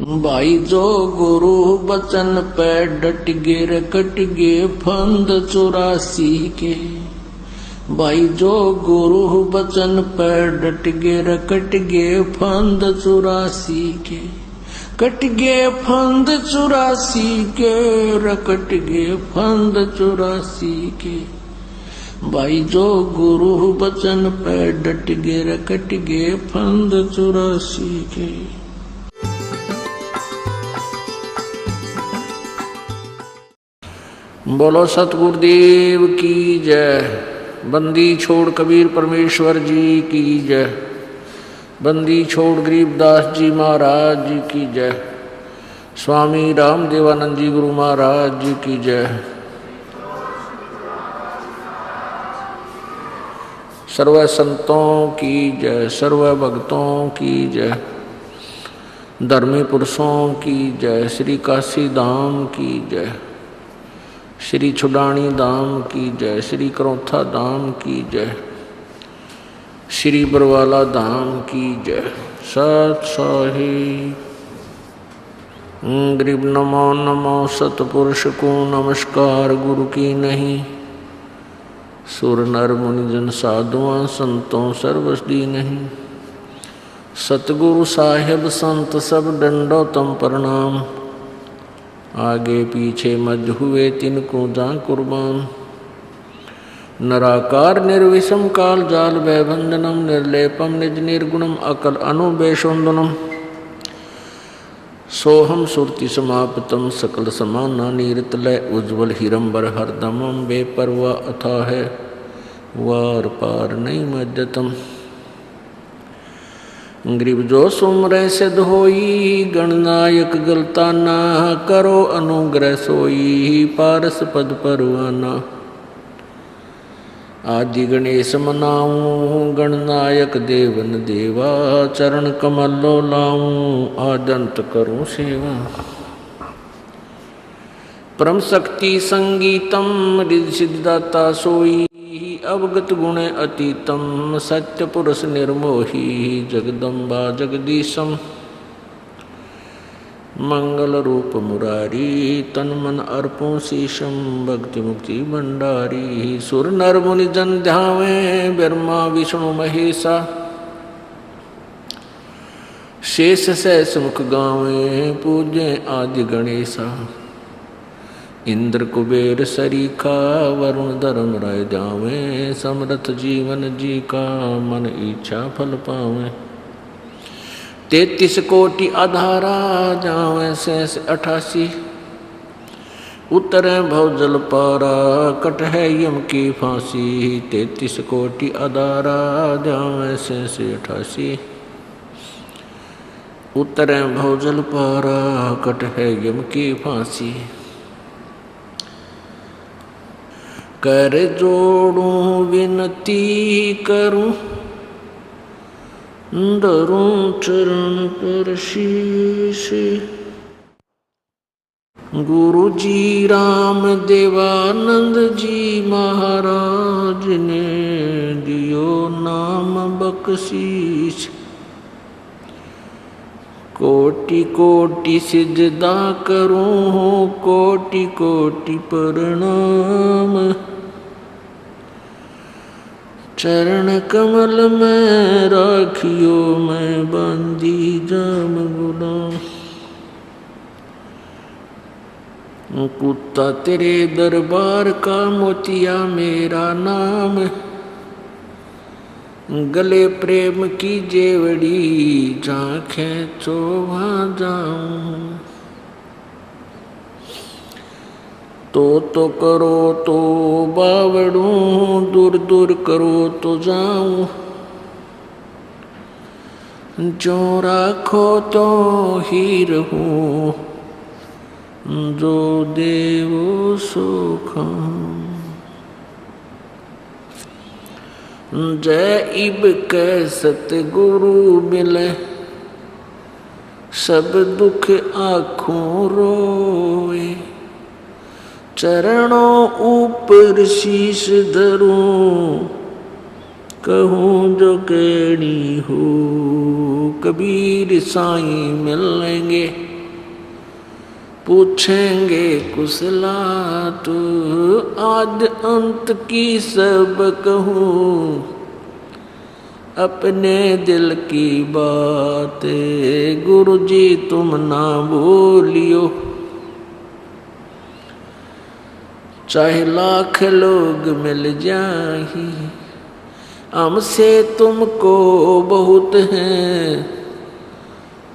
भाई जो गुरु बचन पे डट गे रकट गे फंद 84 के। भाई जो गुरु बचन पे डट गे रकट गे फंद 84 के। कट गे फंद 84 के रकट गे फंद 84 के। भाई जो गुरु बचन पे डट गे रकट गे फंद 84 के। बोलो सतगुरुदेव की जय। बंदी छोड़ कबीर परमेश्वर जी की जय। बंदी छोड़ गरीबदास जी महाराज जी की जय। स्वामी रामदेवानंद जी गुरु महाराज जी की जय। सर्व संतों की जय, सर्व भक्तों की जय, धर्मी पुरुषों की जय, श्री काशी धाम की जय, श्री छुडानी धाम की जय, श्री करौथा धाम की जय, श्री बरवाला धाम की जय। सत साहिब गरीब नमो नमो सतपुरुष को नमस्कार गुरु की नहीं। सुर नर मुनिजन साधुआं संतों सर्वसदी नहीं। सतगुरु साहेब संत सब दंडोतम प्रणाम। आगे पीछे मज हुए तिनको जा कुर्बान। नराकार निर्विषम काल जाल वैबंधनम निर्लेपम निज निर्गुणम अकल अनुबेशोन्दनम। सोहम सुरति समाप्तम सकल समाना नीरतलय उज्ज्वल हिरंबर हरदमम बेपरवा अथा है वार पार नहीं मज्जतम। गरीब जो सुमरे सिद्ध होई गणनायक गलता ना करो अनुग्रह सोई पारस पद परवाना। आदि गणेश मनाऊं गणनायक देवन देवा चरण कमलो लाऊं आदंत करूं सेवा। परम शक्ति संगीतम रिद्धि सिद्धाता सोई अवगत गुण अतीतम सत्य पुरुष निर्मोही जगदम्बा जगदीशम। मंगल रूप मुरारी तन मन अर्पों शीशम भक्ति मुक्ति भंडारी। सुर नर मुनि जन ध्यावे ब्रह्मा विष्णु महेशा शेष सहस मुख गावे पूजे आदि गणेशा। इंद्र कुबेर सरीखा वरुण धर्म राय जावे समरथ जीवन जी का मन इच्छा फल पावे। 33 कोटि आधारा जावे शेष 88 उतरे भव जल पारा कट है यम की फांसी। 33 कोटि आधारा जावे शेष 88 उतरे भव जल पारा कट है यम की फांसी। कर जोड़ूं विनती करूं धरूं चरण पर शीश। गुरु जी राम देवानंद जी महाराज ने दियो नाम बख्शीश। कोटि कोटि सिजदा करूं कोटि कोटि प्रणाम। चरण कमल में राखियो मैं बंदी जाम गुलाम। कुत्ता तेरे दरबार का मोतिया मेरा नाम। गले प्रेम की जेवड़ी झांखें तो वहाँ जाऊं। तो करो तो बावड़ूं दूर दूर करो तो जाऊं। जो राखो तो ही रहूं जो देवो सो खाऊं। जय इब के सतगुरु मिले सब दुख आँखों रोए। चरणों ऊपर शीश धरूं कहूँ जो केड़ी हो कबीर साईं मिलेंगे। पूछेंगे कुशलातु, आद अंत की सब कहूँ, अपने दिल की बात गुरुजी तुम ना बोलियो। चाहे लाख लोग मिल जाए, हमसे तुमको बहुत है,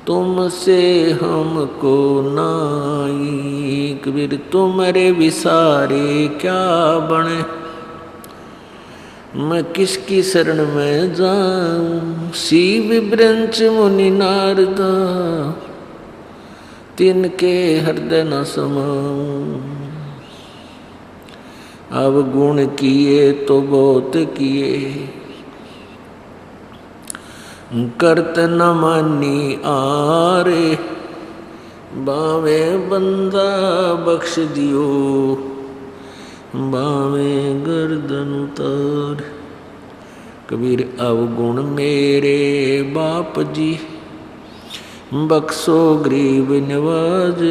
तुमसे हमको नाई। कबीर तुम्हारे विसारे क्या बने, मैं किसकी शरण में जाऊं। शिव ब्रंच मुनि नारदा, तिनके हृदय न समाऊं। अब गुण किए तो बहुत किए, करत न मानी आरे। बावे बंदा बख्श दियो, बावे गर्दन उतार। कबीर अवगुण मेरे बाप जी, बख्शो गरीब नवाज।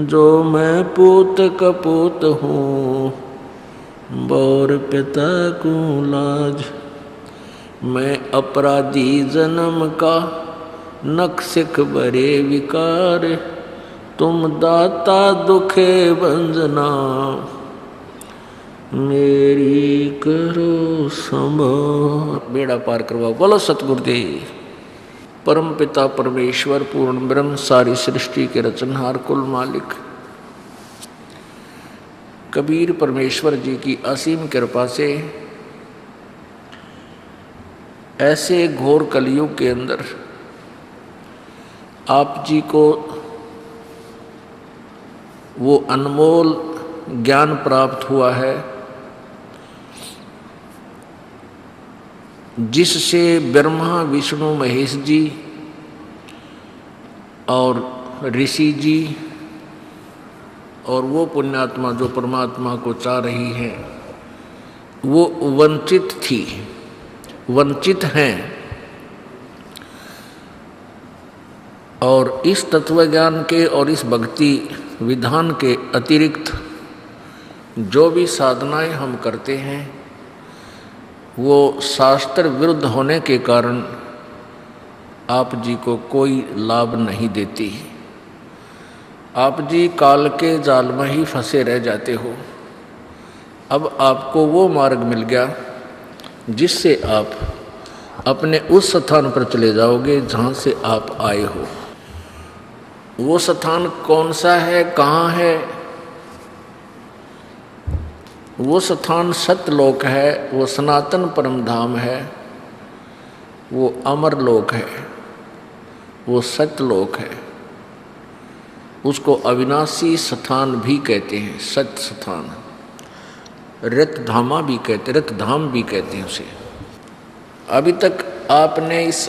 जो मैं पूत कपूत हूँ, बौर पिता को लाज। मैं अपराधी जन्म का, नख सिख भरे विकार। तुम दाता दुखे बंजना, मेरी करो संभाल। बेड़ा पार करवाओ, बोलो सतगुरुदेव। परम पिता परमेश्वर पूर्ण ब्रह्म, सारी सृष्टि के रचनहार कुल मालिक कबीर परमेश्वर जी की असीम कृपा से ऐसे घोर कलयुग के अंदर आप जी को वो अनमोल ज्ञान प्राप्त हुआ है जिससे ब्रह्मा विष्णु महेश जी और ऋषि जी और वो पुण्यात्मा जो परमात्मा को चाह रही है वो वंचित थी, वंचित हैं। और इस तत्वज्ञान के और इस भक्ति विधान के अतिरिक्त जो भी साधनाएं हम करते हैं वो शास्त्र विरुद्ध होने के कारण आप जी को कोई लाभ नहीं देती। आप जी काल के जाल में ही फंसे रह जाते हो। अब आपको वो मार्ग मिल गया जिससे आप अपने उस स्थान पर चले जाओगे जहाँ से आप आए हो। वो स्थान कौन सा है, कहाँ है? वो स्थान सत्यलोक है, वो सनातन परम धाम है, वो अमर लोक है, वो सत्यलोक है। उसको अविनाशी स्थान भी कहते हैं, सत्य स्थान। रतधामा भी कहते, रतधाम भी कहते हैं उसे। अभी तक आपने इस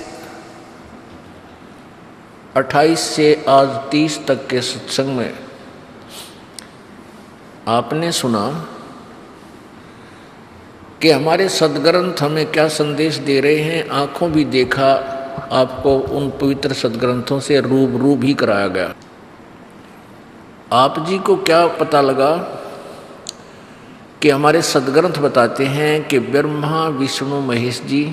28 से आज 30 तक के सत्संग में आपने सुना कि हमारे सद्ग्रंथ हमें क्या संदेश दे रहे हैं। आंखों भी देखा, आपको उन पवित्र सद्ग्रंथों से रूबरू भी कराया गया। आप जी को क्या पता लगा कि हमारे सद्ग्रंथ बताते हैं कि ब्रह्मा विष्णु महेश जी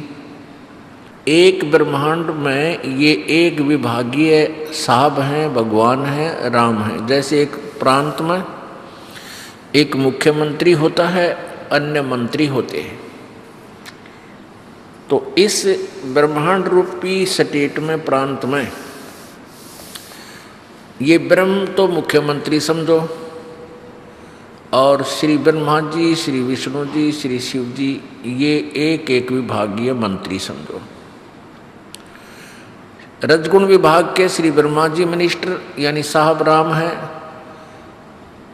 एक ब्रह्मांड में ये एक विभागीय साहब हैं, भगवान हैं, राम हैं। जैसे एक प्रांत में एक मुख्यमंत्री होता है, अन्य मंत्री होते हैं। तो इस ब्रह्मांड रूपी स्टेट में, प्रांत में, ये ब्रह्म तो मुख्यमंत्री समझो और श्री ब्रह्मा जी, श्री विष्णु जी, श्री शिव जी ये एक एक विभागीय मंत्री समझो। रजगुण विभाग के श्री ब्रह्मा जी मिनिस्टर यानी साहब राम हैं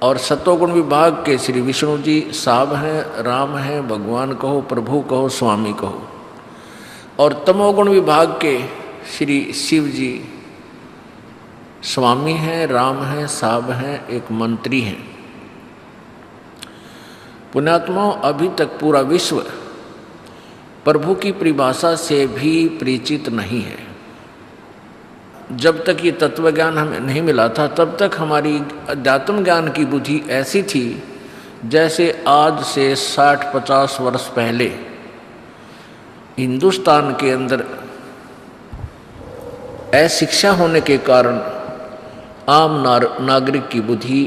और सतोगुण विभाग के श्री विष्णु जी साहब हैं, राम हैं, भगवान कहो, प्रभु कहो, स्वामी कहो। और तमोगुण विभाग के श्री शिव जी स्वामी हैं, राम हैं, साहब हैं, एक मंत्री हैं। पुण्यात्माओं, अभी तक पूरा विश्व प्रभु की परिभाषा से भी परिचित नहीं है। जब तक ये तत्व ज्ञान हमें नहीं मिला था तब तक हमारी अध्यात्म ज्ञान की बुद्धि ऐसी थी जैसे आज से 60-50 वर्ष पहले हिंदुस्तान के अंदर अशिक्षा होने के कारण आम नागरिक की बुद्धि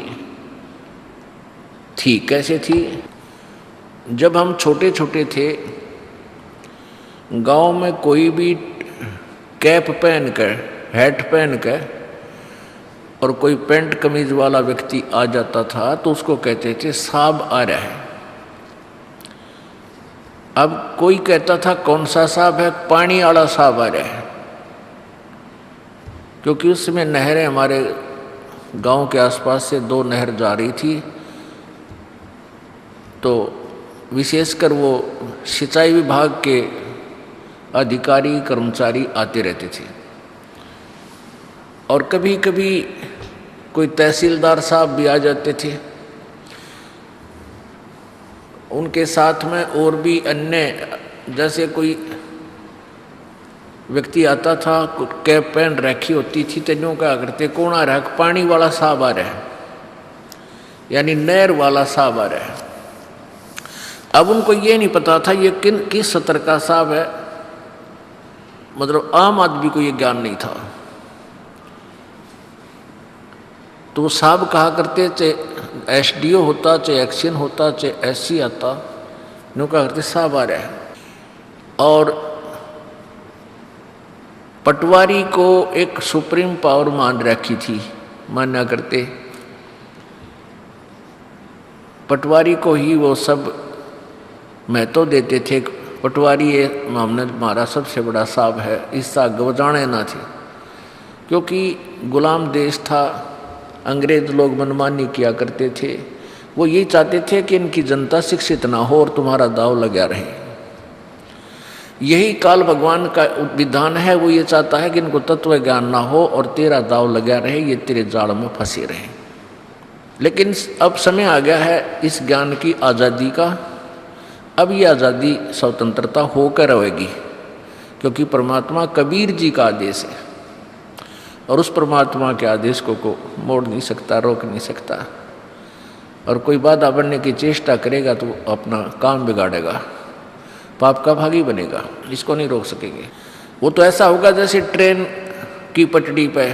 थी। कैसे थी? जब हम छोटे छोटे थे, गांव में कोई भी कैप पहन कर, हैट पहन कर और कोई पैंट कमीज वाला व्यक्ति आ जाता था तो उसको कहते थे साहब आ रहा है। अब कोई कहता था कौन सा साहब है? पानी वाला साहब आ रहा है, क्योंकि उस समय नहरें हमारे गांव के आसपास से 2 नहर जा रही थी, तो विशेषकर वो सिंचाई विभाग के अधिकारी कर्मचारी आते रहते थे और कभी कभी कोई तहसीलदार साहब भी आ जाते थे। उनके साथ में और भी अन्य, जैसे कोई व्यक्ति आता था, कैप पहन रखी होती थी, तेनों क्या करते, कौन आ रहा है? पानी वाला साहब आ रहा है, यानी नहर वाला साहब आ रहा है। अब उनको ये नहीं पता था ये किस सत्र का साहब है, मतलब आम आदमी को ये ज्ञान नहीं था। तो वो साहब कहा करते, चाहे एसडीओ होता, चाहे एक्शन होता, चाहे एससी आता, नो कहा करते साहब आ रहा है। और पटवारी को एक सुप्रीम पावर मान रखी थी, माना करते पटवारी को ही वो सब महत्व देते थे। पटवारी ये मामला हमारा सबसे बड़ा साहब है, इसका गवजाने ना थे, क्योंकि गुलाम देश था, अंग्रेज लोग मनमानी किया करते थे। वो ये चाहते थे कि इनकी जनता शिक्षित ना हो और तुम्हारा दाव लगा रहे। यही काल भगवान का विधान है, वो ये चाहता है कि इनको तत्व ज्ञान ना हो और तेरा दाव लगा रहे, ये तेरे जाल में फंसे रहे। लेकिन अब समय आ गया है इस ज्ञान की आज़ादी का। अब ये आज़ादी स्वतंत्रता होकर रहेगी, क्योंकि परमात्मा कबीर जी का आदेश है और उस परमात्मा के आदेश को मोड़ नहीं सकता, रोक नहीं सकता। और कोई बाधा बनने की चेष्टा करेगा तो अपना काम बिगाड़ेगा, पाप का भागी बनेगा, इसको नहीं रोक सकेंगे। वो तो ऐसा होगा जैसे ट्रेन की पटड़ी पे,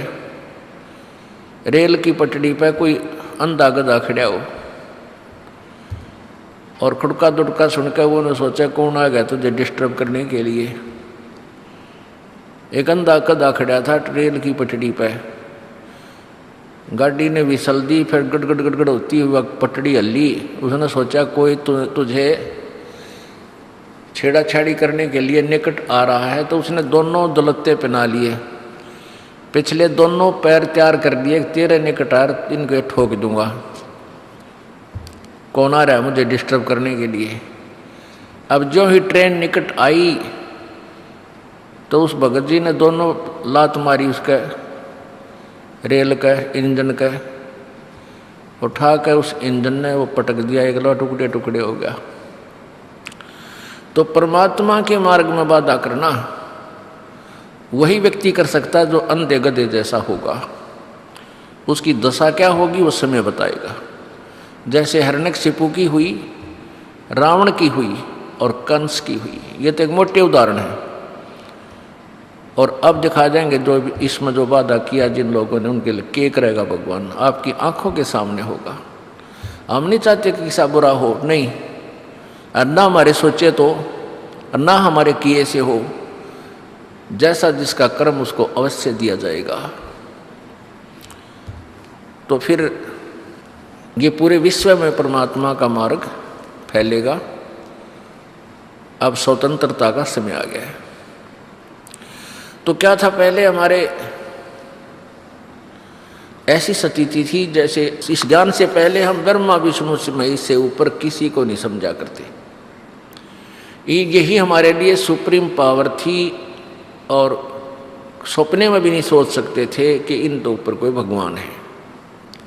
रेल की पटड़ी पे कोई अंधा गधा खड़ा हो और खुड़का दुड़का सुनकर वो ने सोचा कौन आ गया तुझे डिस्टर्ब करने के लिए। एक अंधा गधा खड़ा था रेल की पटड़ी पे, गाड़ी ने विसल दी, फिर गड़गड़ गड़गड़ होती हुई पटड़ी हल्ली। उसने सोचा कोई तुझे छेड़ाछाड़ी करने के लिए निकट आ रहा है, तो उसने दोनों दलत्ते पहना लिए, पिछले दोनों पैर तैयार कर दिए, तेरे निकट आ इनको ठोक दूंगा, कौन आ रहा है मुझे डिस्टर्ब करने के लिए। अब जो ही ट्रेन निकट आई तो उस भगत जी ने दोनों लात मारी उसका, रेल का इंजन का, उठा कर उस इंजन ने वो पटक दिया, एक लो टुकड़े टुकड़े हो गया। तो परमात्मा के मार्ग में बाधा करना वही व्यक्ति कर सकता है जो अंधे गधे जैसा होगा। उसकी दशा क्या होगी वो समय बताएगा। जैसे हिरण्यकशिपु की हुई, रावण की हुई और कंस की हुई, ये तो एक मोटे उदाहरण है। और अब दिखा जाएंगे जो इसमें जो वादा किया जिन लोगों ने, उनके लिए क्या करेगा भगवान, आपकी आंखों के सामने होगा। हम नहीं चाहते कि किसा बुरा हो, नहीं, और ना हमारे सोचे तो, और ना हमारे किए से हो। जैसा जिसका कर्म उसको अवश्य दिया जाएगा। तो फिर ये पूरे विश्व में परमात्मा का मार्ग फैलेगा। अब स्वतंत्रता का समय आ गया है। तो क्या था, पहले हमारे ऐसी स्थिति थी जैसे इस ज्ञान से पहले हम ब्रह्मा विष्णु महेश से ऊपर किसी को नहीं समझा करते। यही हमारे लिए सुप्रीम पावर थी और सपने में भी नहीं सोच सकते थे कि इन तो ऊपर कोई भगवान है।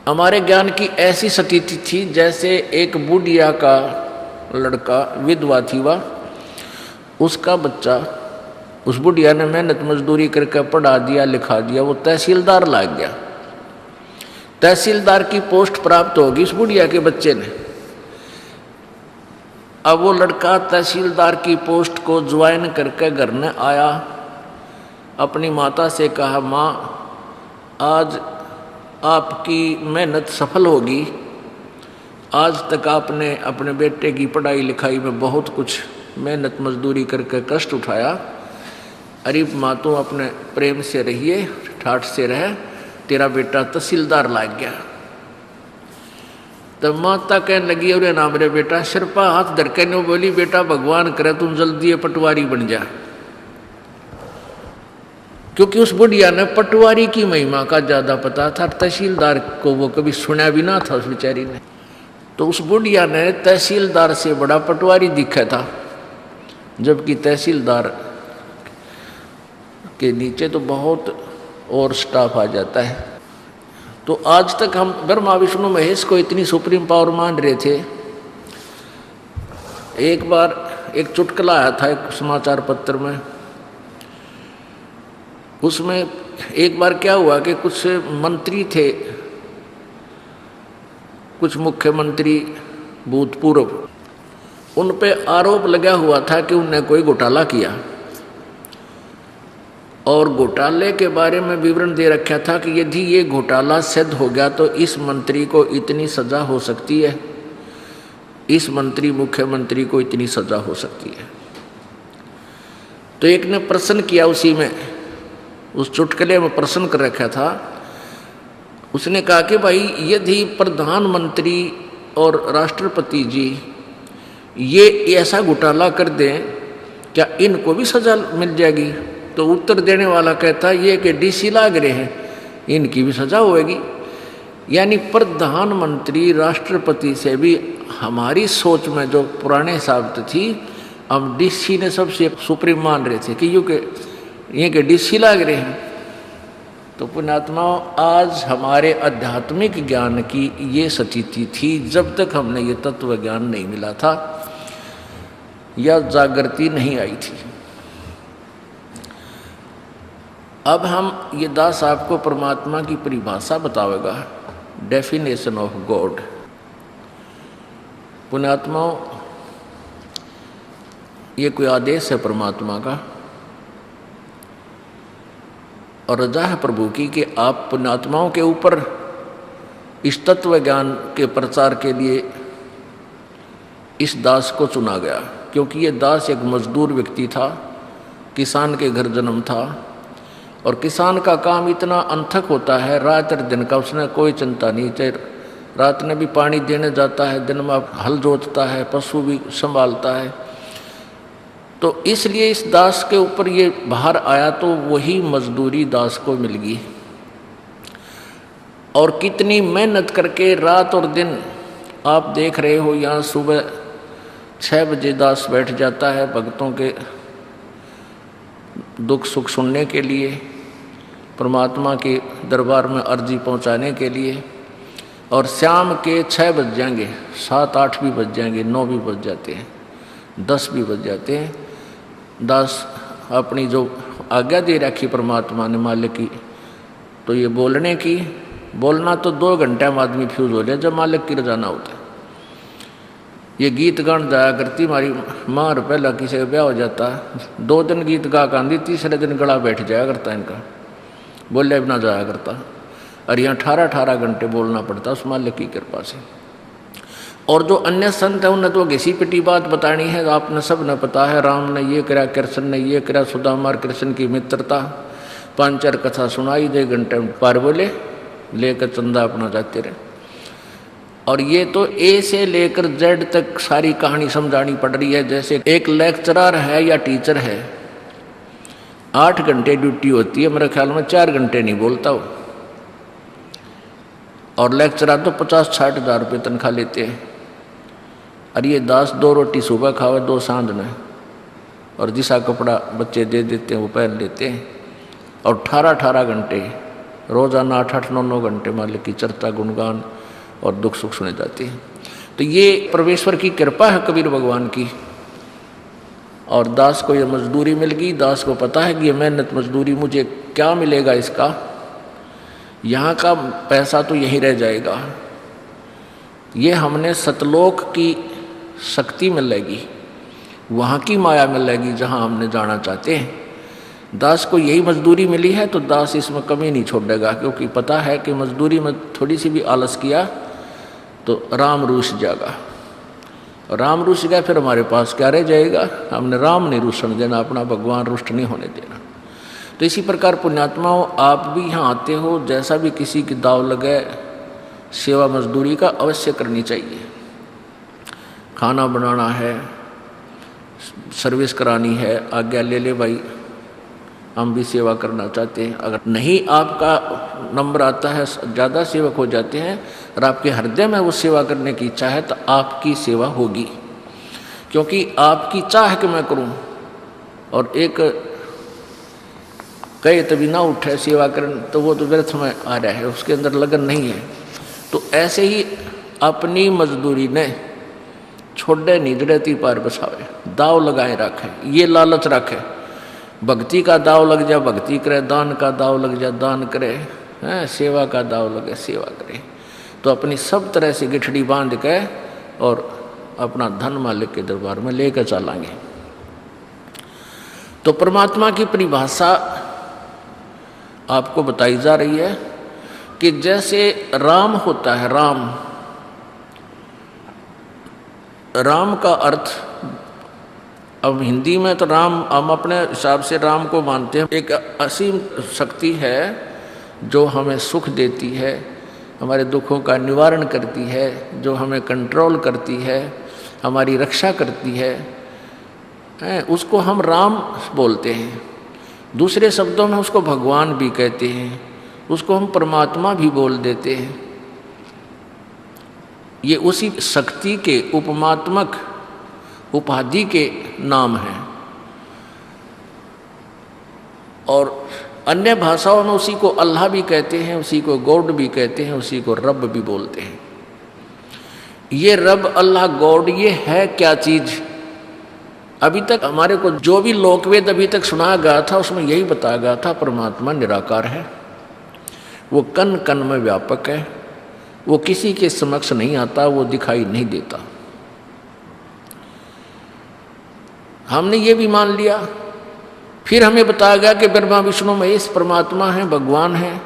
हमारे ज्ञान की ऐसी स्थिति थी जैसे एक बुढ़िया का लड़का, विधवा थी वह, उसका बच्चा उस बुढ़िया ने मेहनत मजदूरी करके पढ़ा दिया लिखा दिया, वो तहसीलदार लाग गया। तहसीलदार की पोस्ट प्राप्त होगी उस बुढ़िया के बच्चे ने। अब वो लड़का तहसीलदार की पोस्ट को ज्वाइन करके घर में आया, अपनी माता से कहा, माँ आज आपकी मेहनत सफल होगी, आज तक आपने अपने बेटे की पढ़ाई लिखाई में बहुत कुछ मेहनत मजदूरी करके कष्ट उठाया। अरे माँ तो अपने प्रेम से रहिए, ठाठ से रहे, तेरा बेटा तहसीलदार लाग गया। तब माता कहने लगी, अरे ना मेरे बेटा, सिर पर हाथ धर के बोली, बेटा भगवान करे तुम जल्दी पटवारी बन जा। क्योंकि उस बुढ़िया ने पटवारी की महिमा का ज्यादा पता था, तहसीलदार को वो कभी सुना भी ना था उस बेचारी ने। तो उस बुढ़िया ने तहसीलदार से बड़ा पटवारी दिखा था, जबकि तहसीलदार के नीचे तो बहुत और स्टाफ आ जाता है। तो आज तक हम ब्रह्मा विष्णु महेश को इतनी सुप्रीम पावर मान रहे थे। एक बार एक चुटकुला आया था एक समाचार पत्र में, उसमें एक बार क्या हुआ कि कुछ मंत्री थे, कुछ मुख्यमंत्री भूतपूर्व, उन पे आरोप लगा हुआ था कि उनने कोई घोटाला किया, और घोटाले के बारे में विवरण दे रखा था कि यदि ये घोटाला सिद्ध हो गया तो इस मंत्री को इतनी सजा हो सकती है, इस मंत्री मुख्यमंत्री को इतनी सजा हो सकती है। तो एक ने प्रश्न किया, उसी में उस चुटकुले में प्रश्न कर रखा था, उसने कहा कि भाई यदि प्रधानमंत्री और राष्ट्रपति जी ये ऐसा घोटाला कर दें, क्या इनको भी सजा मिल जाएगी? तो उत्तर देने वाला कहता है, ये कि डीसी लाग रहे हैं, इनकी भी सजा होगी। यानी प्रधानमंत्री राष्ट्रपति से भी हमारी सोच में जो पुराने शब्द थी, हम डीसी ने सबसे सुप्रीम मान रहे थे कि ये के डीसी लाग रहे हैं। तो पुण्यात्माओं, आज हमारे आध्यात्मिक ज्ञान की ये स्थिति थी जब तक हमने ये तत्व ज्ञान नहीं मिला था या जागृति नहीं आई थी। अब हम ये दास आपको परमात्मा की परिभाषा बतावेगा, डेफिनेशन ऑफ गॉड। पुण्यात्माओं, ये कोई आदेश है परमात्मा का और रजा है प्रभु की कि आप पुण्यात्माओं के ऊपर इस तत्व ज्ञान के प्रचार के लिए इस दास को चुना गया। क्योंकि ये दास एक मजदूर व्यक्ति था, किसान के घर जन्म था, और किसान का काम इतना अनथक होता है, रात और दिन का उसने कोई चिंता नहीं, चाहे रात में भी पानी देने जाता है, दिन में हल जोतता है, पशु भी संभालता है। तो इसलिए इस दास के ऊपर ये भार आया, तो वही मजदूरी दास को मिल गई। और कितनी मेहनत करके रात और दिन आप देख रहे हो, यहाँ सुबह 6 बजे दास बैठ जाता है भक्तों के दुख सुख सुनने के लिए, परमात्मा के दरबार में अर्जी पहुंचाने के लिए, और शाम के 6 बज जाएंगे, 7-8 भी बज जाएंगे, 9 भी बज जाते हैं, 10 भी बज जाते हैं। दास अपनी जो आज्ञा दे रखी परमात्मा ने मालिक की, तो ये बोलना तो 2 घंटे में आदमी फ्यूज हो जाए जब मालिक की रजा ना होता। ये गीत गान जाया करती हमारी माँ, पहला किसी का ब्याह हो जाता, 2 दिन गीत गा कांदी, तीसरे दिन गला बैठ जाया करता इनका, बोले भी ना जाया करता। और यहाँ 18 घंटे बोलना पड़ता उस मालिक की कृपा से। और जो अन्य संत हैं उन्हें तो घिसी पिटी बात बतानी है, आपने सब ने पता है, राम ने ये करा, कृष्ण ने ये करा, सुदामा और कृष्ण की मित्रता, 5-4 कथा सुनाई, 2 घंटे पार बोले, लेकर चंदा अपना जाते रहे। और ये तो ए से लेकर जेड तक सारी कहानी समझानी पड़ रही है। जैसे एक लेक्चरर है या टीचर है, 8 घंटे ड्यूटी होती है, मेरे ख्याल में 4 घंटे नहीं बोलता हो, और लेक्चरर तो 50-60 हज़ार रुपये तनख्वाह लेते हैं। और ये दास 2 रोटी सुबह खावे, 2 सांझ में, और जिसा कपड़ा बच्चे दे देते हैं वो पहन लेते हैं, और 18 घंटे रोजाना 8-9 घंटे मालिक की चर्चा गुणगान और दुख सुख सुने जाते हैं। तो ये परमेश्वर की कृपा है, कबीर भगवान की। और दास को ये मजदूरी मिल गई, दास को पता है कि ये मेहनत मजदूरी मुझे क्या मिलेगा इसका, यहाँ का पैसा तो यहीं रह जाएगा, ये हमने सतलोक की शक्ति मिलेगी, वहाँ की माया मिलेगी जहाँ हमने जाना चाहते हैं। दास को यही मजदूरी मिली है तो दास इसमें कमी नहीं छोड़ेगा, क्योंकि पता है कि मजदूरी में थोड़ी सी भी आलस किया तो राम रूठ जाएगा, और राम रूठ गया फिर हमारे पास क्या रह जाएगा। हमने राम नहीं रूठने देना, अपना भगवान रुष्ट नहीं होने देना। तो इसी प्रकार पुण्यात्माओं, आप भी यहाँ आते हो, जैसा भी किसी की दाव लगे सेवा मजदूरी का अवश्य करनी चाहिए। खाना बनाना है, सर्विस करानी है, आज्ञा ले ले भाई, हम भी सेवा करना चाहते हैं। अगर नहीं आपका नंबर आता है, ज़्यादा सेवक हो जाते हैं और आपके हृदय में वो सेवा करने की इच्छा है तो आपकी सेवा होगी, क्योंकि आपकी चाह है कि मैं करूं, और एक कहे तभी ना उठे सेवा करने तो वो तो व्यर्थ में आ रहा है, उसके अंदर लगन नहीं है। तो ऐसे ही अपनी मजदूरी ने छोड़े निजड़ती पार बसावे, दाव लगाए रखे, ये लालच रखे, भक्ति का दाव लग जा भक्ति करे, दान का दाव लग जा दान करे, सेवा का दाव लगे सेवा करे, तो अपनी सब तरह से गिठड़ी बांध के और अपना धन मालिक के दरबार में लेकर चलेंगे। तो परमात्मा की परिभाषा आपको बताई जा रही है कि जैसे राम होता है, राम का अर्थ, अब हिंदी में तो राम हम अपने हिसाब से राम को मानते हैं, एक असीम शक्ति है जो हमें सुख देती है, हमारे दुखों का निवारण करती है, जो हमें कंट्रोल करती है, हमारी रक्षा करती है, उसको हम राम बोलते हैं। दूसरे शब्दों में उसको भगवान भी कहते हैं, उसको हम परमात्मा भी बोल देते हैं। ये उसी शक्ति के उपमात्मक उपाधि के नाम हैं, और अन्य भाषाओं में उसी को अल्लाह भी कहते हैं, उसी को गॉड भी कहते हैं, उसी को रब भी बोलते हैं। ये रब, अल्लाह, गॉड, ये है क्या चीज? अभी तक हमारे को जो भी लोकवेद अभी तक सुनाया गया था उसमें यही बताया गया था, परमात्मा निराकार है, वो कण कण में व्यापक है, वो किसी के समक्ष नहीं आता, वो दिखाई नहीं देता। हमने ये भी मान लिया। फिर हमें बताया गया कि ब्रह्मा विष्णु महेश परमात्मा है, भगवान है,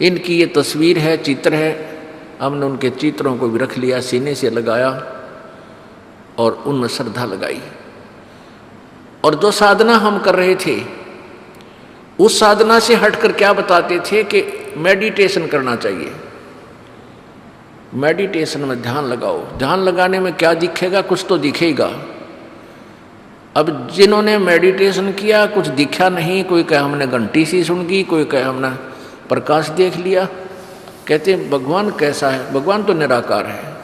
इनकी ये तस्वीर है, चित्र है। हमने उनके चित्रों को भी रख लिया, सीने से लगाया और उनमें श्रद्धा लगाई। और जो साधना हम कर रहे थे उस साधना से हटकर क्या बताते थे कि मेडिटेशन करना चाहिए। मेडिटेशन में ध्यान लगाओ, ध्यान लगाने में क्या दिखेगा? कुछ तो दिखेगा। अब जिन्होंने मेडिटेशन किया कुछ दिखा नहीं, कोई कहे हमने घंटी सी सुन गई, कोई कहे हमने प्रकाश देख लिया, कहते भगवान कैसा है? भगवान तो निराकार है।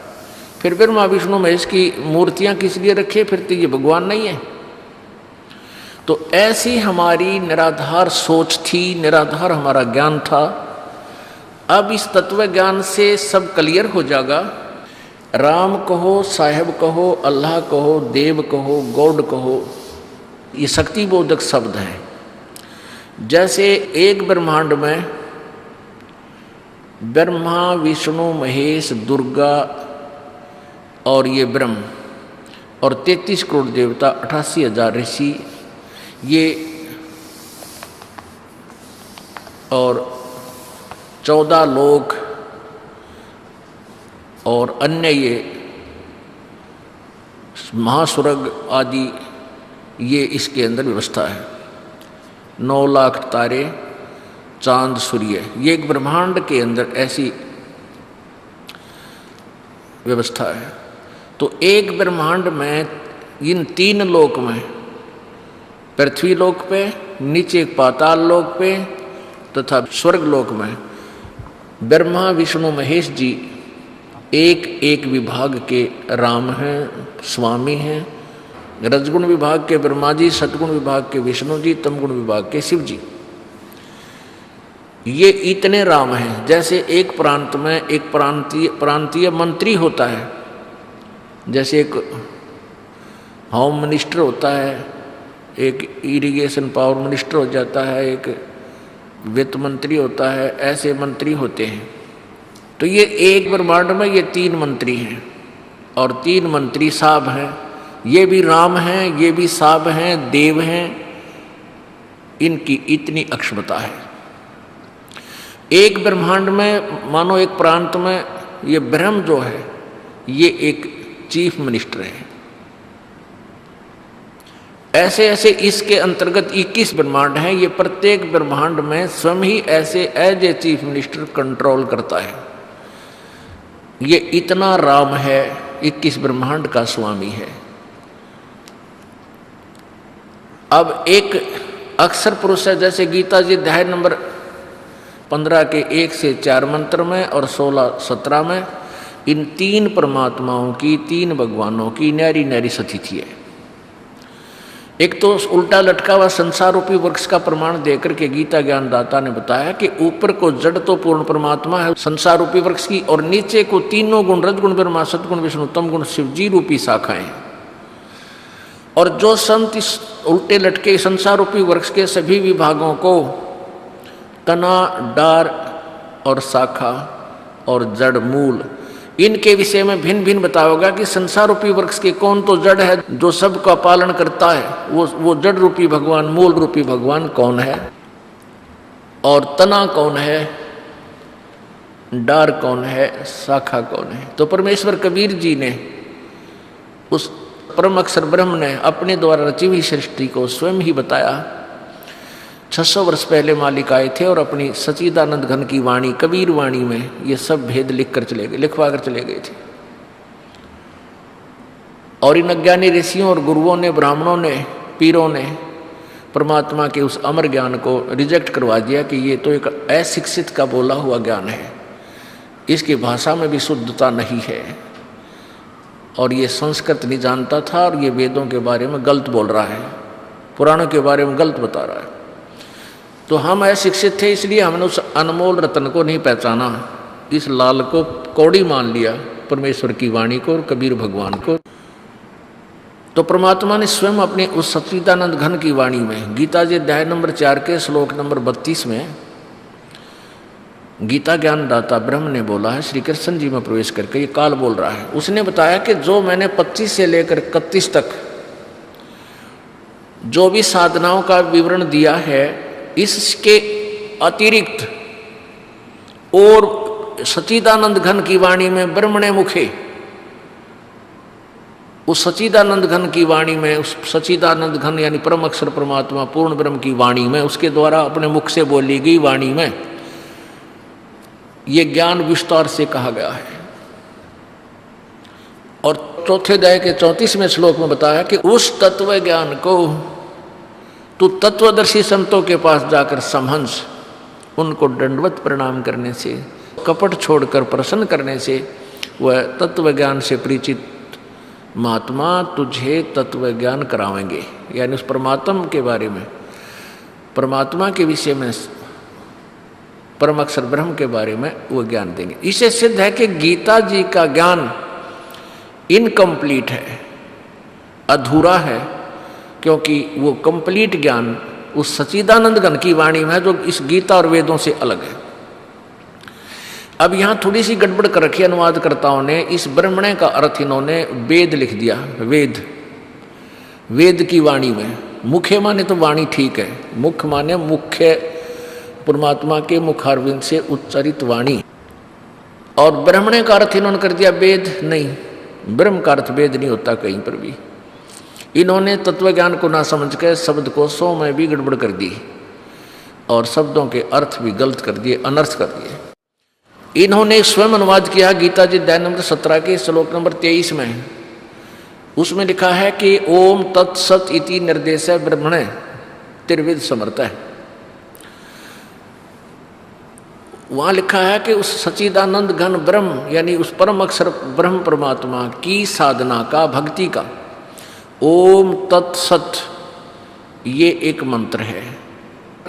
फिर ब्रह्मा विष्णु महेश की मूर्तियां किस लिए रखे? फिर तो ये भगवान नहीं है। तो ऐसी हमारी निराधार सोच थी, निराधार हमारा ज्ञान था। अब इस तत्व ज्ञान से सब क्लियर हो जाएगा। राम कहो, साहेब कहो, अल्लाह कहो, देव कहो, गॉड कहो, ये शक्तिबोधक शब्द हैं। जैसे एक ब्रह्मांड में ब्रह्मा विष्णु महेश दुर्गा और ये ब्रह्म और 33 करोड़ देवता, 88,000 ऋषि, ये और 14 लोक और अन्य ये महास्वर्ग आदि, ये इसके अंदर व्यवस्था है। 9 लाख तारे, चांद, सूर्य, ये एक ब्रह्मांड के अंदर ऐसी व्यवस्था है। तो एक ब्रह्मांड में इन 3 लोक में, पृथ्वी लोक पे, नीचे पाताल लोक पे तथा स्वर्ग लोक में ब्रह्मा विष्णु महेश जी एक एक विभाग के राम हैं, स्वामी हैं। रजगुण विभाग के ब्रह्मा जी, सतगुण विभाग के विष्णु जी, तमगुण विभाग के शिव जी। ये इतने राम हैं। जैसे एक प्रांत में एक प्रांतीय मंत्री होता है, जैसे एक होम मिनिस्टर होता है, एक इरिगेशन पावर मिनिस्टर हो जाता है, एक वित्त मंत्री होता है, ऐसे मंत्री होते हैं। तो ये एक ब्रह्मांड में ये 3 मंत्री हैं और 3 मंत्री साहब हैं। ये भी राम हैं, ये भी साहब हैं, देव हैं। इनकी इतनी अक्षमता है। एक ब्रह्मांड में मानो एक प्रांत में ये ब्रह्म जो है ये एक चीफ मिनिस्टर है। ऐसे ऐसे इसके अंतर्गत 21 ब्रह्मांड हैं। ये प्रत्येक ब्रह्मांड में स्वयं ही ऐसे as a chief minister control करता है। ये इतना राम है, 21 ब्रह्मांड का स्वामी है। अब एक अक्षर पुरुष है, जैसे गीता जी अध्याय नंबर 15 के 1 से 4 मंत्र में और 16-17 में इन 3 परमात्माओं की, 3 भगवानों की न्यारी न्यारी स्थिति है। एक तो उल्टा लटका हुआ संसार रूपी वृक्ष का प्रमाण देकर के गीता ज्ञान दाता ने बताया कि ऊपर को जड़ तो पूर्ण परमात्मा है संसार रूपी वृक्ष की, और नीचे को तीनों गुण रजगुण ब्रह्मा सतगुण विष्णु तम गुण शिवजी रूपी शाखाएं। और जो संत इस उल्टे लटके संसार रूपी वृक्ष के सभी विभागों को तना, डार और शाखा और जड़ मूल इनके विषय में भिन्न भिन्न बताओगा कि संसार रूपी वृक्ष के कौन तो जड़ है जो सबका पालन करता है, वो जड़ रूपी भगवान, मूल रूपी भगवान कौन है, और तना कौन है, डार कौन है, शाखा कौन है। तो परमेश्वर कबीर जी ने उस परम अक्षर ब्रह्म ने अपने द्वारा रची हुई सृष्टि को स्वयं ही बताया। 600 वर्ष पहले मालिक आए थे और अपनी सच्चिदानंद घन की वाणी कबीर वाणी में ये सब भेद लिखवा कर चले गए थे। और इन अज्ञानी ऋषियों और गुरुओं ने, ब्राह्मणों ने, पीरों ने परमात्मा के उस अमर ज्ञान को रिजेक्ट करवा दिया कि ये तो एक अशिक्षित का बोला हुआ ज्ञान है, इसकी भाषा में भी शुद्धता नहीं है, और ये संस्कृत नहीं जानता था, और ये वेदों के बारे में गलत बोल रहा है, पुराणों के बारे में गलत बता रहा है। तो हम अशिक्षित थे, इसलिए हमने उस अनमोल रत्न को नहीं पहचाना, इस लाल को कौड़ी मान लिया, परमेश्वर की वाणी को और कबीर भगवान को। तो परमात्मा ने स्वयं अपने उस सच्चिदानंद घन की वाणी में गीता जी अध्याय नंबर 4 के श्लोक नंबर 32 में गीता ज्ञान दाता ब्रह्म ने बोला है, श्री कृष्ण जी में प्रवेश करके ये काल बोल रहा है। उसने बताया कि जो मैंने 25 से लेकर 31 तक जो भी साधनाओं का विवरण दिया है, इसके अतिरिक्त और सच्चिदानंद घन की वाणी में ब्रह्मणे मुखे, उस सच्चिदानंद घन की वाणी में, उस सच्चिदानंद घन यानी परम अक्षर परमात्मा पूर्ण ब्रह्म की वाणी में, उसके द्वारा अपने मुख से बोली गई वाणी में ये ज्ञान विस्तार से कहा गया है। और चौथे अध्याय के 34वें श्लोक में बताया कि उस तत्व ज्ञान को तू तत्वदर्शी संतों के पास जाकर समझ, उनको दंडवत प्रणाम करने से, कपट छोड़कर प्रसन्न करने से वह तत्व ज्ञान से परिचित महात्मा तुझे तत्व ज्ञान करावेंगे। यानी उस परमात्मा के बारे में, परमात्मा के विषय में, परम अक्षर ब्रह्म के बारे में वो ज्ञान देंगे। इससे सिद्ध है कि गीता जी का ज्ञान इनकम्प्लीट है, अधूरा है, क्योंकि वो कंप्लीट ज्ञान उस सच्चिदानंद घन की वाणी में है जो इस गीता और वेदों से अलग है। अब यहाँ थोड़ी सी गड़बड़ कर रखी अनुवादकर्ताओं ने। इस ब्रह्मणे का अर्थ इन्होंने वेद लिख दिया, वेद, वेद की वाणी में। मुख्य माने तो वाणी ठीक है, मुख्य माने मुख्य परमात्मा के मुखारविंद से उच्चारित वाणी, और ब्रह्मणे का अर्थ इन्होंने कर दिया वेद। नहीं, ब्रह्म का अर्थ वेद नहीं होता कहीं पर भी। इन्होंने तत्व ज्ञान को ना समझ के शब्द कोशों में भी गड़बड़ कर दी और शब्दों के अर्थ भी गलत कर दिए, अनर्थ कर दिए। इन्होंने स्वयं अनुवाद किया गीता जी अध्याय नंबर 17 के श्लोक नंबर 23 में। उसमें लिखा है कि ओम तत्सत इति निर्देश ब्रह्मणे त्रिविध समर्थ है। वहां लिखा है कि उस सच्चिदानंद घन ब्रह्म यानी उस परम अक्षर ब्रह्म परमात्मा की साधना का, भक्ति का ओम तत्सत ये एक मंत्र है,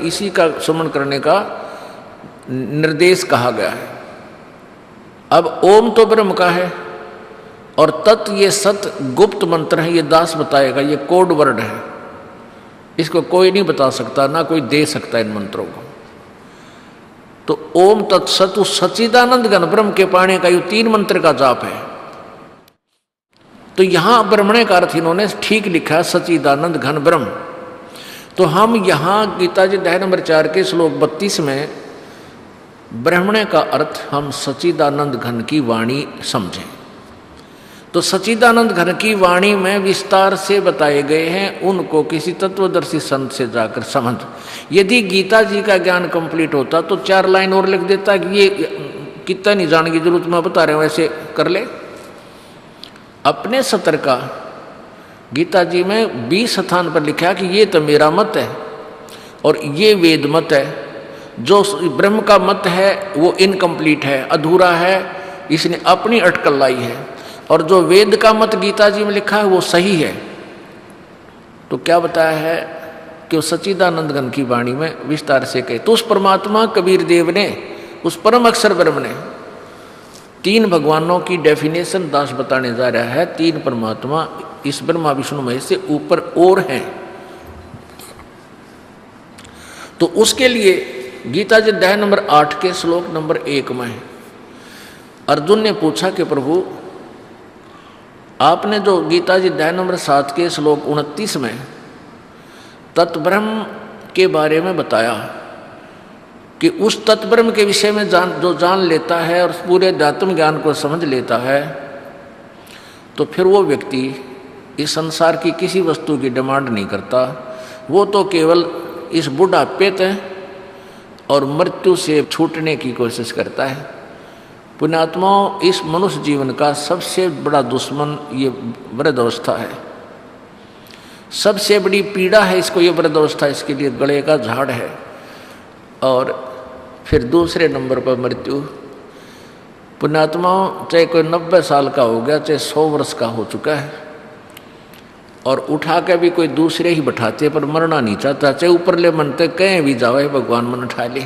इसी का सुमन करने का निर्देश कहा गया है। अब ओम तो ब्रह्म का है, और तत् ये सत गुप्त मंत्र है, ये दास बताएगा, ये कोड वर्ड है, इसको कोई नहीं बता सकता, ना कोई दे सकता इन मंत्रों को। तो ओम तत्सत उस सच्चिदानंद घन ब्रह्म के पाने का ये 3 मंत्र का जाप है। तो यहां ब्रह्मणे का अर्थ इन्होंने ठीक लिखा, सच्चिदानंद घन ब्रह्म। तो हम यहां गीता जी अध्याय नंबर 4 के श्लोक 32 में ब्रह्मणे का अर्थ हम सच्चिदानंद घन की वाणी समझें। तो सच्चिदानंद घन की वाणी में विस्तार से बताए गए हैं, उनको किसी तत्वदर्शी संत से जाकर समझ। यदि गीता जी का ज्ञान कंप्लीट होता तो 4 लाइन और लिख देता कि ये कितना नहीं जानने की जरूरत, मैं बता रहा हूं ऐसे कर ले। अपने सत्र का गीता जी में 20 स्थान पर लिखा कि ये तो मेरा मत है और ये वेद मत है, जो ब्रह्म का मत है वो इनकम्प्लीट है, अधूरा है, इसने अपनी अटकल लाई है, और जो वेद का मत गीता जी में लिखा है वो सही है। तो क्या बताया है कि वो सच्चिदानंद घन की वाणी में विस्तार से कहे। तो उस परमात्मा कबीर देव ने, उस परम अक्षर ब्रह्म ने 3 भगवानों की डेफिनेशन दास बताने जा रहा है। 3 परमात्मा इस ब्रह्मा विष्णु महेश से ऊपर और हैं। तो उसके लिए गीता जी अध्याय नंबर 8 के श्लोक नंबर 1 में अर्जुन ने पूछा कि प्रभु आपने जो गीता जी अध्याय नंबर 7 के श्लोक 29 में तत्ब्रह्म के बारे में बताया कि उस तत्ब्रह्म के विषय में जो जान लेता है और पूरे अध्यात्म ज्ञान को समझ लेता है, तो फिर वो व्यक्ति इस संसार की किसी वस्तु की डिमांड नहीं करता। वो तो केवल इस बुढ़ापे तक और मृत्यु से छूटने की कोशिश करता है। पुण्यात्माओं, इस मनुष्य जीवन का सबसे बड़ा दुश्मन ये वृद्धावस्था है, सबसे बड़ी पीड़ा है इसको ये वृद्धावस्था, इसके लिए गले का झाड़ है। और फिर दूसरे नंबर पर मृत्यु। पुण्यात्माओं, चाहे कोई 90 साल का हो गया, चाहे 100 वर्ष का हो चुका है, और उठा के भी कोई दूसरे ही बैठाते पर मरना नहीं चाहता, चाहे ऊपर ले मनते कहीं भी जाओ भगवान मन उठा ले,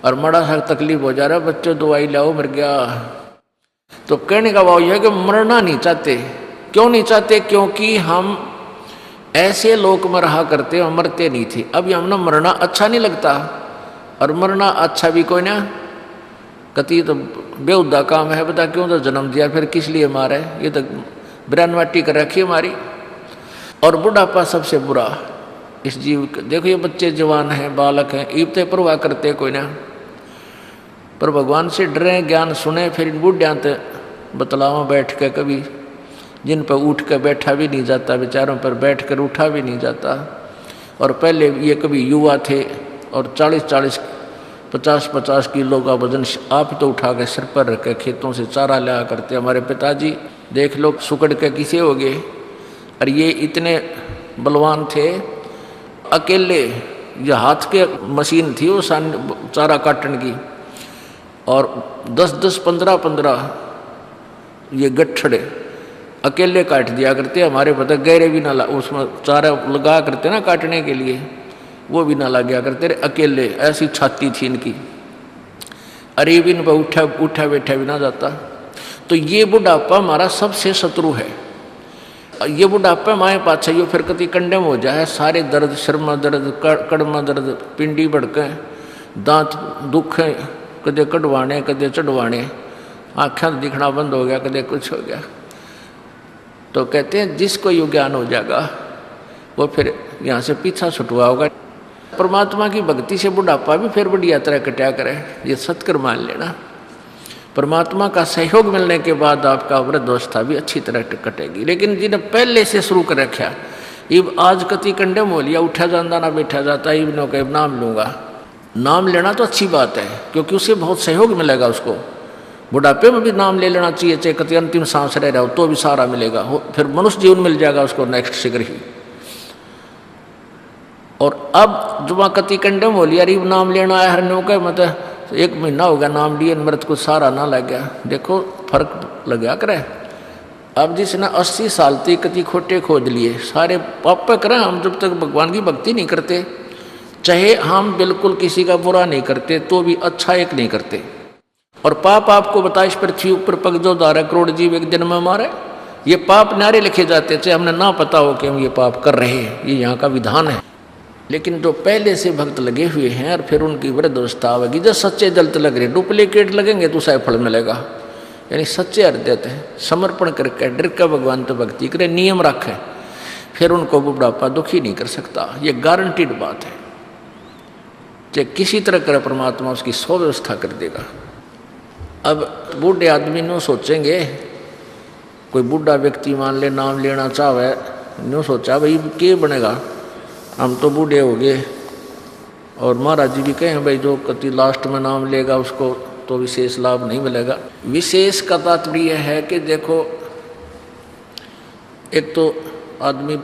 और बड़ा सा तकलीफ हो जा रहा है, बच्चों दवाई लाओ मर गया। तो कहने का भाव यह है कि मरना नहीं चाहते। क्यों नहीं चाहते? क्योंकि हम ऐसे लोक में रहा करते, हम मरते नहीं थे। अब हमने मरना अच्छा नहीं लगता, और मरना अच्छा भी कोई ना कति तो बेहुदा काम है, बता क्यों तो जन्म दिया, फिर किस लिए मारे, ये तो बिरानवाटी कर रखी हमारी। और बुढ़ापा सबसे बुरा इस जीव। देखो ये बच्चे जवान हैं, बालक हैं, ईबते परवाह करते कोई ना, पर भगवान से डरे, ज्ञान सुने, फिर इन बूढ़ियाँ तो बतलावा बैठ के, कभी जिन पर उठ कर बैठा भी नहीं जाता, बेचारों पर बैठ कर उठा भी नहीं जाता। और पहले ये कभी युवा थे और 40-40 50-50 किलो का वजन आप तो उठा के सिर पर रख के खेतों से चारा लाया करते। हमारे पिताजी देख लो सुकड़ के किसे हो गए, और ये इतने बलवान थे, अकेले ये हाथ के मशीन थी वो चारा काटने की, और 10-10 15-15 ये गट्ठड़े अकेले काट दिया करते। हमारे पता गहरे भी ना उसमें चारा लगा करते ना काटने के लिए, वो भी ना लग गया करते रे, अकेले। ऐसी छाती थी इनकी, अरे भी इन पर उठा बैठा भी ना जाता। तो ये बुढ़ापा हमारा सबसे शत्रु है। ये बुढ़ापा माए पाछा यो फिर कति कंडेम हो जाए, सारे दर्द, सिर में दर्द, कड़ में दर्द, पिंडी भड़के, दांत दुख, कदे कटवाने कदे चढ़वाने, आँखें दिखना बंद हो गया, कदे कुछ हो गया। तो कहते हैं जिसको यो ज्ञान हो जाएगा वो फिर यहाँ से पीछा छुटवा होगा। परमात्मा की भक्ति से बुढ़ापा भी फिर बड़ी यात्रा कटा करे, ये सत्कर मान लेना। परमात्मा का सहयोग मिलने के बाद आपका वृद्धावस्था भी अच्छी तरह कटेगी। लेकिन जिन्हें पहले से शुरू कर रखा, इब आज कति कंडम हो लिया, उठा जाता ना बैठा जाता, इब नो कह नाम लूँगा। नाम लेना तो अच्छी बात है, क्योंकि उससे बहुत सहयोग मिलेगा उसको। बुढ़ापे में भी नाम ले लेना चाहिए, चाहे कति अंतिम सांस रह रहा हो तो भी सारा मिलेगा, फिर मनुष्य जीवन मिल जाएगा उसको नेक्स्ट शीघ्र ही। और अब जो वहाँ कति कंडम हो लिया, रिब नाम लेना है हर नो का, मतलब 1 महीना हो गया नाम लिए, मृत को सारा ना लग गया। देखो फर्क लग गया करे। अब जिसने 80 साल तक कति खोटे खोद लिए, सारे पाप करें। हम जब तक भगवान की भक्ति नहीं करते, चाहे हम बिल्कुल किसी का बुरा नहीं करते, तो भी अच्छा एक नहीं करते। और पाप आपको बता, इस पृथ्वी ऊपर पग जो 12 करोड़ जीव एक दिन में मारे, ये पाप नारे लिखे जाते थे, हमने ना पता हो कि हम ये पाप कर रहे हैं, ये यहाँ का विधान है। लेकिन जो पहले से भक्त लगे हुए हैं और फिर उनकी वृद्धावस्था आवेगी, जब सच्चे जलते लग रहे, डुप्लीकेट लगेंगे तो शायद फल मिलेगा। यानी सच्चे हृदय थे, समर्पण करके डर का भगवान तो भक्ति करे, नियम रखे, फिर उनको बुढ़ापा दुखी नहीं कर सकता। ये गारंटीड बात है। चाहे किसी तरह करे परमात्मा उसकी सौ व्यवस्था कर देगा। अब बूढ़े आदमी न्यू सोचेंगे, कोई बूढ़ा व्यक्ति मान ले नाम लेना चाहे, न्यू सोचा भाई क्या बनेगा, हम तो बूढ़े हो गए। और महाराज जी भी कहें भाई जो कति लास्ट में नाम लेगा उसको तो विशेष लाभ नहीं मिलेगा। विशेष का तात्पर्य है कि देखो, एक तो आदमी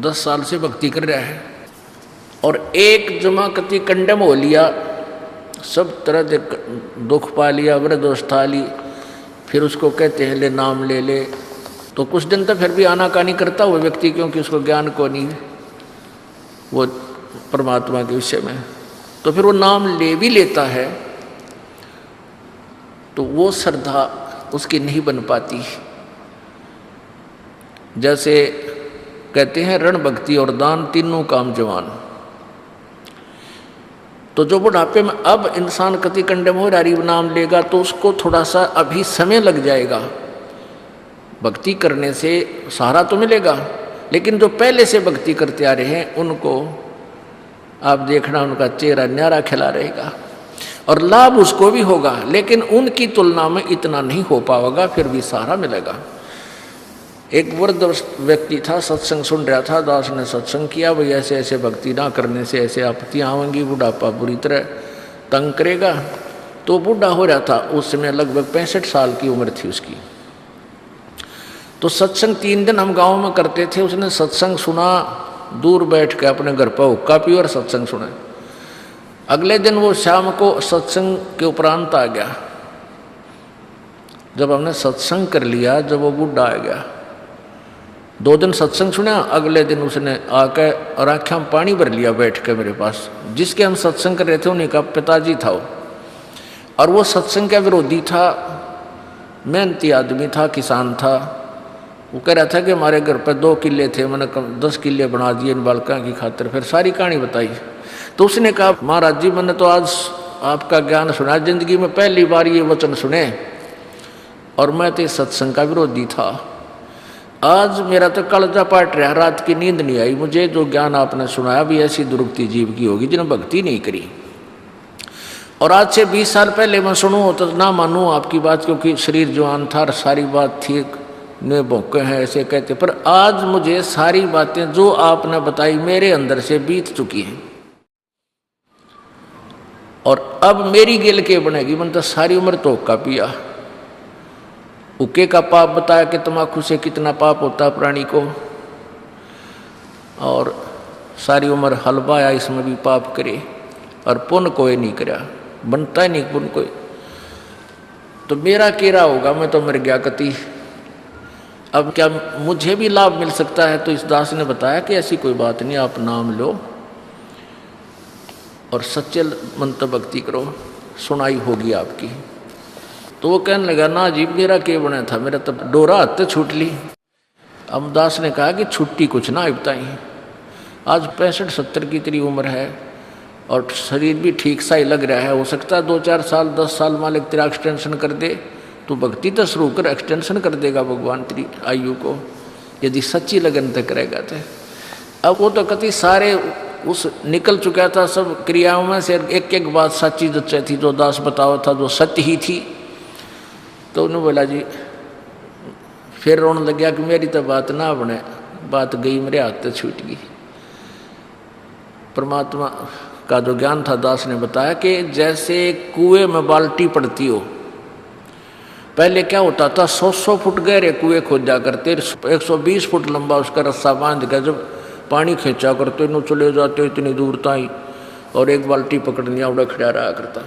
10 साल से भक्ति कर रहा है और एक जमा कति कंडम हो लिया, सब तरह से दुख पा लिया, वृद्धावस्था ली, फिर उसको कहते हैं ले नाम ले ले, तो कुछ दिन तो फिर भी आनाकानी करता हुआ व्यक्ति, क्योंकि उसको ज्ञान को नहीं वो परमात्मा के विषय में, तो फिर वो नाम ले भी लेता है, तो वो श्रद्धा उसकी नहीं बन पाती। जैसे कहते हैं रण भक्ति और दान तीनों काम जवान। तो जो बुढ़ापे में अब इंसान कति कंडम हो रहा नाम लेगा तो उसको थोड़ा सा अभी समय लग जाएगा, भक्ति करने से सहारा तो मिलेगा, लेकिन जो पहले से भक्ति करते आ रहे हैं उनको आप देखना, उनका चेहरा न्यारा खिला रहेगा और लाभ उसको भी होगा, लेकिन उनकी तुलना में इतना नहीं हो पाएगा, फिर भी सहारा मिलेगा। एक वृद्ध व्यक्ति था, सत्संग सुन रहा था, दास ने सत्संग किया, भाई ऐसे ऐसे भक्ति ना करने से ऐसे आपत्तियाँ आवेंगी, बुढ़ापा बुरी तरह तंग करेगा। तो बूढ़ा हो रहा था, उस समय लगभग 65 साल की उम्र थी उसकी। तो सत्संग 3 दिन हम गांव में करते थे, उसने सत्संग सुना, दूर बैठ के अपने घर पर हुक्का पी और सत्संग सुना। अगले दिन वो शाम को सत्संग के उपरांत आ गया। जब हमने सत्संग कर लिया, जब वो बूढ़ा आ गया, 2 दिन सत्संग सुना, अगले दिन उसने आकर और आँखें में पानी भर लिया बैठ के मेरे पास। जिसके हम सत्संग कर रहे थे उन्हीं का पिताजी था वो, और वो सत्संग का विरोधी था, मेहनती आदमी था, किसान था। वो कह रहा था कि हमारे घर पर 2 किले थे, मैंने 10 किले बना दिए इन बालकों की खातिर। फिर सारी कहानी बताई। तो उसने कहा महाराज जी मैंने तो आज आपका ज्ञान सुना, जिंदगी में पहली बार ये वचन सुने, और मैं तो सत्संग का विरोधी था। आज मेरा तो कलजा पाट रहा, रात की नींद नहीं आई मुझे। जो ज्ञान आपने सुनाया भी ऐसी दुर्गति जीव की होगी जिन्हें भक्ति नहीं करी। और आज से 20 साल पहले मैं सुनूँ तो ना मानूँ आपकी बात, क्योंकि शरीर जवान था और सारी बात ठीक ने भौंके हैं ऐसे कहते, पर आज मुझे सारी बातें जो आपने बताई मेरे अंदर से बीत चुकी हैं, और अब मेरी गिल के बनेगी। मैंने तो सारी उम्र तो हुक्का पिया, हुक्के का पाप बताया कि तम्बाकू से कितना पाप होता है प्राणी को, और सारी उम्र हलवाया इसमें भी पाप करे, और पुण्य कोई नहीं करा, बनता ही नहीं पुण्य कोई। तो मेरा केरा होगा, मैं तो मर गया कति। अब क्या मुझे भी लाभ मिल सकता है? तो इस दास ने बताया कि ऐसी कोई बात नहीं, आप नाम लो और सच्चे मन तो भक्ति करो, सुनाई होगी आपकी। तो वो कहने लगा ना जी मेरा क्या बना था, मेरा तब डोरा हाथ छूट ली। अब दास ने कहा कि छुट्टी कुछ ना बताई, आज 65-70 की तेरी उम्र है और शरीर भी ठीक सा ही लग रहा है, हो सकता है 2-4 साल 10 साल मालिक तेरा एक्सटेंशन कर दे, तो भक्ति तो शुरू कर, एक्सटेंशन कर देगा भगवान तेरी आयु को, यदि सच्ची लगन तक करेगा तो। अब वो तो कति सारे उस निकल चुका था सब क्रियाओं में से, एक एक बात सच्ची जच्चे थी जो दास बताओ था, जो सत्य ही थी। तो उन्होंने बोला जी, फिर रोने लग गया कि मेरी तो बात ना बने, बात गई मेरे हाथ से छूट गई। परमात्मा का जो ज्ञान था, दास ने बताया कि जैसे कुएं में बाल्टी पड़ती हो, पहले क्या होता था 100 फुट गहरे कुएं खोदा करते, 120 फुट लंबा उसका रस्सा बांध कर जब पानी खींचा करते नो चले जाते इतनी दूर ताई, और एक बाल्टी पकड़नी उड़ा खड़ा रहा करता।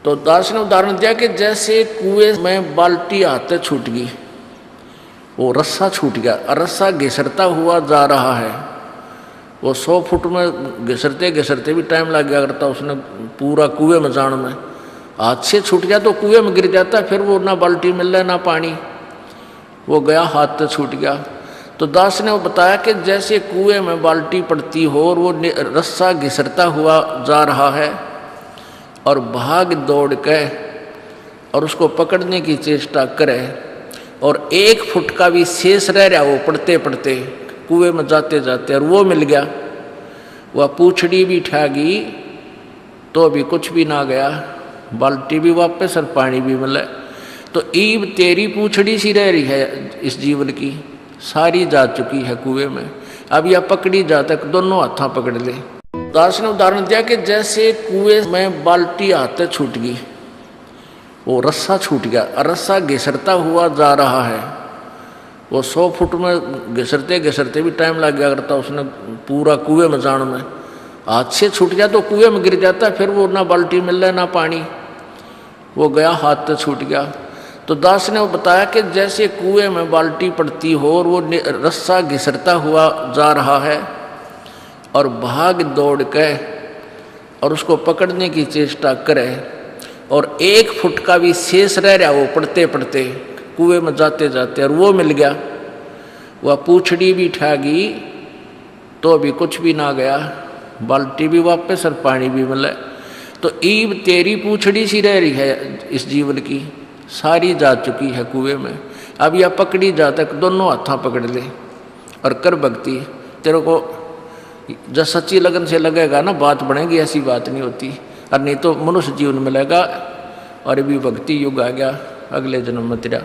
तो दास ने उदाहरण दिया कि जैसे कुएं में बाल्टी हाथ छूट गई, वो रस्सा छूट गया, रस्सा घिसरता हुआ जा रहा है। वो 100 फुट में घिसरते घिसरते भी टाइम लग गया करता उसने पूरा कुएं में जाने में, हाथ से छूट गया तो कुएं में गिर जाता, फिर वो ना बाल्टी मिल रहा ना पानी, वो गया हाथ से छूट गया। तो दास ने वो बताया कि जैसे कुएं में बाल्टी पड़ती हो और वो रस्सा घिसरता हुआ जा रहा है और भाग दौड़ के और उसको पकड़ने की चेष्टा करे और 1 फुट का भी शेष रह रहा वो पड़ते पड़ते कुएं में जाते जाते और वो मिल गया, वह पूछड़ी भी ठागी तो भी कुछ भी ना गया, बाल्टी भी वापस और पानी भी मिला। तो ईब तेरी पूछड़ी सी रह रही है इस जीवन की, सारी जा चुकी है कुएं में, अब यह पकड़ी जा तक दोनों हाथा पकड़ ले। दास ने उदाहरण दिया कि जैसे कुएं में बाल्टी हाथ छूट गई, वो रस्सा छूट गया और रस्सा घिसरता हुआ जा रहा है, वो 100 फुट में घिसरते घिसरते भी टाइम लग गया करता उसने पूरा कुएं में जाने में। हाथ से छूट गया तो कुएं में गिर जाता, फिर वो ना बाल्टी मिल रहा ना पानी, वो गया हाथ से छूट गया। तो दास ने वो बताया कि जैसे कुएं में बाल्टी पड़ती हो और वो रस्सा घिसरता हुआ जा रहा है और भाग दौड़ के और उसको पकड़ने की चेष्टा करे और 1 फुट का भी शेष रह रहा वो पड़ते पड़ते कुएं में जाते जाते और वो मिल गया, वह पूछड़ी भी ठागी तो भी कुछ भी ना गया, बाल्टी भी वापस और पानी भी मिला। तो ईब तेरी पूछड़ी सी रह रही है इस जीवन की, सारी जा चुकी है कुएं में, अब यह पकड़ी जा तक दोनों हाथा पकड़ ले और कर भक्ति। तेरे को जब सच्ची लगन से लगेगा ना बात बनेगी, ऐसी बात नहीं होती, और नहीं तो मनुष्य जीवन मिलेगा और भी भक्ति युग आ गया, अगले जन्म में तेरा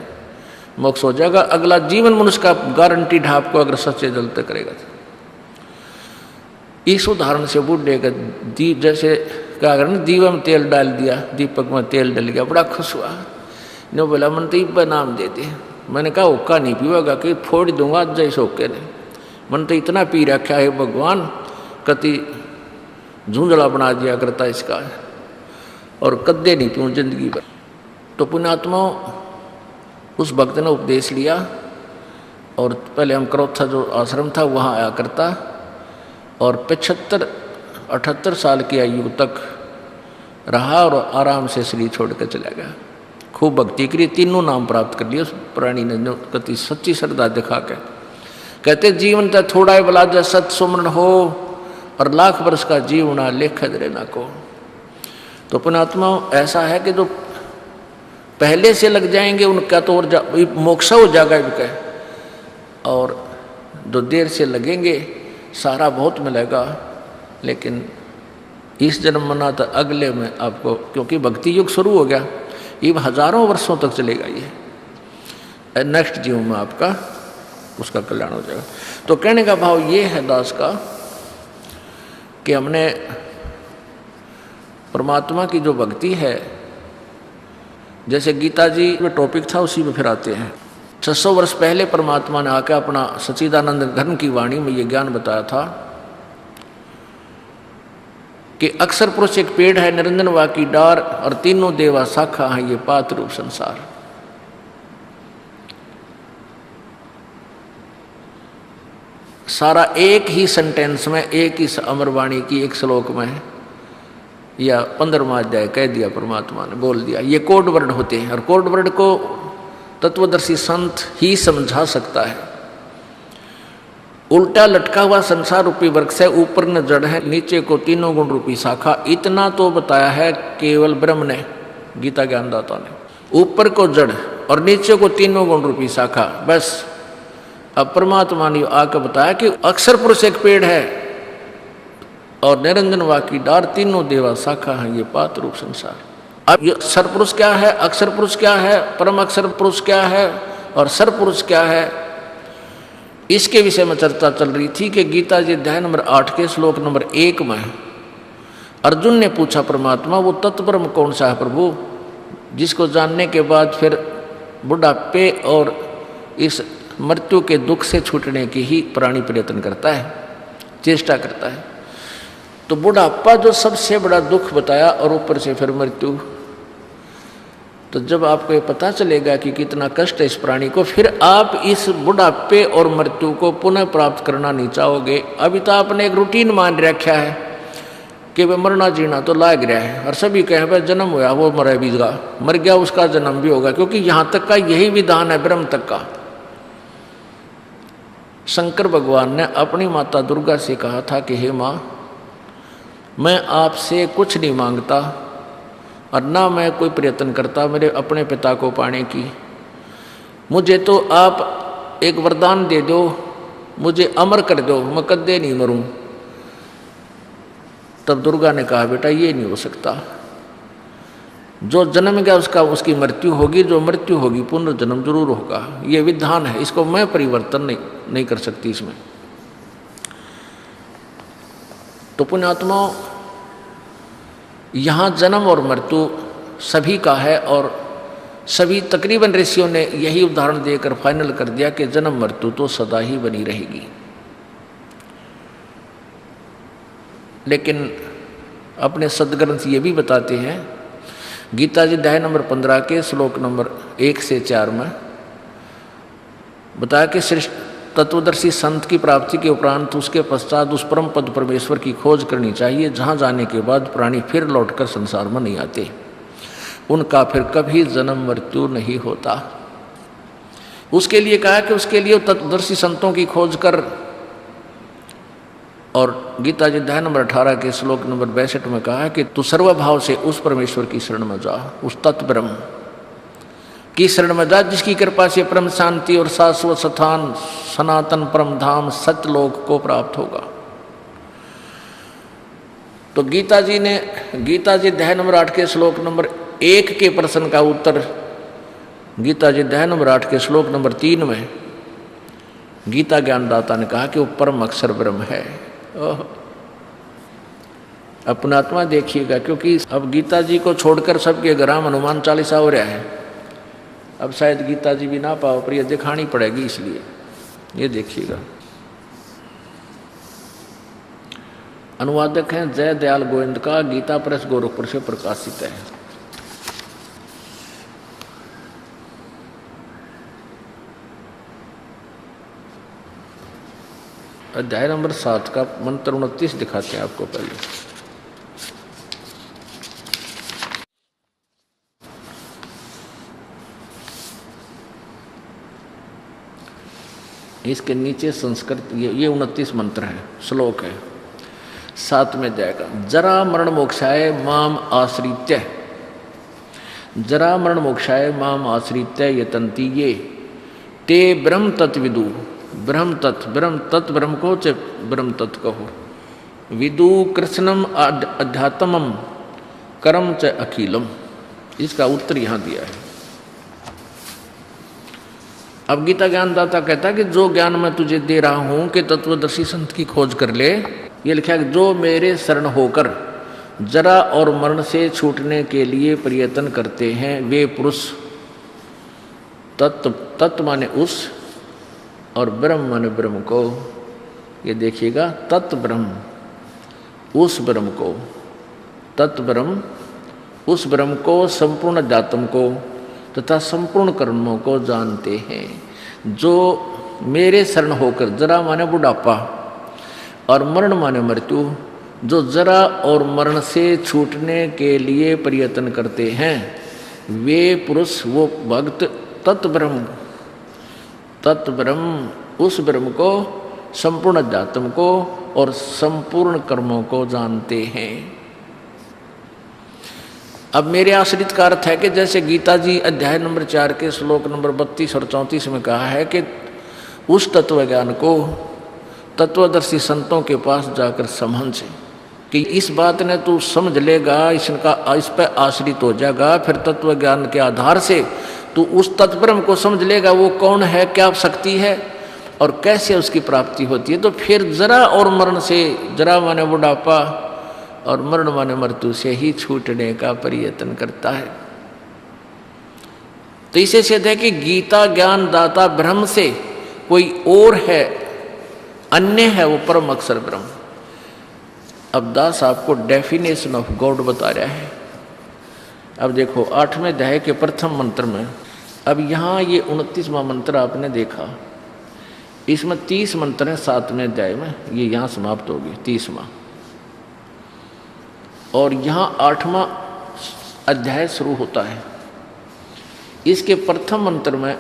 मोक्ष हो जाएगा, अगला जीवन मनुष्य का गारंटी ढाप को अगर सच्चे जल तक करेगा। इस उदाहरण से बूढ़े का दीप जैसे क्या करना, दीवा में तेल डाल दिया, दीपक में तेल डल गया, बड़ा खुश हुआ, ने बोला मन तो इब्बा नाम दे दे। मैंने कहा हुक्का नहीं पीवागा कि फोड़ दूंगा जैसे होके ने, मन तो इतना पी रखा है भगवान, कति झुंझला बना दिया करता इसका, और कद्दे नहीं पीऊँ जिंदगी भर। तो पुण्यात्मा उस भक्त ने उपदेश लिया और पहले हम करोथा जो आश्रम था वहाँ आया करता और 75-78 साल की आयु तक रहा और आराम से शरीर छोड़ कर चला गया। खूब भक्ति करी, तीनों नाम प्राप्त कर लिए उस प्राणी ने, जो कति सच्ची श्रद्धा दिखा के। कहते जीवन तो थोड़ा ही बला जा सत सुमरण हो और लाख वर्ष का जीवना लेख दरे ना को। तो पुण्यात्मा ऐसा है कि जो पहले से लग जाएंगे उनका तो और मोक्ष हो जाएगा इनका, और जो देर से लगेंगे सारा बहुत मिलेगा, लेकिन इस जन्म मना तो अगले में आपको, क्योंकि भक्ति युग शुरू हो गया, ये हजारों वर्षों तक चलेगा, ये नेक्स्ट जीवन में आपका उसका कल्याण हो जाएगा। तो कहने का भाव ये है दास का कि हमने परमात्मा की जो भक्ति है, जैसे गीता जी में टॉपिक था उसी में फिर आते हैं। 600 वर्ष पहले परमात्मा ने आकर अपना सच्चिदानंद घन की वाणी में ये ज्ञान बताया था कि अक्षर पुरुष एक पेड़ है, निरंजन वा की डार और तीनों देवा शाखा है, ये पात्र रूप संसार। सारा एक ही सेंटेंस में, एक ही अमरवाणी की एक श्लोक में या 15वां अध्याय कह दिया, परमात्मा ने बोल दिया। ये कोड वर्ड होते हैं और कोड वर्ड को तत्वदर्शी संत ही समझा सकता है। उल्टा लटका हुआ संसार रूपी वृक्ष है, ऊपर न जड़ है, नीचे को तीनों गुण रूपी शाखा, इतना तो बताया है केवल ब्रह्म ने, गीता ज्ञानदाता ने। ऊपर को जड़ और नीचे को तीनों गुण रूपी शाखा, बस। अब परमात्मा ने आकर बताया कि अक्षर पुरुष एक पेड़ है और निरंजन वा की डार, तीनों देवा शाखा है, ये पात्र रूप संसार। अब ये अक्षर पुरुष क्या है, अक्षर पुरुष क्या है, परम अक्षर पुरुष क्या है और सर पुरुष क्या है, इसके विषय में चर्चा चल रही थी कि गीता जी अध्याय नंबर 8 के श्लोक नंबर 1 में अर्जुन ने पूछा परमात्मा, वो तत्परम कौन सा है प्रभु, जिसको जानने के बाद फिर बुढ़ापे और इस मृत्यु के दुख से छूटने की ही प्राणी प्रयत्न करता है, चेष्टा करता है। तो बुढ़ापा जो सबसे बड़ा दुख बताया और ऊपर से फिर मृत्यु। तो जब आपको ये पता चलेगा कि कितना कष्ट है इस प्राणी को, फिर आप इस बुढ़ापे और मृत्यु को पुनः प्राप्त करना नहीं चाहोगे। अभी तो आपने एक रूटीन मान रखा है, कि वे मरना जीना तो लाग रहा है, और सभी कहें भाई जन्म हुआ वो मरे भी मर गया, उसका जन्म भी होगा, क्योंकि यहाँ तक का यही विधान है ब्रह्म तक का। शंकर भगवान ने अपनी माता दुर्गा से कहा था कि हे माँ, मैं आपसे कुछ नहीं मांगता और ना मैं कोई प्रयत्न करता मेरे अपने पिता को पाने की, मुझे तो आप एक वरदान दे दो, मुझे अमर कर दो, मैं कद्दे नहीं मरूं। तब दुर्गा ने कहा बेटा ये नहीं हो सकता, जो जन्म गया उसकी मृत्यु होगी, जो मृत्यु होगी पुनर्जन्म जरूर होगा, ये विधान है, इसको मैं परिवर्तन नहीं कर सकती इसमें। तो पुण्यात्माओं, यहाँ जन्म और मृत्यु सभी का है, और सभी तकरीबन ऋषियों ने यही उदाहरण देकर फाइनल कर दिया कि जन्म मृत्यु तो सदा ही बनी रहेगी। लेकिन अपने सदग्रंथ ये भी बताते हैं, गीता जी अध्याय नंबर 15 के श्लोक नंबर 1 से 4 में बताया कि श्रेष्ठ तत्वदर्शी संत की प्राप्ति के उपरांत उसके पश्चात उस परम पद परमेश्वर की खोज करनी चाहिए, जहाँ जाने के बाद प्राणी फिर लौटकर संसार में नहीं आते, उनका फिर कभी जन्म मृत्यु नहीं होता। उसके लिए कहा कि उसके लिए तत्वदर्शी संतों की खोज कर, और गीता जी अध्याय नंबर 18 के श्लोक नंबर 62 में कहा है कि तू सर्वभाव से उस परमेश्वर की शरण में जा, उस तत्व ब्रह्म की शरण में जा, जिसकी कृपा से परम शांति और शाश्वत स्थान सनातन परम धाम सत्यलोक को प्राप्त होगा। तो गीता जी अध्याय नंबर 8 के श्लोक नंबर 1 के प्रश्न का उत्तर गीता जी अध्याय नंबर 8 के श्लोक नंबर 3 में गीता ज्ञानदाता ने कहा कि वो परम अक्षर ब्रह्म है। अपना आत्मा देखिएगा, क्योंकि अब गीता जी को छोड़कर सबके घर हनुमान चालीसा हो रहा है, अब शायद गीता जी भी ना पाओ, पर यह दिखानी पड़ेगी, इसलिए ये देखिएगा। अनुवादक हैं जय दयाल गोविंद का, गीता प्रेस गोरखपुर से प्रकाशित है। अध्याय नंबर 7 का मंत्र 29 दिखाते हैं आपको। पहले इसके नीचे संस्कृत ये 29 मंत्र है, श्लोक है। 7 में जाएगा, जरा मरण मोक्षाय माम आश्रित्य, जरा मरण मोक्षाय माम आश्रित्य यतन्ति ये ते ब्रह्म तत्विदु, ब्रह्म तत्व ब्रह्म को च ब्रह्म तत्व कहो, विदु कृष्णम अध्यात्मम कर्म च अखिलम। इसका उत्तर यहाँ दिया है। अब गीता ज्ञानदाता कहता है कि जो ज्ञान मैं तुझे दे रहा हूं कि तत्वदर्शी संत की खोज कर ले, ये लिखा है जो मेरे शरण होकर जरा और मरण से छूटने के लिए प्रयत्न करते हैं वे पुरुष, तत्व माने उस, और ब्रह्म माने ब्रह्म को। ये देखिएगा, तत्व ब्रह्म उस ब्रह्म को, तत्व ब्रह्म उस ब्रह्म को, संपूर्ण अध्यात्म को तथा संपूर्ण कर्मों को जानते हैं। जो मेरे शरण होकर, जरा माने बुढ़ापा और मरण माने मृत्यु, जो जरा और मरण से छूटने के लिए प्रयत्न करते हैं वे पुरुष, वो भक्त तत्व ब्रह्म उस ब्रह्म को, संपूर्ण अध्यात्म को और संपूर्ण कर्मों को जानते हैं। अब मेरे आश्रित का अर्थ है कि जैसे गीता जी अध्याय नंबर 4 के श्लोक नंबर 32 और 34 में कहा है कि उस तत्व ज्ञान को तत्वदर्शी संतों के पास जाकर समझ, कि इस बात ने तू समझ लेगा, इस पर आश्रित हो जाएगा, फिर तत्व ज्ञान के आधार से तू उस तत्ब्रह्म को समझ लेगा, वो कौन है, क्या शक्ति है और कैसे उसकी प्राप्ति होती है। तो फिर जरा और मरण से, जरा माने बुढ़ापा और मरण माने मृत्यु से ही छूटने का प्रयत्न करता है। तो इसे सिद्ध है कि गीता ज्ञान दाता ब्रह्म से कोई और है, अन्य है, वो परम अक्षर ब्रह्म। अब दास आपको डेफिनेशन ऑफ गॉड बता रहा है। अब देखो 8वें अध्याय के प्रथम मंत्र में, अब यहाँ ये 29वां मंत्र आपने देखा, इसमें 30 मंत्र हैं 7वें अध्याय में, ये यहाँ समाप्त होगी 30वां। और यहाँ 8वां अध्याय शुरू होता है। इसके प्रथम मंत्र में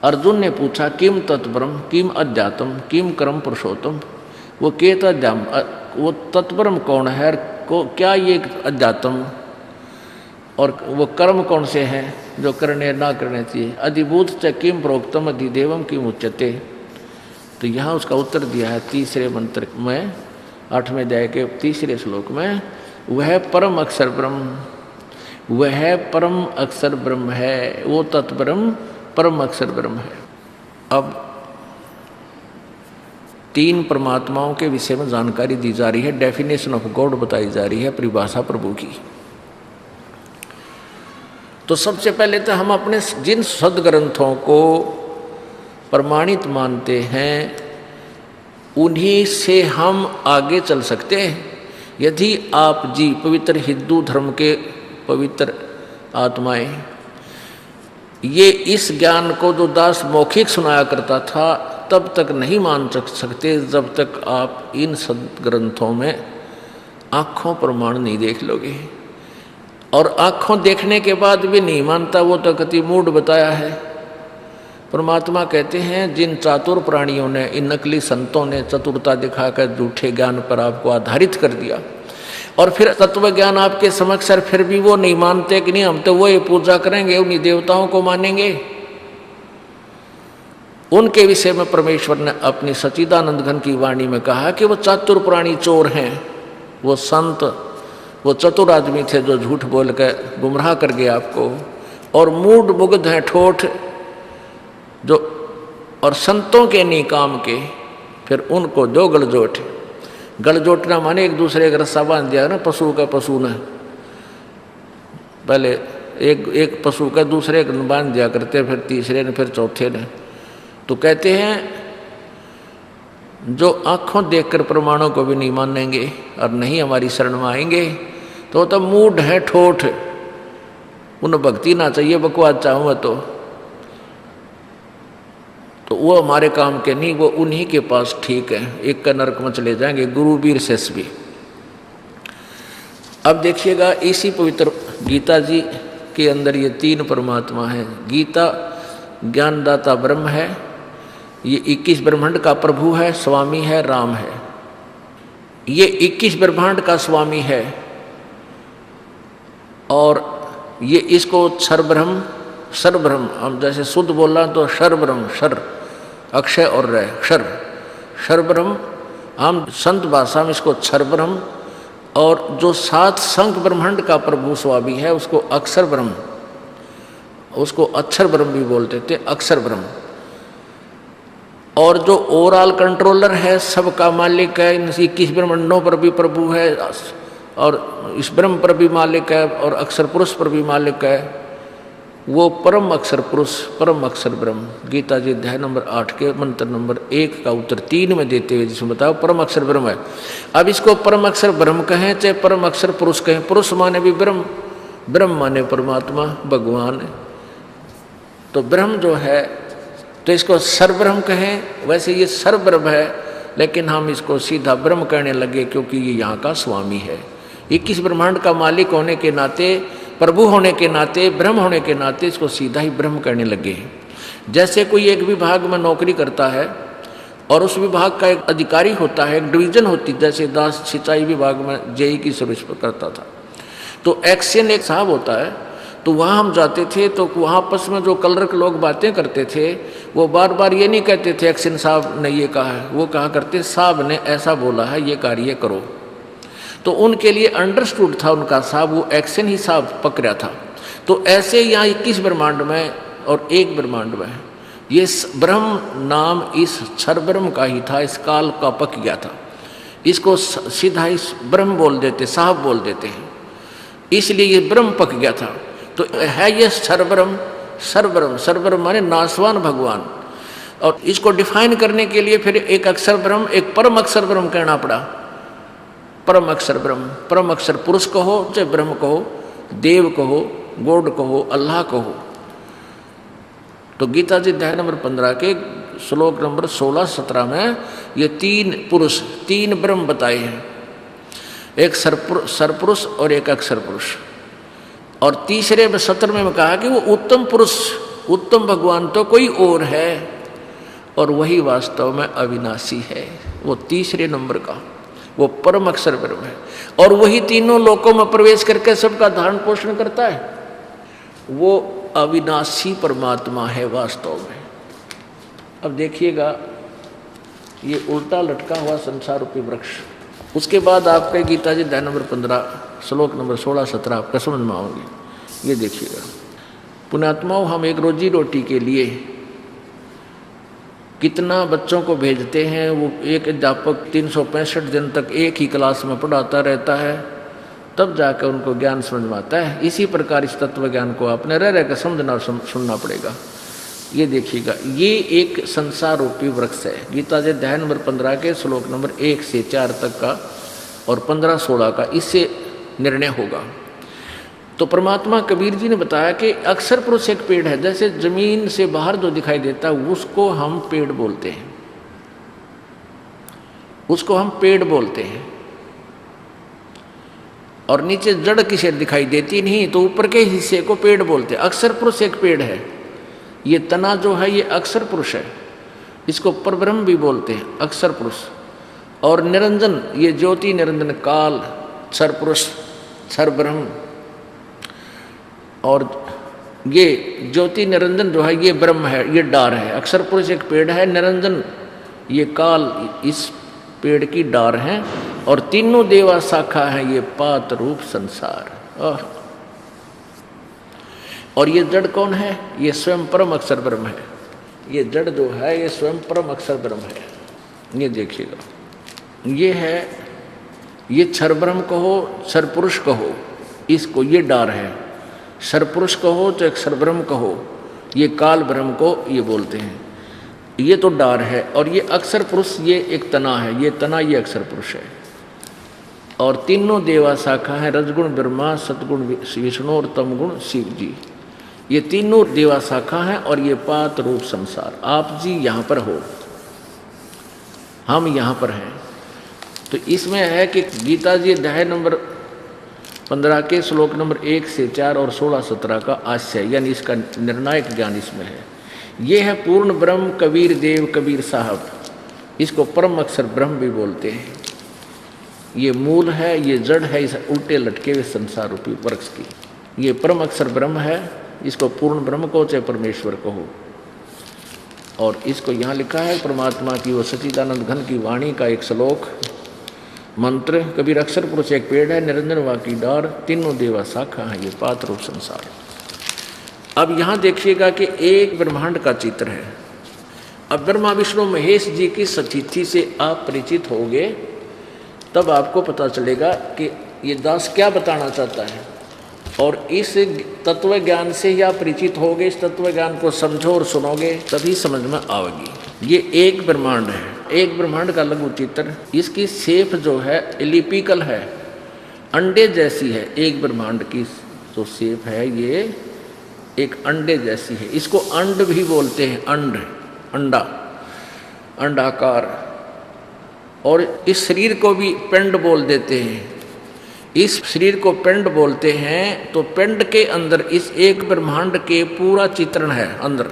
अर्जुन ने पूछा किम तत्परम किम अध्यात्म किम कर्म पुरुषोत्तम, वो केतध्याम, वो तत्परम कौन है, क्या ये अध्यात्म और वो कर्म कौन से हैं जो करने ना करने चाहिए। अधिभूत च किम प्रोक्तम अधिदेवम किम उच्यते, तो यहाँ उसका उत्तर दिया है तीसरे मंत्र में 8वें अध्याय के तीसरे श्लोक में, वह परम अक्षर ब्रह्म, वह परम अक्षर ब्रह्म है, वो तत्परम परम अक्षर ब्रह्म है। अब 3 परमात्माओं के विषय में जानकारी दी जा रही है, डेफिनेशन ऑफ गॉड बताई जा रही है, परिभाषा प्रभु की। तो सबसे पहले तो हम अपने जिन सदग्रंथों को प्रमाणित मानते हैं उन्हीं से हम आगे चल सकते हैं। यदि आप जी पवित्र हिंदू धर्म के पवित्र आत्माएं ये इस ज्ञान को जो दास मौखिक सुनाया करता था तब तक नहीं मान सकते जब तक आप इन सदग्रंथों में आँखों प्रमाण नहीं देख लोगे। और आँखों देखने के बाद भी नहीं मानता, वो तो कति मूड बताया है। परमात्मा कहते हैं जिन चातुर प्राणियों ने, इन नकली संतों ने चतुरता दिखाकर झूठे ज्ञान पर आपको आधारित कर दिया और फिर तत्व ज्ञान आपके समक्ष है, फिर भी वो नहीं मानते कि नहीं हम तो वो पूजा करेंगे, उन्हीं देवताओं को मानेंगे। उनके विषय में परमेश्वर ने अपनी सच्चिदानंद घन की वाणी में कहा कि वो चातुर प्राणी चोर हैं, वो संत, वो चतुर आदमी थे जो झूठ बोल कर गुमराह कर गए आपको, और मूढ़ मुग्ध हैं ठोठ जो, और संतों के नहीं काम के, फिर उनको जो गलजोट, गलजोटना माने एक दूसरे का रस्सा बांध दिया ना, पशु का पशु ने पहले एक पशु का दूसरे को बांध दिया करते, फिर तीसरे ने, फिर चौथे ने। तो कहते हैं जो आँखों देखकर प्रमाणों को भी नहीं मानेंगे और नहीं हमारी शरण में आएंगे तो मूढ़ है ठोठ, उन्हें भक्ति ना चाहिए, बकवास चाहूँ तो वो हमारे काम के नहीं, वो उन्हीं के पास ठीक है, एक का नरक में चले जाएंगे, गुरु वीर शेष भी। अब देखिएगा इसी पवित्र गीता जी के अंदर ये 3 परमात्मा है। गीता ज्ञानदाता ब्रह्म है, ये 21 ब्रह्मांड का प्रभु है, स्वामी है, राम है। ये 21 ब्रह्मांड का स्वामी है और ये इसको क्षरब्रह्म, सर्वब्रह्म, हम जैसे शुद्ध बोल रहे तो क्षरब्रह्म, क्षर अक्षय और रय, क्षर क्षरब्रह्म, हम संत भाषा में इसको क्षरब्रह्म, और जो 7 संख ब्रह्मांड का प्रभु स्वामी है उसको अक्षर ब्रह्म, उसको अक्षर ब्रह्म भी बोलते थे, अक्षर ब्रह्म। और जो ओवरऑल कंट्रोलर है, सबका मालिक है, इन 21 ब्रह्मांडों पर भी प्रभु है और इस ब्रह्म पर भी मालिक है और अक्षर पुरुष पर भी मालिक है, वो परम अक्षर पुरुष, परम अक्षर ब्रह्म। गीता जी अध्याय नंबर 8 के मंत्र नंबर 1 का उत्तर 3 में देते हुए जिसमें बताओ परम अक्षर ब्रह्म है। अब इसको परम अक्षर ब्रह्म कहें चाहे परम अक्षर पुरुष कहें, पुरुष माने भी ब्रह्म, ब्रह्म माने परमात्मा भगवान, तो ब्रह्म जो है तो इसको सर्वब्रह्म कहें। वैसे ये सर्वब्रह्म है लेकिन हम इसको सीधा ब्रह्म कहने लगे क्योंकि ये यहाँ का स्वामी है। 21 ब्रह्मांड का मालिक होने के नाते, प्रभु होने के नाते, ब्रह्म होने के नाते इसको सीधा ही ब्रह्म कहने लगे। जैसे कोई एक विभाग में नौकरी करता है और उस विभाग का एक अधिकारी होता है, एक डिवीजन होती, जैसे दास सिंचाई विभाग में जेई की सर्विस पर करता था, तो एक्शन एक साहब होता है, तो वहाँ हम जाते थे तो वहाँ आपस में जो कलरक लोग बातें करते थे वो बार बार ये नहीं कहते थे एक्शन साहब ने ये कहा है, वो कहा करते साहब ने ऐसा बोला है, ये कार्य करो। तो उनके लिए अंडरस्टूड था उनका साहब, वो एक्शन ही साहब पकड़ा था। तो ऐसे यहाँ 21 ब्रह्मांड में और एक ब्रह्मांड में ये ब्रह्म नाम इस क्षर ब्रह्म का ही था, इस काल का पक गया था, इसको सीधा इस ब्रह्म बोल देते, साहब बोल देते हैं, इसलिए ये ब्रह्म पक गया था। तो है ये सर्वब्रह्म, सर्वब्रह्म, सर्वब्रह्म माने नासवान भगवान। और इसको डिफाइन करने के लिए फिर एक अक्षर ब्रह्म, एक परम अक्षर ब्रह्म कहना पड़ा। परम अक्षर ब्रह्म, परम अक्षर पुरुष कहो चाहे ब्रह्म कहो, देव कहो, गॉड कहो, अल्लाह कहो। तो गीता जी अध्याय नंबर 15 के श्लोक नंबर 16-17 में ये 3 पुरुष, 3 ब्रह्म बताए हैं। एक सरपुरुष और एक अक्षर पुरुष। और तीसरे में 17वें में कहा कि वो उत्तम पुरुष, उत्तम भगवान तो कोई और है और वही वास्तव में अविनाशी है। वो तीसरे नंबर का वो परम अक्षर ब्रह्म है और वही तीनों लोकों में प्रवेश करके सबका धारण पोषण करता है। वो अविनाशी परमात्मा है वास्तव में। अब देखिएगा ये उल्टा लटका हुआ संसार रूपी वृक्ष। उसके बाद आपके गीता जी अध्याय नंबर 15 श्लोक नंबर 16-17 आपका समझ में आओगे। ये देखिएगा, पुण्यात्माओं, हम एक रोजी रोटी के लिए कितना बच्चों को भेजते हैं। वो एक अध्यापक 365 दिन तक एक ही क्लास में पढ़ाता रहता है, तब जाकर उनको ज्ञान समझ में आता है। इसी प्रकार इस तत्व ज्ञान को आपने रह कर समझना सुनना पड़ेगा। ये देखिएगा, ये एक संसार रूपी वृक्ष है। गीता जी अध्याय नंबर 15 के श्लोक नंबर 1 से 4 तक का और 15-16 का इससे निर्णय होगा। तो परमात्मा कबीर जी ने बताया कि अक्षर पुरुष एक पेड़ है। जैसे जमीन से बाहर जो दिखाई देता है उसको हम पेड़ बोलते हैं, उसको हम पेड़ बोलते हैं। और नीचे जड़ किसे दिखाई देती नहीं तो ऊपर के हिस्से को पेड़ बोलते हैं। अक्षर पुरुष एक पेड़ है। ये तना जो है ये अक्षर पुरुष है, इसको परब्रह्म भी बोलते हैं, अक्षर पुरुष। और निरंजन ये ज्योति निरंजन काल क्षर पुरुष क्षर ब्रह्म। और ये ज्योति निरंजन जो है ये ब्रह्म है, ये डार है। अक्षर पुरुष एक पेड़ है, निरंजन ये काल इस पेड़ की डार है और तीनों देवा शाखा है ये पात रूप संसार। और ये जड़ कौन है? ये स्वयं परम अक्षर ब्रह्म है। ये जड़ जो है ये स्वयं परम अक्षर ब्रह्म है। ये देखिएगा, ये है, ये क्षर ब्रह्म कहो क्षर पुरुष कहो, इसको ये डार है। क्षर पुरुष कहो तो अक्षर ब्रह्म कहो, ये काल ब्रह्म को ये बोलते हैं। ये तो डार है। और ये अक्षर पुरुष ये एक तना है, ये तना ये अक्षर पुरुष है। और तीनों देवा शाखा है, रजगुण ब्रह्मा, सतगुण विष्णु और तमगुण शिव जी। ये तीनों देवा शाखा हैं और ये पात रूप संसार। आप जी यहाँ पर हो, हम यहाँ पर हैं। तो इसमें है कि गीता जी अध्याय नंबर 15 के श्लोक नंबर 1 से 4 और 16-17 का आशय यानी इसका निर्णायक ज्ञान इसमें है। ये है पूर्ण ब्रह्म कबीर देव कबीर साहब, इसको परम अक्षर ब्रह्म भी बोलते हैं। ये मूल है, ये जड़ है इस उल्टे लटके हुए संसार रूपी वृक्ष की। ये परम अक्षर ब्रह्म है, इसको पूर्ण ब्रह्म कहो चाहे परमेश्वर कहो। और इसको यहाँ लिखा है परमात्मा की वो सच्चिदानंद घन की वाणी का एक श्लोक मंत्र। कबीर अक्षर पुरुष एक पेड़ है, निरंजन वाकी डार, तीनों देवा शाखा है ये पात रूप संसार। अब यहाँ देखिएगा कि एक ब्रह्मांड का चित्र है। अब ब्रह्मा विष्णु महेश जी की सचिथि से आप परिचित होंगे तब आपको पता चलेगा कि ये दास क्या बताना चाहता है। और इस तत्व ज्ञान से ही आप परिचित होगे, इस तत्व ज्ञान को समझो और सुनोगे तभी समझ में आएगी। ये एक ब्रह्मांड है, एक ब्रह्मांड का लघु चित्र। इसकी शेप जो है एलिपिकल है, अंडे जैसी है। एक ब्रह्मांड की जो शेप है ये एक अंडे जैसी है। इसको अंड भी बोलते हैं, अंड, अंडा, अंडाकार। और इस शरीर को भी पिंड बोल देते हैं। इस शरीर को पिंड बोलते हैं। तो पिंड के अंदर इस एक ब्रह्मांड के पूरा चित्रण है। अंदर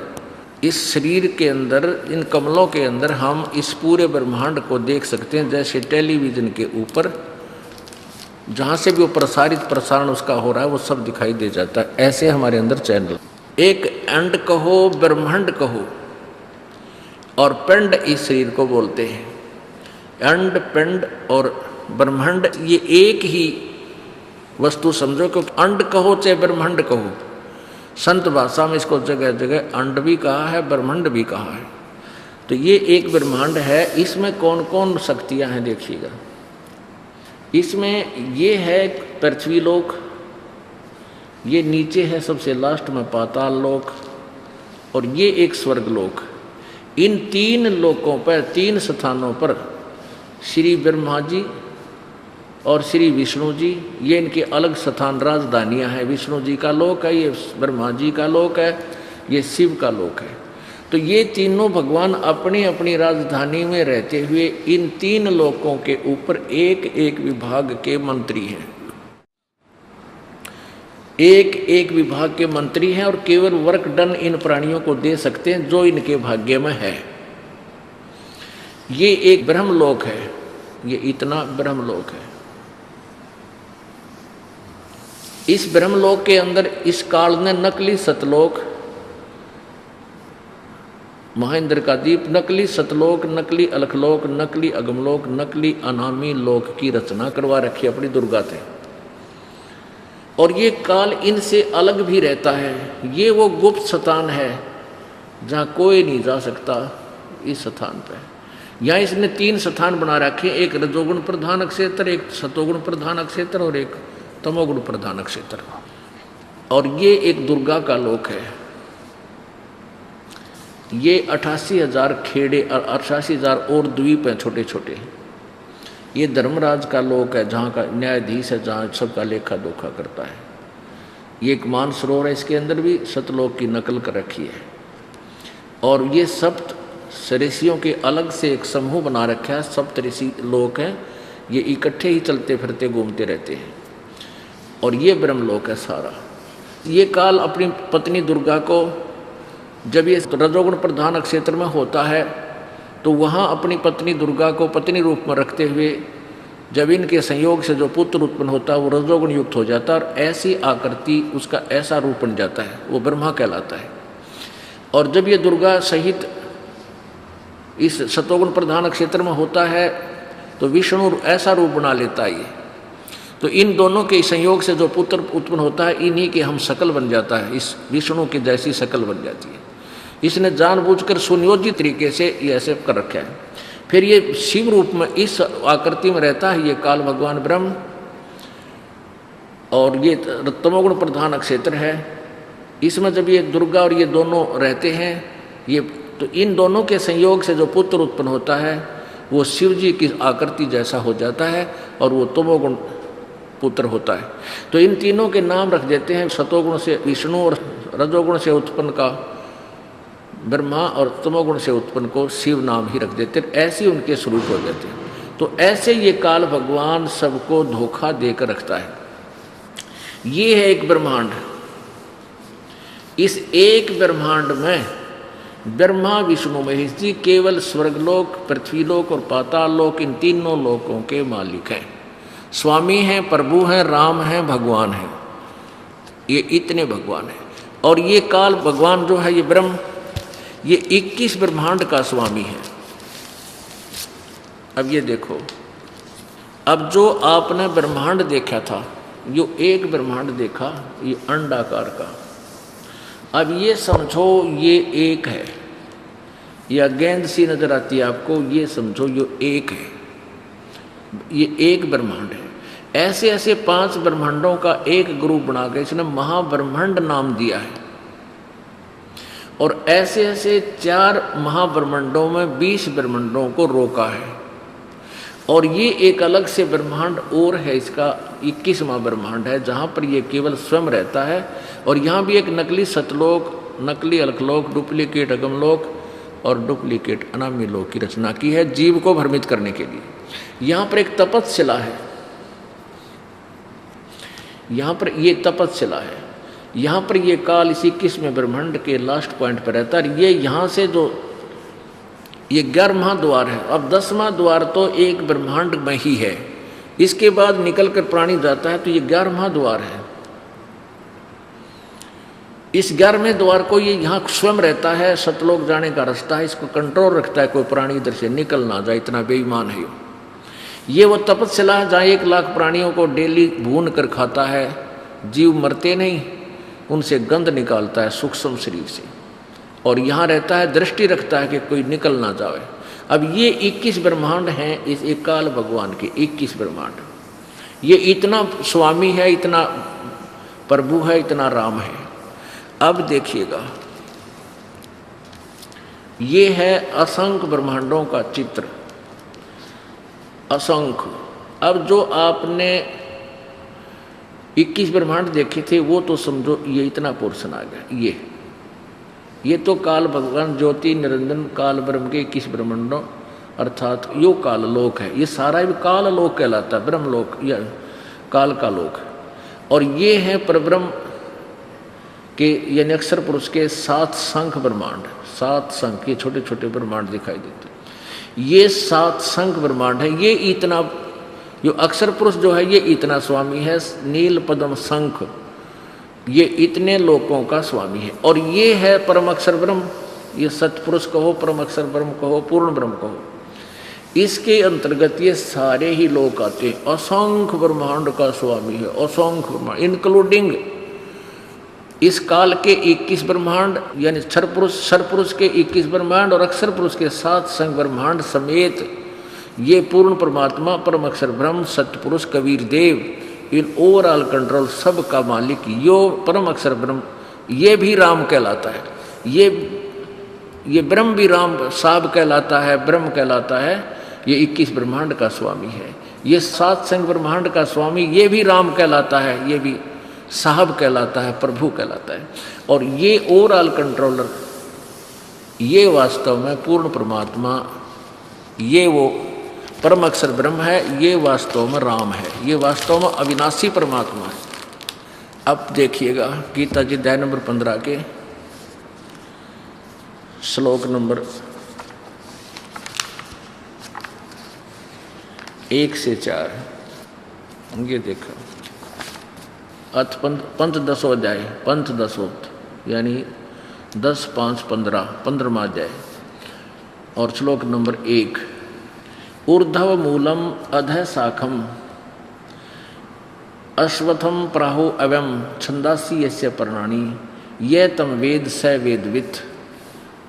इस शरीर के अंदर, इन कमलों के अंदर हम इस पूरे ब्रह्मांड को देख सकते हैं। जैसे टेलीविजन के ऊपर जहाँ से भी वो प्रसारण उसका हो रहा है वो सब दिखाई दे जाता है। ऐसे हमारे अंदर चैनल, एक अंड कहो ब्रह्मांड कहो और पिंड इस शरीर को बोलते हैं। अंड, पिंड और ब्रह्मांड ये एक ही वस्तु समझो, क्योंकि अंड कहो चाहे ब्रह्मांड कहो, संत भाषा में इसको जगह जगह अंड भी कहा है, ब्रह्मांड भी कहा है। तो ये एक ब्रह्मांड है। इसमें कौन कौन शक्तियां हैं देखिएगा। इसमें ये है पृथ्वी लोक, ये नीचे है सबसे लास्ट में पाताल लोक, और ये एक स्वर्ग लोक। इन तीन लोकों पर, तीन स्थानों पर श्री ब्रह्मा जी और श्री विष्णु जी, ये इनके अलग स्थान राजधानियां हैं। विष्णु जी का लोक है, ये ब्रह्मा जी का लोक है, ये शिव का लोक है। तो तो ये तीनों भगवान अपनी अपनी राजधानी में रहते हुए इन तीन लोकों के ऊपर एक एक विभाग के मंत्री हैं, एक एक विभाग के मंत्री हैं और केवल वर्क डन इन प्राणियों को दे सकते हैं जो इनके भाग्य में है। ये एक ब्रह्मलोक है, ये इतना ब्रह्मलोक है। इस ब्रह्मलोक के अंदर इस काल ने नकली सतलोक, महेंद्र का दीप, नकली सतलोक, नकली अलखलोक, नकली अगमलोक, नकली अनामी लोक की रचना करवा रखी अपनी दुर्गा से। और ये काल इनसे अलग भी रहता है। ये वो गुप्त स्थान है जहाँ कोई नहीं जा सकता। इस स्थान पर यहाँ इसने तीन स्थान बना रखे, एक रजोगुण प्रधान क्षेत्र, एक सतोगुण प्रधान क्षेत्र और एक तमोगुण प्रधान क्षेत्र। और ये एक दुर्गा का लोक है। ये 88,000 खेड़े और 88,000 और द्वीप हैं छोटे छोटे। ये धर्मराज का लोक है जहाँ का न्यायाधीश है, जहाँ सबका लेखा जोखा करता है। ये एक मानसरोवर है, इसके अंदर भी सतलोक की नकल कर रखी है। और ये सप्त ऋषियों के अलग से एक समूह बना रखा है। सप्त ऋषि लोक हैं, ये इकट्ठे ही चलते फिरते घूमते रहते हैं। और ये ब्रह्मलोक है सारा। ये काल अपनी पत्नी दुर्गा को, जब ये रजोगुण प्रधान क्षेत्र में होता है तो वहाँ अपनी पत्नी दुर्गा को पत्नी रूप में रखते हुए जब इनके संयोग से जो पुत्र उत्पन्न होता है वो रजोगुण युक्त हो जाता है और ऐसी आकृति, उसका ऐसा रूप बन जाता है, वो ब्रह्मा कहलाता है। और जब ये दुर्गा सहित इस सतोगुण प्रधान क्षेत्र में होता है तो विष्णु ऐसा रूप बना लेता है ये। तो इन दोनों के संयोग से जो पुत्र उत्पन्न होता है इन्हीं के हम शकल बन जाता है, इस विष्णु की जैसी शकल बन जाती है। इसने जानबूझकर सुनियोजित तरीके से ये ऐसे कर रखा है। फिर ये शिव रूप में इस आकृति में रहता है ये काल भगवान ब्रह्म। और ये तमोगुण प्रधान क्षेत्र है। इसमें जब ये दुर्गा और ये दोनों रहते हैं ये, तो इन दोनों के संयोग से जो पुत्र उत्पन्न होता है वो शिव जी की आकृति जैसा हो जाता है और वो तमोगुण पुत्र होता है। तो इन तीनों के नाम रख देते हैं। सतोगुण से विष्णु और रजोगुण से उत्पन्न का ब्रह्मा और तमोगुण से उत्पन्न को शिव नाम ही रख देते हैं। ऐसे उनके स्वरूप हो जाते हैं। तो ऐसे ये काल भगवान सबको धोखा देकर रखता है। ये है एक ब्रह्मांड। इस एक ब्रह्मांड में ब्रह्मा विष्णु महेश जी केवल स्वर्गलोक, पृथ्वीलोक और पाताललोक, इन तीनों लोकों के मालिक हैं, स्वामी हैं, प्रभु हैं, राम हैं, भगवान हैं। ये इतने भगवान हैं। और ये काल भगवान जो है ये ब्रह्म, ये 21 ब्रह्मांड का स्वामी है। अब ये देखो, अब जो आपने ब्रह्मांड देखा था, जो एक ब्रह्मांड देखा ये अंडाकार का, अब ये समझो ये एक है, या गेंद सी नजर आती है आपको, ये समझो ये एक है, ये एक ब्रह्मांड है। ऐसे ऐसे 5 ब्रह्मांडों का एक ग्रुप बना के इसने महाब्रह्मांड नाम दिया है। और ऐसे ऐसे 4 महाब्रह्मांडों में 20 ब्रह्मांडों को रोका है। और ये एक अलग से ब्रह्मांड और है, इसका 21वां ब्रह्मांड है जहाँ पर ये केवल स्वयं रहता है। और यहाँ भी एक नकली सतलोक, नकली अलखलोक, डुप्लीकेट अगमलोक और डुप्लीकेट अनामी लोक की रचना की है जीव को भ्रमित करने के लिए। यहाँ पर एक तपस्शिला है, यहाँ पर ये तपस्शिला है। यहाँ पर ये काल इस 21वें ब्रह्मांड के लास्ट पॉइंट पर रहता है। ये यहाँ से जो ये 11वां द्वार है, अब 10वां द्वार तो एक ब्रह्मांड में ही है, इसके बाद निकल कर प्राणी जाता है तो ये 11वां द्वार है। इस 11वें द्वार को ये यहाँ स्वयं रहता है, सतलोक जाने का रास्ता है, इसको कंट्रोल रखता है, कोई प्राणी इधर से निकल ना जाए, इतना बेईमान है ये। वो तपस्या है जहाँ 1 लाख प्राणियों को डेली भून कर खाता है, जीव मरते नहीं, उनसे गंध निकालता है सूक्ष्म शरीर से, और यहाँ रहता है, दृष्टि रखता है कि कोई निकल ना जाए। अब ये 21 ब्रह्मांड हैं इस एक काल भगवान के, 21 ब्रह्मांड। ये इतना स्वामी है, इतना प्रभु है, इतना राम है। अब देखिएगा, ये है असंख्य ब्रह्मांडों का चित्र, असंख्य। अब जो आपने 21 ब्रह्मांड देखे थे वो तो समझो ये इतना पोर्शन आ गया, ये तो काल भगवान ज्योति निरंजन काल ब्रह्म के 21 ब्रह्मांडों अर्थात यो काल लोक है, ये सारा भी काल लोक कहलाता है, ब्रह्म लोक या काल का लोक। और ये है परब्रह्म के यानी अक्षर पुरुष के 7 संख ब्रह्मांड, 7 संख, ये छोटे छोटे ब्रह्मांड दिखाई देते, ये 7 संख ब्रह्मांड है। ये इतना जो अक्षर पुरुष जो है ये इतना स्वामी है, नील पद्म शंख, ये इतने लोकों का स्वामी है। और ये है परम अक्षर ब्रह्म, ये सतपुरुष कहो, परम अक्षर ब्रह्म कहो, पूर्ण ब्रह्म कहो, इसके अंतर्गत ये सारे ही लोक आते हैं। असंख्य ब्रह्मांड का स्वामी है, असंख्य ब्रह्मांड इंक्लूडिंग इस काल के 21 ब्रह्मांड यानी क्षर पुरुष के 21 ब्रह्मांड और अक्षर पुरुष के 7 संग ब्रह्मांड समेत ये पूर्ण परमात्मा परम अक्षर ब्रह्म सतपुरुष कबीर देव इन ओवरऑल कंट्रोल सब का मालिक यो परम अक्षर ब्रह्म, ये भी राम कहलाता है। ये ब्रह्म भी राम साहब कहलाता है, ब्रह्म कहलाता है। ये 21 ब्रह्मांड का स्वामी है, ये 7 संग ब्रह्मांड का स्वामी, ये भी राम कहलाता है, ये भी साहब कहलाता है, प्रभु कहलाता है। और ये ओवरऑल कंट्रोलर, ये वास्तव में पूर्ण परमात्मा, ये वो परम अक्षर ब्रह्म है, ये वास्तव में राम है, ये वास्तव में अविनाशी परमात्मा है। अब देखिएगा गीता जी अध्याय नंबर 15 के श्लोक नंबर 1 से 4, ये देखो अथ पंथ 10 अध्याय, पंथ 10 यानी 10, 5, 15, 15वां अध्याय और श्लोक नंबर 1। ऊर्ध्व मूलम अधः शाखम अश्वत्थम प्राहु अवम छंदासी यस्य पर्णानि ये तम वेद स वेदवित्।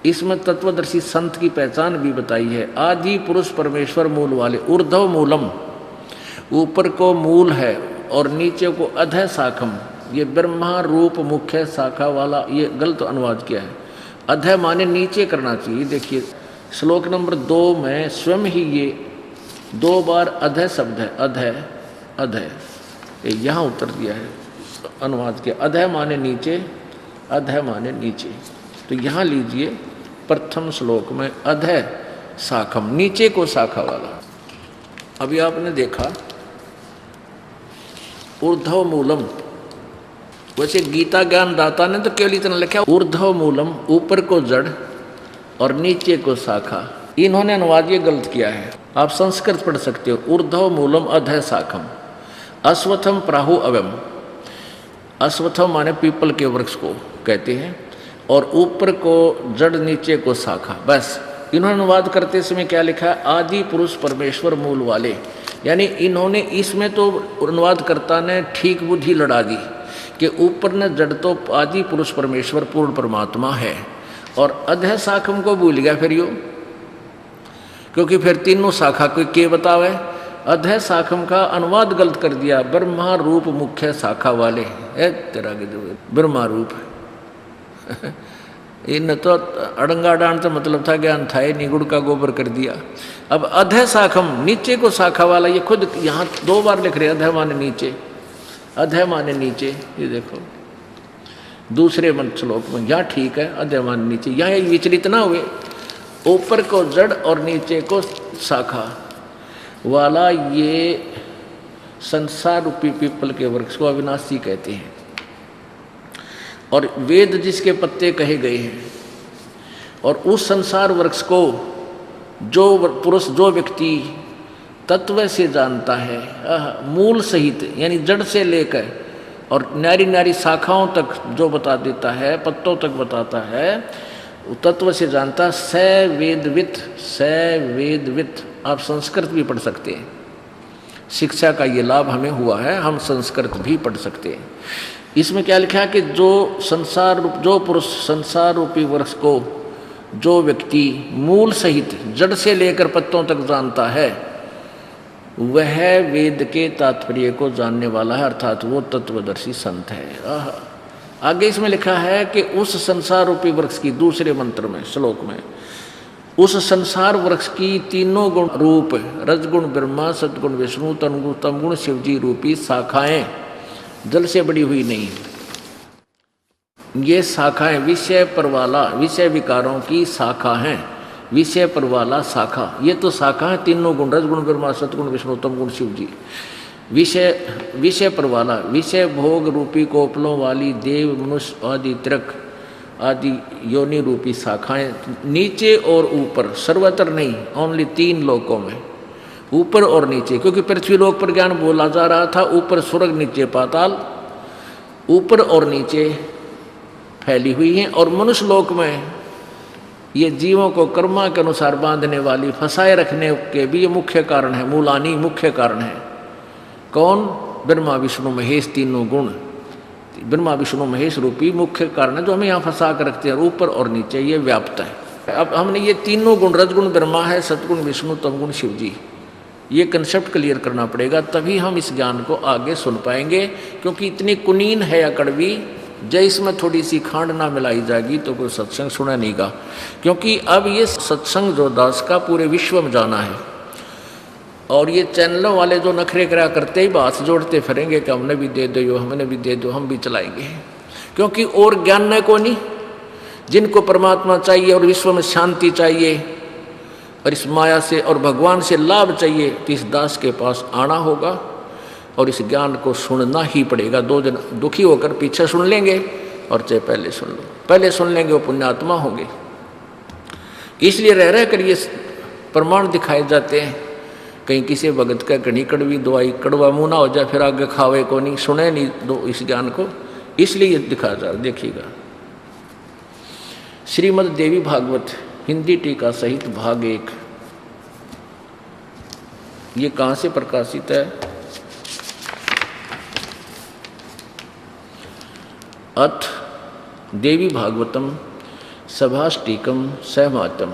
इसमें तत्वदर्शी संत की पहचान भी बताई है। आदि पुरुष परमेश्वर मूल वाले, ऊर्ध्व मूलम ऊपर को मूल है और नीचे को अधः शाखम, ये ब्रह्मा रूप मुख्य शाखा वाला, ये गलत अनुवाद किया है। अधः माने नीचे करना चाहिए। देखिए श्लोक नंबर 2 में स्वयं ही ये 2 बार अधः शब्द है, अधः अधः, यहाँ उत्तर दिया है अनुवाद किया। अधः माने नीचे, अधः माने नीचे। तो यहाँ लीजिए प्रथम श्लोक में अधः शाखम, नीचे को शाखा वाला। अभी आपने देखा ऊर्ध्व मूलम, वैसे गीता ज्ञान दाता ने तो केवल इतना लिखा ऊर्ध्व मूलम, ऊपर को जड़ और नीचे को शाखा। इन्होंने अनुवाद ये गलत किया है। आप संस्कृत पढ़ सकते हो, ऊर्ध्व मूलम अधः शाखम अश्वत्थम प्राहु अवम। अश्वत्थम माने पीपल के वृक्ष को कहते हैं और ऊपर को जड़ नीचे को शाखा। बस इन्होंने अनुवाद करते समय क्या लिखा है, आदि पुरुष परमेश्वर मूल वाले, यानी इन्होंने इसमें तो अनुवादकर्ता ने ठीक बुद्धि लड़ा दी कि ऊपर ने जड़ तो आदि पुरुष परमेश्वर पूर्ण परमात्मा है और अधः शाखम को भूल गया फिर यो, क्योंकि फिर तीनों शाखा को के बतावे। अधः शाखम का अनुवाद गलत कर दिया, ब्रह्मा रूप मुख्य शाखा वाले है तेरा ब्रह्मा रूप। इन तो अड़ंगा डांड तो मतलब था ज्ञान था, निगुड़ का गोबर कर दिया। अब अधः शाखम नीचे को शाखा वाला, ये खुद यहाँ 2 बार लिख रहे, अधः माने नीचे, अधः माने नीचे। ये देखो दूसरे मंत्र श्लोक में यहाँ ठीक है, अधः माने नीचे, यहाँ विचलित ना हुए। ऊपर को जड़ और नीचे को शाखा वाला ये संसार रूपी पीपल के वृक्ष को अविनाशी कहते हैं। और वेद जिसके पत्ते कहे गए हैं, और उस संसार वृक्ष को जो पुरुष जो व्यक्ति तत्व से जानता है, मूल सहित यानी जड़ से लेकर और न्यारी न्यारी शाखाओं तक जो बता देता है, पत्तों तक बताता है, तत्व से जानता, स वेदवित्, स वेदवित्। आप संस्कृत भी पढ़ सकते हैं, शिक्षा का ये लाभ हमें हुआ है, हम संस्कृत भी पढ़ सकते हैं। इसमें क्या लिखा है कि जो पुरुष संसार रूपी वृक्ष को जो व्यक्ति मूल सहित जड़ से लेकर पत्तों तक जानता है, वह वेद के तात्पर्य को जानने वाला है, अर्थात वो तत्वदर्शी संत है। आगे इसमें लिखा है कि उस संसार रूपी वृक्ष की, दूसरे मंत्र में श्लोक में, उस संसार वृक्ष की तीनों गुण रूप, रजगुण ब्रह्मा, सतगुण विष्णु, तमगुण शिवजी रूपी शाखाएं जल से बड़ी हुई नहीं। ये शाखाएं विषय पर वाला, विषय विकारों की शाखा हैं, विषय पर वाला शाखा। ये तो शाखा है तीनों गुण, रजगुण ब्रह्मा, सतगुण विष्णु, तम गुण शिव जी। विषय पर वाला, विषय भोग रूपी कोपलों वाली देव मनुष्य आदि त्रिक आदि योनि रूपी शाखाएं नीचे और ऊपर, सर्वत्र नहीं, ओनली 3 लोकों में, ऊपर और नीचे। क्योंकि पृथ्वी लोक पर ज्ञान बोला जा रहा था, ऊपर स्वर्ग नीचे पाताल, ऊपर और नीचे फैली हुई हैं। और मनुष्य लोक में ये जीवों को कर्मा के अनुसार बांधने वाली, फंसाए रखने के भी ये मुख्य कारण है, मूलानी मुख्य कारण है। कौन? ब्रह्मा विष्णु महेश, तीनों गुण, ब्रह्मा विष्णु महेश रूपी मुख्य कारण है जो हमें यहाँ फंसा कर रखते हैं। ऊपर और नीचे ये व्याप्त है। अब हमने ये तीनों गुण, रजगुण ब्रह्मा है, सतगुण विष्णु, तमगुण शिव जी, ये कंसेप्ट क्लियर करना पड़ेगा, तभी हम इस ज्ञान को आगे सुन पाएंगे। क्योंकि इतनी कुनीन है या कड़वी, जय इसमें थोड़ी सी खांड ना मिलाई जाएगी तो कोई सत्संग सुना नहीं गा। क्योंकि अब ये सत्संग जो दास का पूरे विश्व में जाना है, और ये चैनलों वाले जो नखरे करा करते ही बात जोड़ते फिरेंगे कि हमने भी दे दो, हमने भी दे दो, हम भी चलाएंगे। क्योंकि और ज्ञान न को नहीं, जिनको परमात्मा चाहिए और विश्व में शांति चाहिए और इस माया से और भगवान से लाभ चाहिए, तो इस दास के पास आना होगा और इस ज्ञान को सुनना ही पड़ेगा। 2 जन दुखी होकर पीछे सुन लेंगे और चाहे पहले सुन लो, पहले सुन लेंगे वो पुण्यात्मा होंगे। इसलिए रह कर ये प्रमाण दिखाए जाते हैं। कहीं किसी भगत का घनी कड़वी दवाई, कड़वा मुँह ना हो जाए, फिर आगे खावे को नहीं, सुने नहीं दो इस ज्ञान को, इसलिए ये दिखाया जा रहा। देखिएगा श्रीमद् देवी भागवत हिंदी टीका सहित भाग 1, ये कहाँ से प्रकाशित है? अथ देवी भागवतम सभाष्टीकम सहमातम,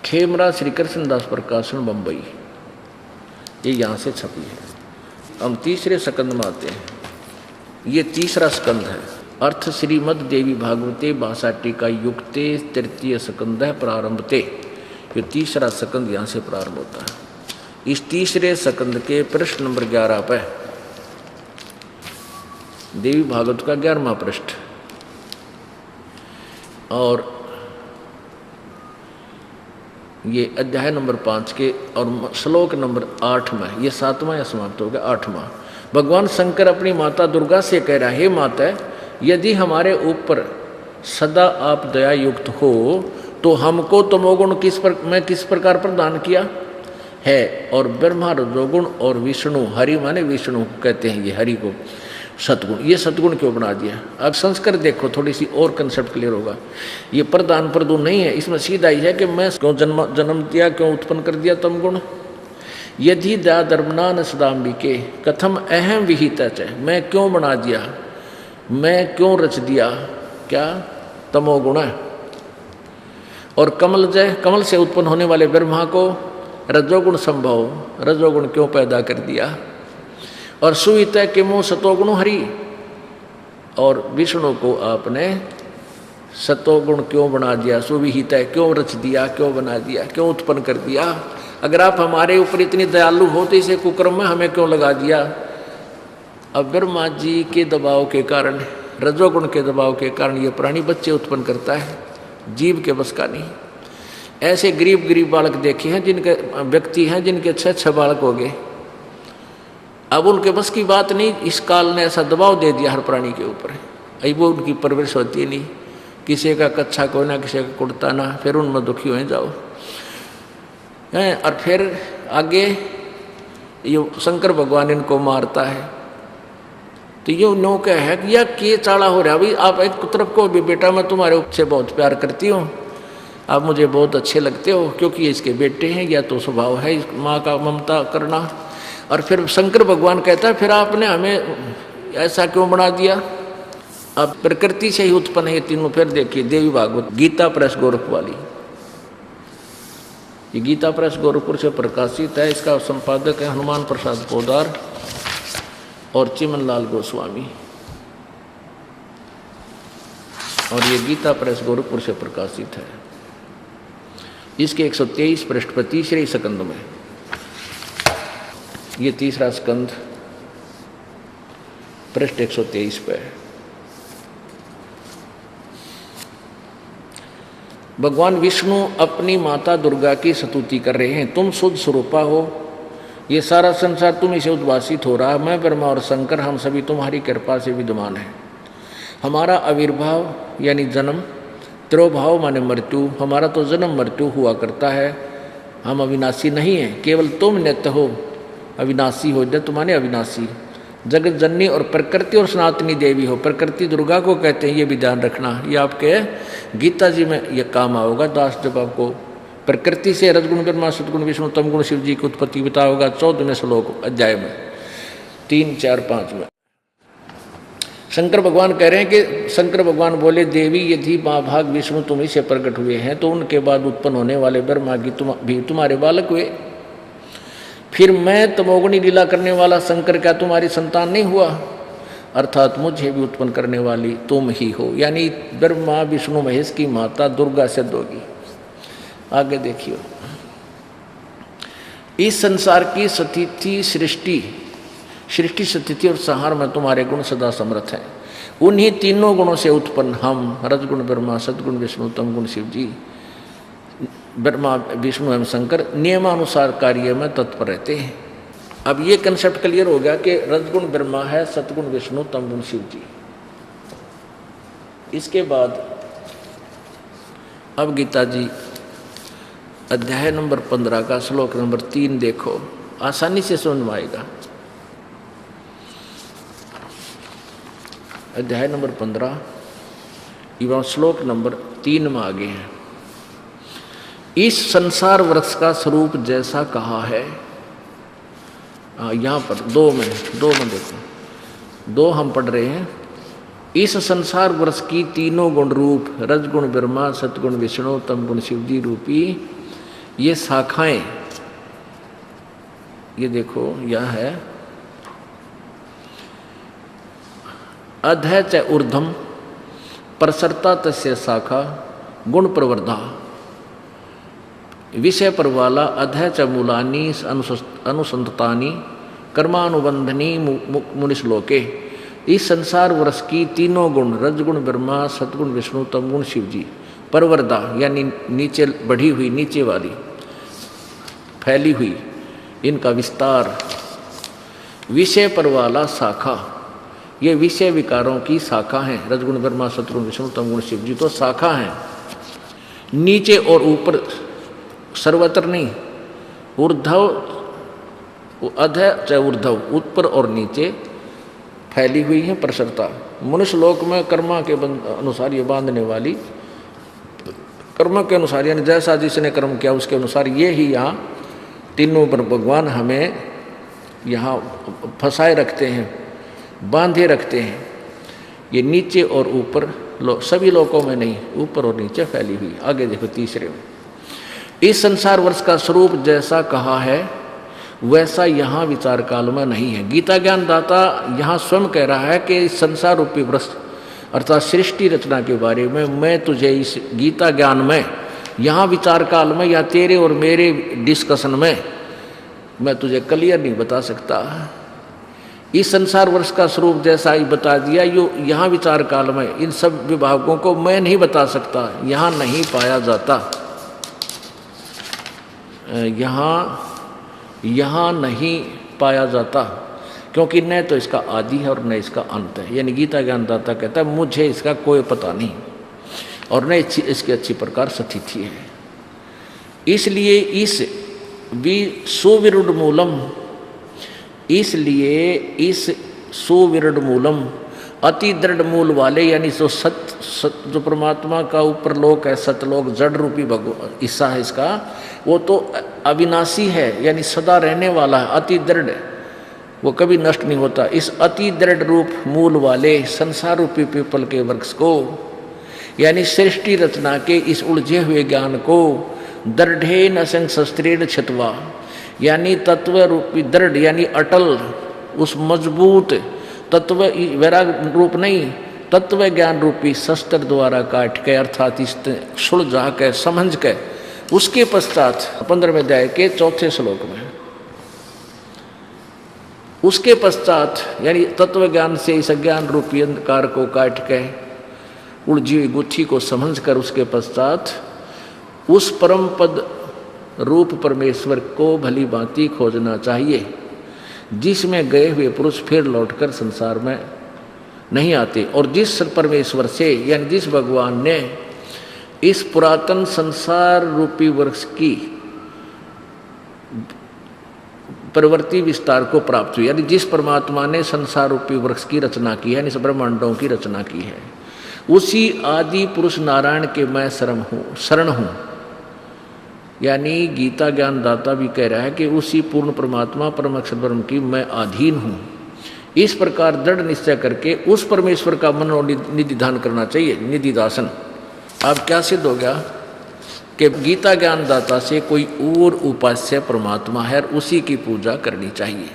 खेमरा श्री कृष्णदास प्रकाशन बम्बई, ये यहाँ से छपी है। हम तीसरे स्कंद में आते हैं। ये तीसरा स्कंद है। अर्थ श्रीमद् देवी भागवते भाषा टीका युक्ते तृतीय स्कंद है प्रारंभते। ये तीसरा स्कंद यहाँ से प्रारंभ होता है। इस तीसरे स्कंद के पृष्ठ नंबर 11 पर देवी भागवत का 11वां पृष्ठ और ये अध्याय नंबर 5 के और श्लोक नंबर 8 में, ये 7वां या समाप्त हो गया 8वां। भगवान शंकर अपनी माता दुर्गा से कह रहा है, हे माता, यदि हमारे ऊपर सदा आप दया युक्त हो तो हमको तमोगुण किस प्रकार प्रदान किया है। और ब्रह्मा रजोगुण और विष्णु, हरि माने विष्णु कहते हैं, ये हरि को सतगुण, ये सतगुण क्यों बना दिया? अब संस्कार देखो, थोड़ी सी और कंसेप्ट क्लियर होगा। ये प्रदान प्रदून नहीं है, इसमें सीधा ही है कि मैं क्यों जन्म दिया, क्यों उत्पन्न कर दिया तम गुण। यदि दया धर्मना न सदाम्बिके कथम अहम विहिता च, मैं क्यों बना दिया, मैं क्यों रच दिया, क्या तमोगुण है। और कमल से उत्पन्न होने वाले ब्रह्मा को रजोगुण संभव, रजोगुण क्यों पैदा कर दिया। और सुहित है कि मुँह सतोगुण हरि, और विष्णु को आपने सतोगुण क्यों बना दिया, सुविहित है क्यों रच दिया, क्यों बना दिया, क्यों उत्पन्न कर दिया। अगर आप हमारे ऊपर इतनी दयालु हो तो इसे कुक्रम में हमें क्यों लगा दिया। अब ब्रह्मा जी के दबाव के कारण, रजोगुण के दबाव के कारण ये प्राणी बच्चे उत्पन्न करता है, जीव के बस का नहीं। ऐसे गरीब बालक देखे हैं, जिनके व्यक्ति हैं जिनके 6 बालक हो गए। अब उनके बस की बात नहीं, इस काल ने ऐसा दबाव दे दिया हर प्राणी के ऊपर। अभी वो उनकी परवरिश होती नहीं, किसी का कच्चा कोई ना, किसी का कुड़ता ना, फिर उनमें दुखी हो जाओ हैं। और फिर आगे ये शंकर भगवान इनको मारता है। तो ये नो क्या है कि या के चाड़ा हो रहा, भाई आप एक तरफ को भी बेटा मैं तुम्हारे से बहुत प्यार करती हूँ, आप मुझे बहुत अच्छे लगते हो, क्योंकि ये इसके बेटे हैं, या तो स्वभाव है माँ का ममता करना। और फिर शंकर भगवान कहता है फिर आपने हमें ऐसा क्यों बना दिया। अब प्रकृति से ही उत्पन्न है तीनों। फिर देखिए देवी भागवत गीता प्रेस गोरख वाली, ये गीता प्रेस गोरखपुर से प्रकाशित है। इसका संपादक है हनुमान प्रसाद पोदार और चिमन लाल गोस्वामी, और ये गीता प्रेस गोरखपुर से प्रकाशित है। इसके 123 पृष्ठ पर तीसरे स्कंद में, ये तीसरा स्कंद पृष्ठ 123 पे है। भगवान विष्णु अपनी माता दुर्गा की स्तुति कर रहे हैं, तुम शुद्ध स्वरूपा हो, ये सारा संसार तुम इसे उद्भासित हो रहा है, मैं ब्रह्मा और शंकर हम सभी तुम्हारी कृपा से विद्यमान हैं। हमारा आविर्भाव यानी जन्म, तिरोभाव माने मृत्यु, हमारा तो जन्म मृत्यु हुआ करता है, हम अविनाशी नहीं हैं, केवल तुम नित्य हो, अविनाशी हो, नित्य माने अविनाशी, जगत जननी और प्रकृति और सनातनी देवी हो। प्रकृति दुर्गा को कहते हैं, ये भी ध्यान रखना, ये आपके गीता जी में ये काम आओगा दास, जब आपको प्रकृति से रजगुण ब्रह्मा सदगुण विष्णु तमगुण शिव जी की उत्पत्ति बताओगा 14वें श्लोक अध्याय में 3, 4, 5 में। शंकर भगवान कह रहे हैं कि शंकर भगवान बोले, देवी यदि महाभाग विष्णु तुम्ही से प्रकट हुए हैं तो उनके बाद उत्पन्न होने वाले ब्रह्मा की भी तुम्हारे बालक हुए, फिर मैं तमोगुणी लीला करने वाला शंकर क्या तुम्हारी संतान नहीं हुआ? अर्थात मुझे भी उत्पन्न करने वाली तुम ही हो, यानी ब्रह्मा विष्णु महेश की माता दुर्गा सिद्ध होगी। आगे देखिए, इस संसार की स्थिति सृष्टि स्थिति और संहार में तुम्हारे गुण सदा समर्थ हैं। उन्हीं तीनों गुणों से उत्पन्न हम रजगुण ब्रह्मा सदगुण विष्णु तमगुण शिव जी, ब्रह्मा विष्णु एवं शंकर नियमानुसार कार्य में तत्पर रहते हैं। अब ये कंसेप्ट क्लियर हो गया कि रजगुण ब्रह्मा है, सतगुण विष्णु तमगुण शिव जी। इसके बाद अब गीता जी अध्याय नंबर 15 का श्लोक नंबर 3 देखो, आसानी से समझ में आएगा। अध्याय नंबर 15 एवं श्लोक नंबर 3 में आगे है। इस संसार वृक्ष का स्वरूप जैसा कहा है, यहाँ पर 2 में देखो, 2 हम पढ़ रहे हैं। इस संसार वृक्ष की तीनों गुण रूप रजगुण ब्रह्मा सतगुण विष्णु तमगुण शिव जी रूपी ये शाखाएं, ये देखो यह है अधः च ऊर्ध्वम प्रसरता तस्य शाखा गुण प्रवर्धा, विषय पर वाला अधः च मूलानी अनुसंततानी कर्मानुबंधनी मुनिश्लोके। इस संसार वृक्ष की तीनों गुण रजगुण ब्रह्मा सतगुण विष्णु तमगुण शिव जी, परवर्दा यानी नीचे बढ़ी हुई, नीचे वाली फैली हुई, इनका विस्तार, विषय पर वाला शाखा, ये विषय विकारों की शाखा हैं। रजगुण ब्रह्मा सतगुण विष्णु तमगुण शिव जी तो शाखा हैं, नीचे और ऊपर सर्वत्र नहीं, ऊर्ध्व अधः च ऊर्ध्व, ऊपर और नीचे फैली हुई है प्रसरता। मनुष्य लोक में कर्मा के अनुसार ये बांधने वाली, कर्म के अनुसार यानी जैसा जिसने कर्म किया उसके अनुसार ये ही यहाँ तीनों पर भगवान हमें यहाँ फंसाए रखते हैं, बांधे रखते हैं। ये नीचे और ऊपर सभी लोकों में नहीं, ऊपर और नीचे फैली हुई। आगे देखो तीसरे में, इस संसार वर्ष का स्वरूप जैसा कहा है वैसा यहाँ विचार काल में नहीं है। गीता ज्ञान दाता यहाँ स्वयं कह रहा है कि इस संसार रूपी वृक्ष अर्थात सृष्टि रचना के बारे में मैं तुझे इस गीता ज्ञान में यहाँ विचार काल में या तेरे और मेरे डिस्कशन में मैं तुझे क्लियर नहीं बता सकता। इस संसार वर्ष का स्वरूप जैसा ही बता दिया, यो यहाँ विचार काल में इन सब विभागों को मैं नहीं बता सकता, यहाँ नहीं पाया जाता, यहाँ नहीं पाया जाता, क्योंकि न तो इसका आदि है और न इसका अंत है। यानी गीता ज्ञानदाता कहता है मुझे इसका कोई पता नहीं और न इसकी अच्छी प्रकार स्थिति है। इसलिए इस सुविरुद्ध मूलम, इसलिए इस सुविरुद्ध मूलम अति दृढ़ मूल वाले यानी जो जो परमात्मा का ऊपर लोक है, सतलोक जड़ रूपी हिस्सा है इसका, वो तो अविनाशी है यानी सदा रहने वाला है, अति दृढ़, वो कभी नष्ट नहीं होता। इस अति दृढ़ रूप मूल वाले संसार रूपी पीपल के वृक्ष को यानी सृष्टि रचना के इस उलझे हुए ज्ञान को दृढ़ेन असंशस्त्रेण छित्वा यानी तत्व रूपी दृढ़ यानी अटल, उस मजबूत तत्व वैराग रूप नहीं, तत्व ज्ञान रूपी शस्त्र द्वारा काट के अर्थात इस सुलझा के समझ के उसके पश्चात 15वें अध्याय के 4थे श्लोक में, उसके पश्चात यानी तत्व ज्ञान से इस अज्ञान रूपी अंधकार को काट के उलझी हुई गुत्थी को समझ कर उसके पश्चात उस परम पद रूप परमेश्वर को भली भांति खोजना चाहिए, जिसमें गए हुए पुरुष फिर लौटकर संसार में नहीं आते। और जिस परमेश्वर से यानी जिस भगवान ने इस पुरातन संसार रूपी वृक्ष की प्रवृत्ति विस्तार को प्राप्त हुई, यानी जिस परमात्मा ने संसार रूपी वृक्ष की रचना की है, यानी ब्रह्मांडों की रचना की है, उसी आदि पुरुष नारायण के मैं शरण हूँ। यानी गीता ज्ञान दाता भी कह रहा है कि उसी पूर्ण परमात्मा परम अक्षर ब्रह्म की मैं अधीन हूँ। इस प्रकार दृढ़ निश्चय करके उस परमेश्वर का मनोनिधि ध्यान करना चाहिए, निधि दासन। अब क्या सिद्ध हो गया कि गीता ज्ञान दाता से कोई और उपास्य परमात्मा है, उसी की पूजा करनी चाहिए।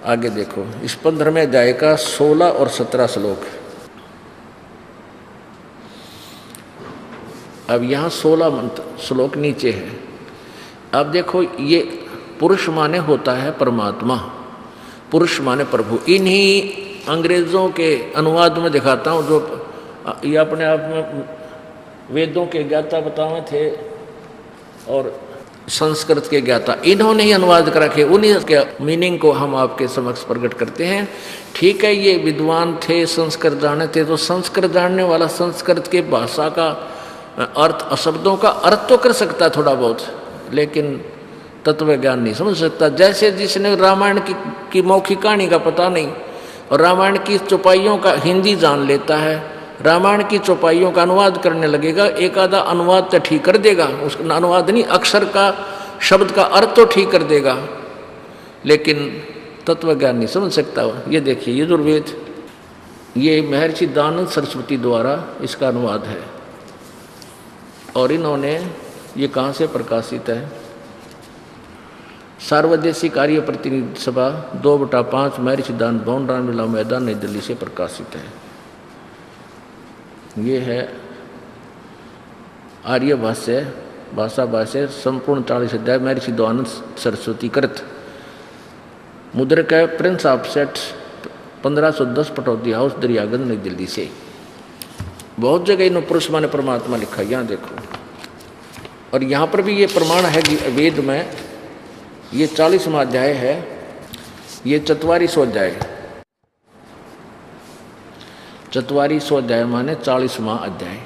आगे देखो इस 15वें अध्याय का 16 और 17 श्लोक। अब यहाँ 16 श्लोक नीचे है। अब देखो ये पुरुष माने होता है परमात्मा, पुरुष माने प्रभु। इन्हीं अंग्रेजों के अनुवाद में दिखाता हूँ, जो ये अपने आप में वेदों के ज्ञाता बताए थे और संस्कृत के ज्ञाता, इन्होंने ही अनुवाद कर रखे, उन्हीं के मीनिंग को हम आपके समक्ष प्रकट करते हैं। ठीक है, ये विद्वान थे, संस्कृत जानते थे, तो संस्कृत जानने वाला संस्कृत के भाषा का अर्थ, शब्दों का अर्थ तो कर सकता है थोड़ा बहुत, लेकिन तत्व ज्ञान नहीं समझ सकता। जैसे जिसने रामायण की मौखिक कहानी का पता नहीं और रामायण की चौपाइयों का हिंदी जान लेता है, रामायण की चौपाइयों का अनुवाद करने लगेगा, एक आधा अनुवाद तो ठीक कर देगा, उसका अनुवाद नहीं, अक्षर का शब्द का अर्थ तो ठीक कर देगा, लेकिन तत्व ज्ञान नहीं समझ सकता। ये देखिए यजुर्वेद, ये महर्षि दयानंद सरस्वती द्वारा इसका अनुवाद है, और इन्होंने ये कहाँ से प्रकाशित है? सार्वदेशिक कार्य प्रतिनिधि सभा 2/5 महर्षि दयानंद भवन, रामलीला मैदान, नई दिल्ली से प्रकाशित है। ये है आर्य भाष्य, भाषा भाष्य, संपूर्ण 40 अध्याय, महर्षि दयानंद सरस्वती कृत, मुद्रक है Prince offset 1510, Pataudi house, Daryaganj, नई दिल्ली से। बहुत जगह इन पुरुष माने परमात्मा लिखा, यहाँ देखो। और यहाँ पर भी ये प्रमाण है कि वेद में ये 40वां अध्याय है, ये 44वां अध्याय, 44वां अध्याय माने 40वां अध्याय,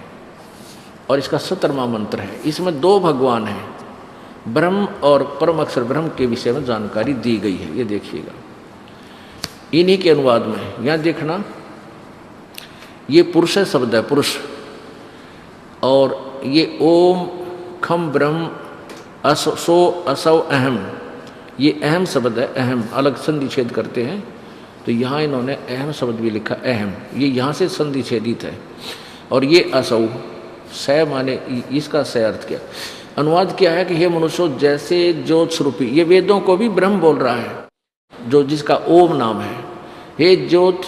और इसका 17वां मंत्र है। इसमें 2 भगवान हैं, ब्रह्म और परम अक्षर ब्रह्म के विषय में जानकारी दी गई है। ये देखिएगा इन्हीं के अनुवाद में, यहाँ देखना ये पुरुष शब्द है, पुरुष, और ये ओम खम ब्रह्म असो असौ अहम, ये अहम शब्द है, अहम अलग संधि छेद करते हैं, तो यहाँ इन्होंने अहम शब्द भी लिखा, अहम, ये यहाँ से संधि छेदित है। और ये असौ स माने, इसका स अर्थ क्या, अनुवाद क्या है कि हे मनुष्यों जैसे ज्योत स्वरूपी, ये वेदों को भी ब्रह्म बोल रहा है, जो जिसका ओम नाम है। हे ज्योत,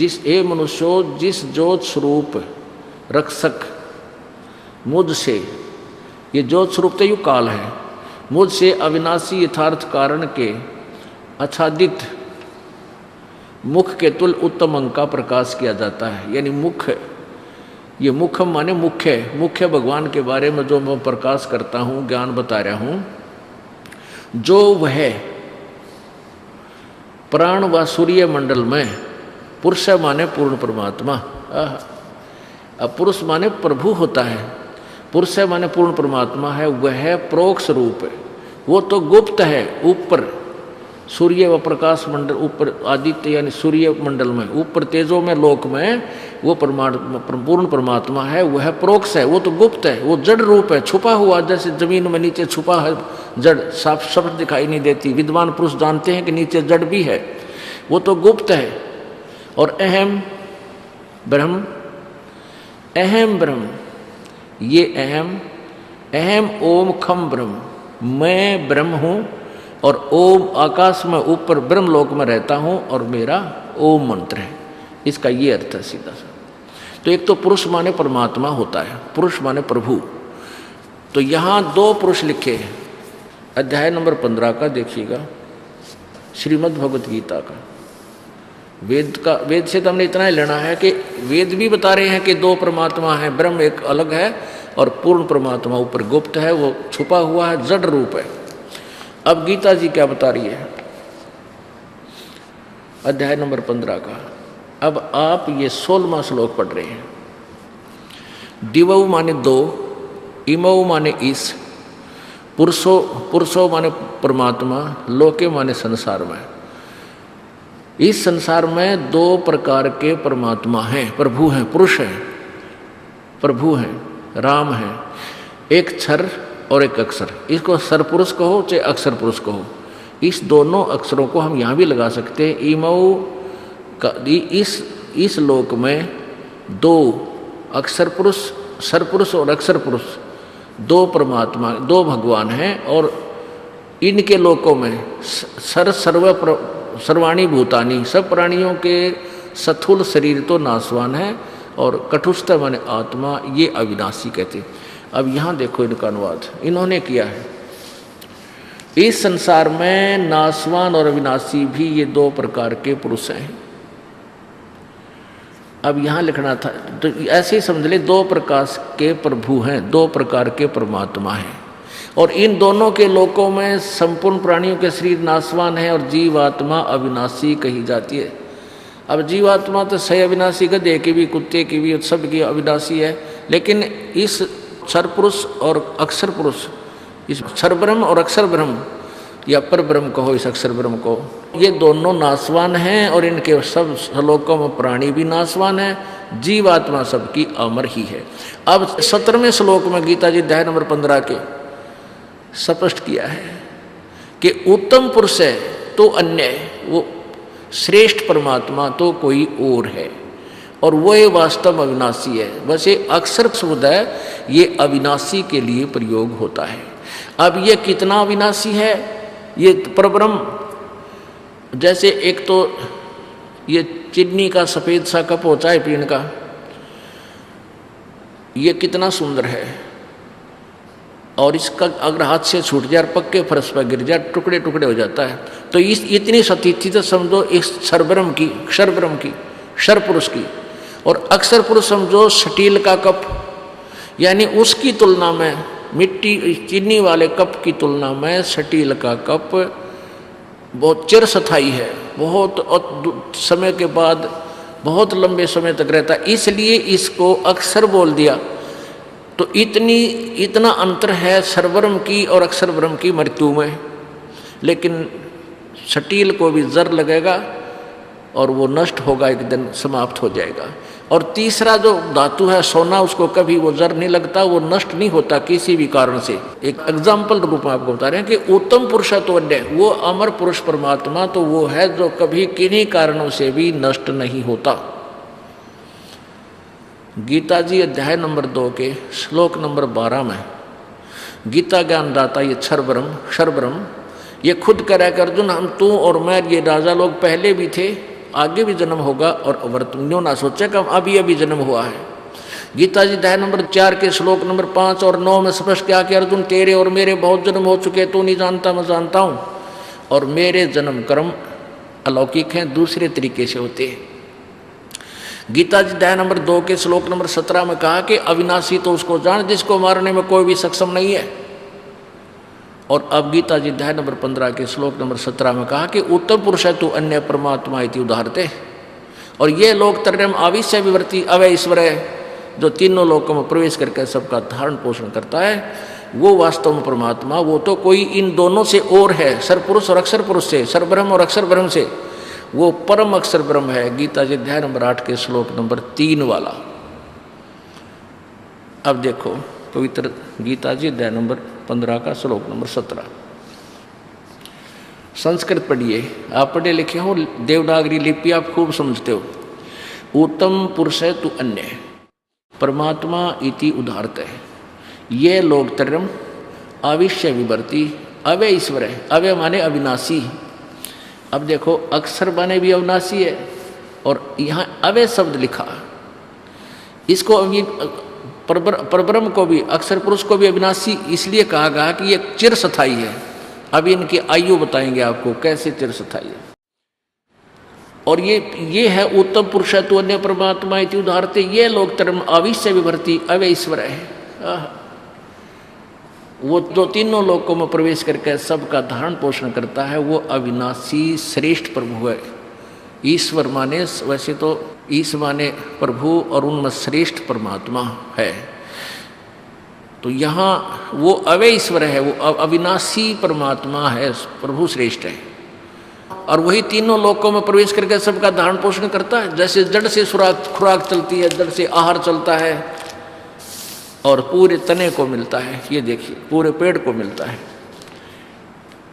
हे मनुष्यों जिस ज्योत स्वरूप रक्षक मुझसे, ये ज्योत स्वरूप तो यु काल है, मुझसे अविनाशी यथार्थ कारण के आच्छादित मुख के तुल उत्तम अंग का प्रकाश किया जाता है। यानी मुख, ये मुख माने मुख्य, मुख्य भगवान के बारे में जो मैं प्रकाश करता हूँ, ज्ञान बता रहा हूँ, जो वह प्राण व सूर्य मंडल में, पुरुष माने पूर्ण परमात्मा, अब पुरुष माने प्रभु होता है, पुरुष माने पूर्ण परमात्मा है, वह प्रोक्ष रूप है, वो तो गुप्त है, ऊपर सूर्य व प्रकाश मंडल, ऊपर आदित्य यानी सूर्य मंडल में, ऊपर तेजों में, लोक में, वो परमात्मा पूर्ण परमात्मा है, वह प्रोक्ष है, वो तो गुप्त है, वो जड़ रूप है, छुपा हुआ, जैसे जमीन में नीचे छुपा है जड़, साफ शब्द दिखाई नहीं देती। विद्वान पुरुष जानते हैं कि नीचे जड़ भी है, वो तो गुप्त है। और अहम ब्रह्म, अहम ब्रह्म, ये अहम, अहम ओम खम ब्रह्म, मैं ब्रह्म हूँ, और ओम आकाश में ऊपर ब्रह्मलोक में रहता हूँ, और मेरा ओम मंत्र है। इसका ये अर्थ है सीधा सा। तो एक तो पुरुष माने परमात्मा होता है, पुरुष माने प्रभु। तो यहाँ 2 पुरुष लिखे हैं। अध्याय नंबर 15 का देखिएगा, श्रीमद् भगवत गीता का। वेद से तो हमने इतना ही लेना है कि वेद भी बता रहे हैं कि 2 परमात्मा हैं, ब्रह्म एक अलग है और पूर्ण परमात्मा ऊपर गुप्त है, वो छुपा हुआ है, जड़ रूप है। अब गीता जी क्या बता रही है अध्याय नंबर 15 का। अब आप ये 16वां श्लोक पढ़ रहे हैं। दिवौ माने दो, इमौ माने इस, पुरुषो माने परमात्मा, लोके माने संसार में। इस संसार में दो प्रकार के परमात्मा हैं, प्रभु हैं, पुरुष हैं, प्रभु हैं, राम हैं। एक क्षर और एक अक्षर, इसको सर पुरुष कहो चाहे अक्षर पुरुष कहो। इस दोनों अक्षरों को हम यहाँ भी लगा सकते हैं। इमौ का इस लोक में दो अक्षर पुरुष, सर पुरुष और अक्षर पुरुष, दो परमात्मा, दो भगवान हैं। और इनके लोकों में सर्वाणी भूतानी, सब प्राणियों के स्थूल शरीर तो नाशवान है और कठुस्थ माने आत्मा, ये अविनाशी कहते। अब यहाँ देखो इनका अनुवाद इन्होंने किया है। इस संसार में नाशवान और अविनाशी भी ये दो प्रकार के पुरुष हैं। अब यहाँ लिखना था तो ऐसे ही समझ ले, दो प्रकार के प्रभु हैं, दो प्रकार के परमात्मा हैं। और इन दोनों के लोकों में संपूर्ण प्राणियों के शरीर नाशवान है और जीवात्मा अविनाशी कही जाती है। अब जीवात्मा तो सही अविनाशी, गधे की भी, कुत्ते की भी, सब की अविनाशी है। लेकिन इस क्षर पुरुष और अक्षर पुरुष, इस क्षर ब्रह्म और अक्षर ब्रह्म या पर ब्रह्म कहो, इस अक्षर ब्रह्म को, ये दोनों नाशवान हैं और इनके सब श्लोकों में प्राणी भी नाशवान है, जीवात्मा सबकी अमर ही है। अब 17वें श्लोक में गीता जी अध्याय नंबर 15 के स्पष्ट किया है कि उत्तम पुरुष है तो अन्य, वो श्रेष्ठ परमात्मा तो कोई और है और वो ये वास्तव अविनाशी है। बस ये अक्षर शब्द है, ये अविनाशी के लिए प्रयोग होता है। अब ये कितना अविनाशी है, ये परब्रह्म, जैसे एक तो ये चीनी का सफ़ेद सा कप होता है पीने का, ये कितना सुंदर है, और इसका अगर हाथ से छूट जाए और पक्के फर्श पर गिर जाए टुकड़े टुकड़े हो जाता है। तो इस इतनी सतीथि तो समझो इस क्षरब्रह्म की, क्षरब्रह्म की, क्षर पुरुष की। और अक्षर पुरुष समझो स्टील का कप, यानी उसकी तुलना में मिट्टी चीनी वाले कप की तुलना में स्टील का कप बहुत चिरस्थायी है, बहुत समय के बाद बहुत लंबे समय तक रहता है, इसलिए इसको अक्षर बोल दिया। तो इतना अंतर है सर्वब्रह्म की और अक्षर ब्रह्म की मृत्यु में। लेकिन स्टील को भी जर लगेगा और वो नष्ट होगा, एक दिन समाप्त हो जाएगा। और तीसरा जो धातु है सोना, उसको कभी वो जर नहीं लगता, वो नष्ट नहीं होता किसी भी कारण से। एक एग्जाम्पल रूप में आपको बता रहे हैं कि उत्तम पुरुष तो अन्य, वो अमर पुरुष परमात्मा तो वो है जो कभी किन्हीं कारणों से भी नष्ट नहीं होता। गीता जी अध्याय नंबर 2 के श्लोक नंबर 12 में गीता ज्ञानदाता ये क्षर ब्रह्म ये खुद कह कि अर्जुन, हम तू और मैं ये राजा लोग पहले भी थे, आगे भी जन्म होगा, और वर्तमान ना सोचे कि अभी जन्म हुआ है। गीता जी अध्याय नंबर 4 के श्लोक नंबर 5 और 9 में स्पष्ट किया कि अर्जुन, तेरे और मेरे बहुत जन्म हो चुके, तू नहीं जानता मैं जानता हूँ, और मेरे जन्म कर्म अलौकिक हैं, दूसरे तरीके से होते हैं। गीता जी अध्याय नंबर 2 के श्लोक नंबर 17 में कहा कि अविनाशी तो उसको जान जिसको मारने में कोई भी सक्षम नहीं है। और अब गीता जी अध्याय नंबर 15 के श्लोक नंबर 17 में कहा कि उत्तम पुरुष है तू अन्य परमात्मा इति उदाहरते। और ये लोक त्रयम् आविश्य विवर्ती अवय ईश्वर है, जो तीनों लोकों में प्रवेश करके सबका धारण पोषण करता है, वो वास्तव में परमात्मा, वो तो कोई इन दोनों से और है, सरपुरुष और अक्षर पुरुष से, सरब्रह्म और अक्षर ब्रह्म से, वो परम अक्षर ब्रह्म है। गीता जी अध्याय नंबर 8 के श्लोक नंबर 3 वाला। अब देखो पवित्र गीता जी अध्याय नंबर 15 का श्लोक नंबर 17। संस्कृत पढ़िए, आप पढ़े लिखे हो, देवनागरी लिपि आप खूब समझते हो। उत्तम पुरुष है तू अन्य परमात्मा इति उदाहरते है, ये लोक त्रयम् आविश्य विवर्ती अवय ईश्वर है। अवय माने अविनाशी। अब देखो अक्षर माने भी अविनाशी है और यहाँ अवय शब्द लिखा, इसको अभी परब्रह्म को भी, अक्षर पुरुष को भी अविनाशी इसलिए कहा गया कि ये चिरस्थायी है। अभी इनकी आयु बताएंगे आपको कैसे चिरस्थायी है। और ये है उत्तम पुरुष तो अन्य परमात्मा इति उदाहरते, ये लोक त्रयम् आविश्य विवर्ती अवय ईश्वर है। वो जो तीनों लोकों में प्रवेश करके सबका धारण पोषण करता है, वो अविनाशी श्रेष्ठ प्रभु है। ईश्वर माने, वैसे तो ईश्वर माने प्रभु और उनमें श्रेष्ठ परमात्मा है। तो यहाँ वो अवय ईश्वर है, वो अविनाशी परमात्मा है, प्रभु श्रेष्ठ है। और वही तीनों लोकों में प्रवेश करके सबका धारण पोषण करता है। जैसे जड़ से खुराक चलती है, जड़ से आहार चलता है और पूरे तने को मिलता है, ये देखिए पूरे पेड़ को मिलता है।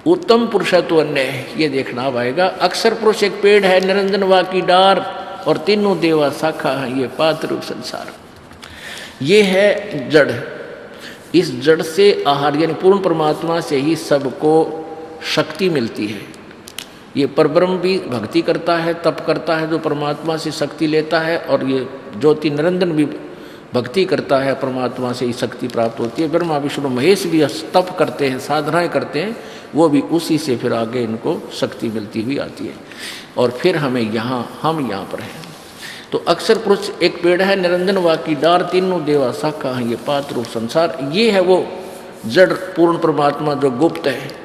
उत्तम पुरुषत्व अन्य है, ये देखना अब आएगा। अक्षर पुरुष एक पेड़ है, निरंजन वा की डार और तीनों देवा शाखा है, ये पात्र रूप संसार। ये है जड़। इस जड़ से आहार यानी पूर्ण परमात्मा से ही सबको शक्ति मिलती है। ये परब्रह्म भी भक्ति करता है, तप करता है, जो परमात्मा से शक्ति लेता है, और ये ज्योति निरंजन भी भक्ति करता है, परमात्मा से ही शक्ति प्राप्त होती है। ब्रह्मा विष्णु महेश भी तप करते हैं, साधनाएं करते हैं, वो भी उसी से फिर आगे इनको शक्ति मिलती हुई आती है। और फिर हम यहाँ पर हैं। तो अक्षर पुरुष एक पेड़ है, निरंजन वा की डार, तीनों देवा शाखा है, ये पात्र रूप संसार। ये है वो जड़ पूर्ण परमात्मा जो गुप्त है।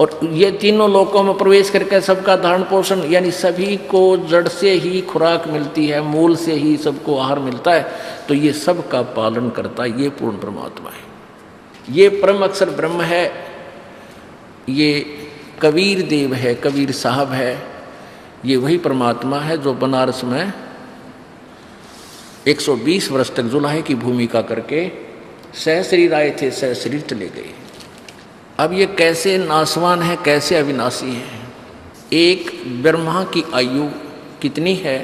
और ये तीनों लोकों में प्रवेश करके सबका धारण पोषण, यानी सभी को जड़ से ही खुराक मिलती है, मूल से ही सबको आहार मिलता है, तो ये सब का पालन करता है, ये पूर्ण परमात्मा है। ये परम अक्षर ब्रह्म है, ये कबीर देव है, कबीर साहब है। ये वही परमात्मा है जो बनारस में 120 वर्ष तक जुलाहे की भूमिका करके सहशरीर आए थे, सहशरीर चले गए। अब ये कैसे नासवान है, कैसे अविनाशी है। एक ब्रह्मा की आयु कितनी है,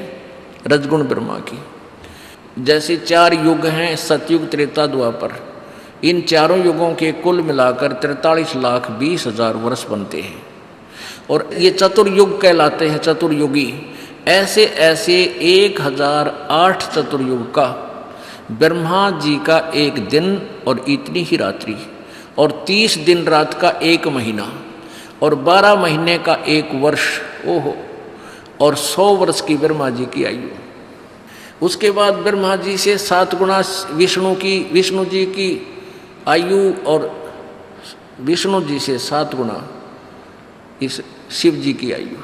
रजगुण ब्रह्मा की। जैसे 4 युग हैं, सतयुग, त्रेता, द्वापर। इन चारों युगों के कुल मिलाकर 43,20,000 वर्ष बनते हैं। और ये चतुर्युग कहलाते हैं, चतुर्युगी। ऐसे ऐसे 1008 चतुर्युग का ब्रह्मा जी का एक दिन और इतनी ही रात्रि, और 30 दिन रात का एक महीना, और 12 महीने का एक वर्ष, ओहो, और 100 वर्ष की ब्रह्मा जी की आयु। उसके बाद ब्रह्मा जी से 7 गुना विष्णु जी की आयु, और विष्णु जी से 7 गुना इस शिव जी की आयु,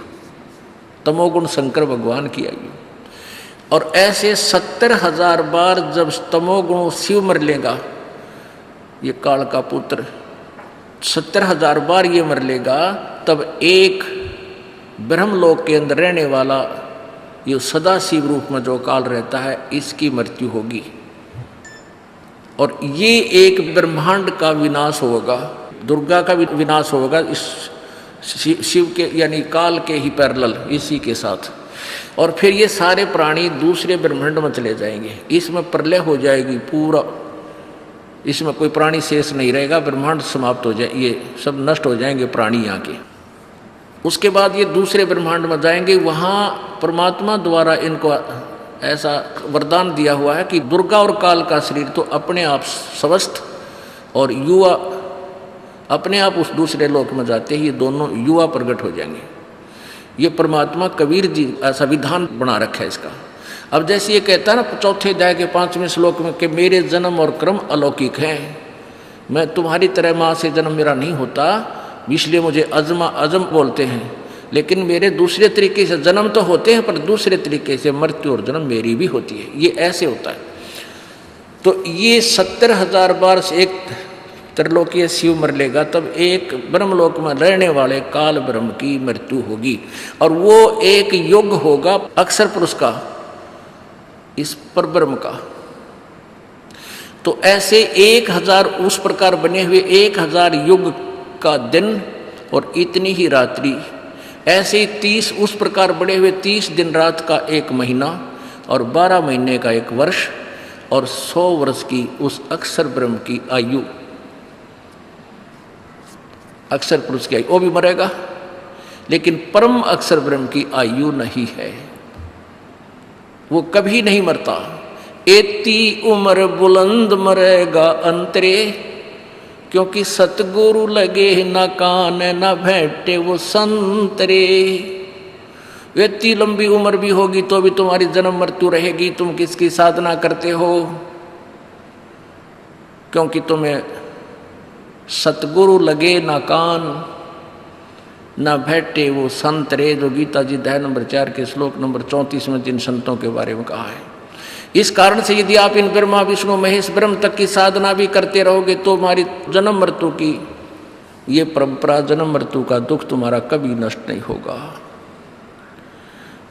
तमोगुण शंकर भगवान की आयु। और ऐसे 70,000 बार जब तमोगुण शिव मर लेगा, ये काल का पुत्र 70,000 बार ये मर लेगा, तब एक ब्रह्मलोक के अंदर रहने वाला ये सदा शिव रूप में जो काल रहता है, इसकी मृत्यु होगी। और ये एक ब्रह्मांड का विनाश होगा, दुर्गा का विनाश होगा, इस शिव के यानी काल के ही पैरेलल इसी के साथ। और फिर ये सारे प्राणी दूसरे ब्रह्मांड में चले जाएंगे, इसमें प्रलय हो जाएगी पूरा, इसमें कोई प्राणी शेष नहीं रहेगा, ब्रह्मांड समाप्त हो जाए, ये सब नष्ट हो जाएंगे प्राणी यहाँ के। उसके बाद ये दूसरे ब्रह्मांड में जाएंगे, वहाँ परमात्मा द्वारा इनको ऐसा वरदान दिया हुआ है कि दुर्गा और काल का शरीर तो अपने आप स्वस्थ और युवा अपने आप उस दूसरे लोक में जाते ही ये दोनों युवा प्रकट हो जाएंगे। ये परमात्मा कबीर जी ऐसा विधान बना रखा है इसका। अब जैसे ये कहता है ना 4 अध्याय के 5वें श्लोक में कि मेरे जन्म और क्रम अलौकिक हैं, मैं तुम्हारी तरह माँ से जन्म मेरा नहीं होता, इसलिए मुझे अजम बोलते हैं, लेकिन मेरे दूसरे तरीके से जन्म तो होते हैं, पर दूसरे तरीके से मृत्यु और जन्म मेरी भी होती है, ये ऐसे होता है। तो ये 70,000 बार से एक त्रिलोकीय शिव मर लेगा, तब एक ब्रह्मलोक में रहने वाले काल ब्रह्म की मृत्यु होगी, और वो एक युग होगा अक्षर पुरुष का, इस पर ब्रह्म का। तो ऐसे 1000 उस प्रकार बने हुए 1000 युग का दिन और इतनी ही रात्रि, ऐसे ही 30 उस प्रकार बने हुए 30 दिन रात का एक महीना, और 12 महीने का एक वर्ष, और 100 वर्ष की उस अक्षर ब्रह्म की आयु, अक्षर पुरुष की आयु, वो भी मरेगा, लेकिन परम अक्षर ब्रह्म की आयु नहीं है, वो कभी नहीं मरता। एती उम्र बुलंद मरेगा अंतरे, क्योंकि सतगुरु लगे न कान न भेंटे वो संतरे। इतनी लंबी उम्र भी होगी तो भी तुम्हारी जन्म मृत्यु रहेगी, तुम किसकी साधना करते हो, क्योंकि तुम्हें सतगुरु लगे ना कान, ना बैठे वो संत रे, जो गीता जी अध्याय नंबर 4 के श्लोक नंबर 34 में जिन संतों के बारे में कहा है। इस कारण से यदि आप इन ब्रह्मा विष्णु महेश ब्रह्म तक की साधना भी करते रहोगे तो हमारी जन्म मृत्यु की ये परंपरा, जन्म मृत्यु का दुख तुम्हारा कभी नष्ट नहीं होगा।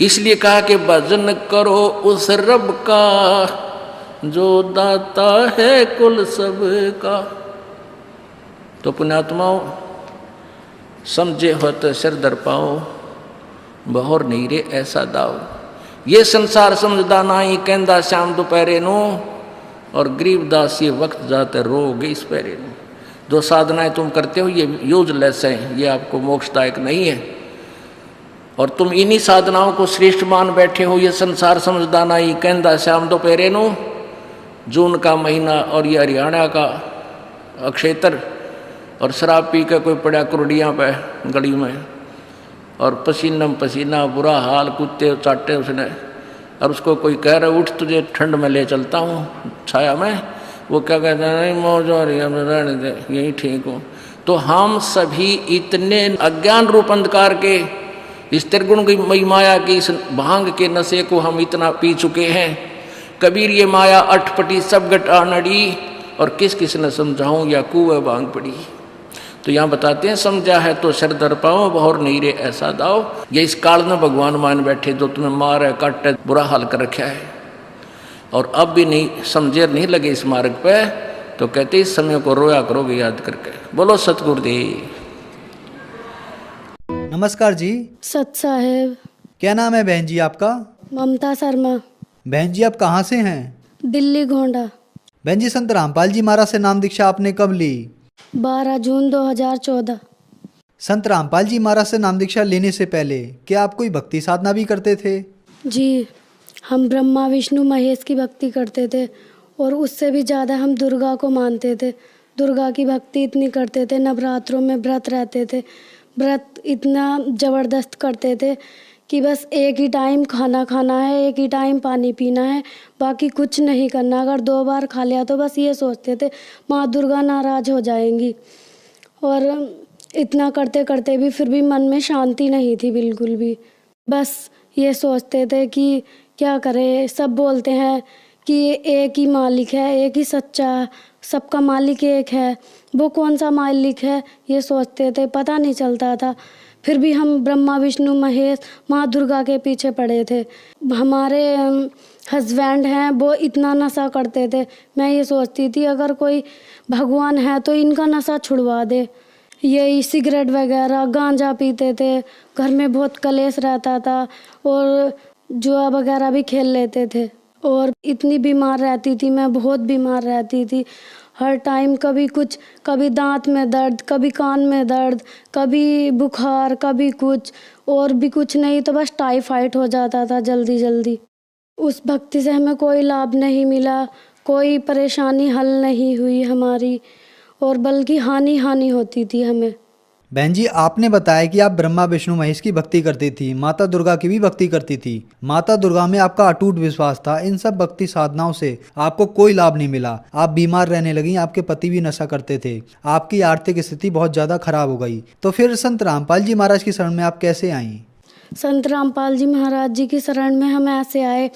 इसलिए कहा कि भजन करो उस रब का जो दाता है कुल सब का। तो पुण्यात्माओं, समझे हो तो सिर दर पाओ, बहुर नहीं रे ऐसा दाओ। ये संसार समझदा नाई, कहंदा श्याम दोपहरे नो, और गरीबदास ये वक्त जाते रोगे इस पैरे नो। जो साधनाएं तुम करते हो ये यूजलेस है, ये आपको मोक्षदायक नहीं है। और तुम इन्हीं साधनाओं को श्रेष्ठ मान बैठे हो। ये संसार समझदा नाई, कहंदा श्याम दोपहरे नो, जून का महीना और ये हरियाणा का अक्षेत्र, और शराब पी के कोई पड़ा कुरडियाँ पे गली में, और पसीना पसीना बुरा हाल, कुत्ते चाटे उसने, और उसको कोई कह रहा उठ तुझे ठंड में ले चलता हूँ छाया में, वो क्या कहता है नहीं मौज हो रही है रहने दे, यही ठीक हो। तो हम सभी इतने अज्ञान रूप अंधकार के इस त्रिगुण की माया की इस भांग के नशे को हम इतना पी चुके हैं। कबीर ये माया अटपटी सब गटा नड़ी, और किस किस ने समझाऊं या कुएं भांग पड़ी। तो यहाँ बताते हैं समझा है तो सर दर पाओ, बहुर नहीं रे ऐसा दाओ। ये इस काल में भगवान मान बैठे जो तुम्हें मार है काट है बुरा हाल कर रखा है, और अब भी नहीं समझे नहीं लगे इस मार्ग पे, तो कहते इस समय को रोया करोगे याद करके। बोलो सतगुरुदेव। नमस्कार जी। सत साहेब। क्या नाम है बहन जी आपका? ममता शर्मा। बहन जी आप कहाँ से हैं? दिल्ली घोंडा। बहन जी संत रामपाल जी महाराज से नाम दीक्षा आपने कब ली? 12 जून 2014। संत रामपाल जी महाराज से नाम दीक्षा लेने से पहले क्या आप कोई भक्ति साधना भी करते थे? जी, हम ब्रह्मा विष्णु महेश की भक्ति करते थे, और उससे भी ज़्यादा हम दुर्गा को मानते थे। दुर्गा की भक्ति इतनी करते थे, नवरात्रों में व्रत रहते थे। व्रत इतना ज़बरदस्त करते थे कि बस एक ही टाइम खाना खाना है, एक ही टाइम पानी पीना है, बाकी कुछ नहीं करना। अगर 2 बार खा लिया तो बस ये सोचते थे माँ दुर्गा नाराज़ हो जाएंगी। और इतना करते करते भी फिर भी मन में शांति नहीं थी बिल्कुल भी। बस ये सोचते थे कि क्या करें, सब बोलते हैं कि एक ही मालिक है, एक ही सच्चा, सबका मालिक एक है, वो कौन सा मालिक है ये सोचते थे, पता नहीं चलता था। फिर भी हम ब्रह्मा विष्णु महेश माँ दुर्गा के पीछे पड़े थे। हमारे हस्बैंड हैं वो इतना नशा करते थे, मैं ये सोचती थी अगर कोई भगवान है तो इनका नशा छुड़वा दे। यही सिगरेट वगैरह गांजा पीते थे, घर में बहुत कलेश रहता था, और जुआ वगैरह भी खेल लेते थे। और इतनी बीमार रहती थी मैं, बहुत बीमार रहती थी हर टाइम। कभी कुछ, कभी दांत में दर्द, कभी कान में दर्द, कभी बुखार, कभी कुछ, और भी कुछ नहीं तो बस टाइफाइड हो जाता था जल्दी जल्दी। उस भक्ति से हमें कोई लाभ नहीं मिला, कोई परेशानी हल नहीं हुई हमारी, और बल्कि हानि हानि होती थी हमें। बहन जी आपने बताया कि आप ब्रह्मा विष्णु महेश की भक्ति करती थी, माता दुर्गा की भी भक्ति करती थी। माता दुर्गा में आपका अटूट विश्वास था। इन सब भक्ति साधनाओं से आपको कोई लाभ नहीं मिला, आप बीमार रहने लगी, आपके पति भी नशा करते थे, आपकी आर्थिक स्थिति बहुत ज़्यादा खराब हो गई। तो फिर संत रामपाल जी महाराज की शरण में आप कैसे आईं? संत रामपाल जी महाराज जी की शरण में हम ऐसे आए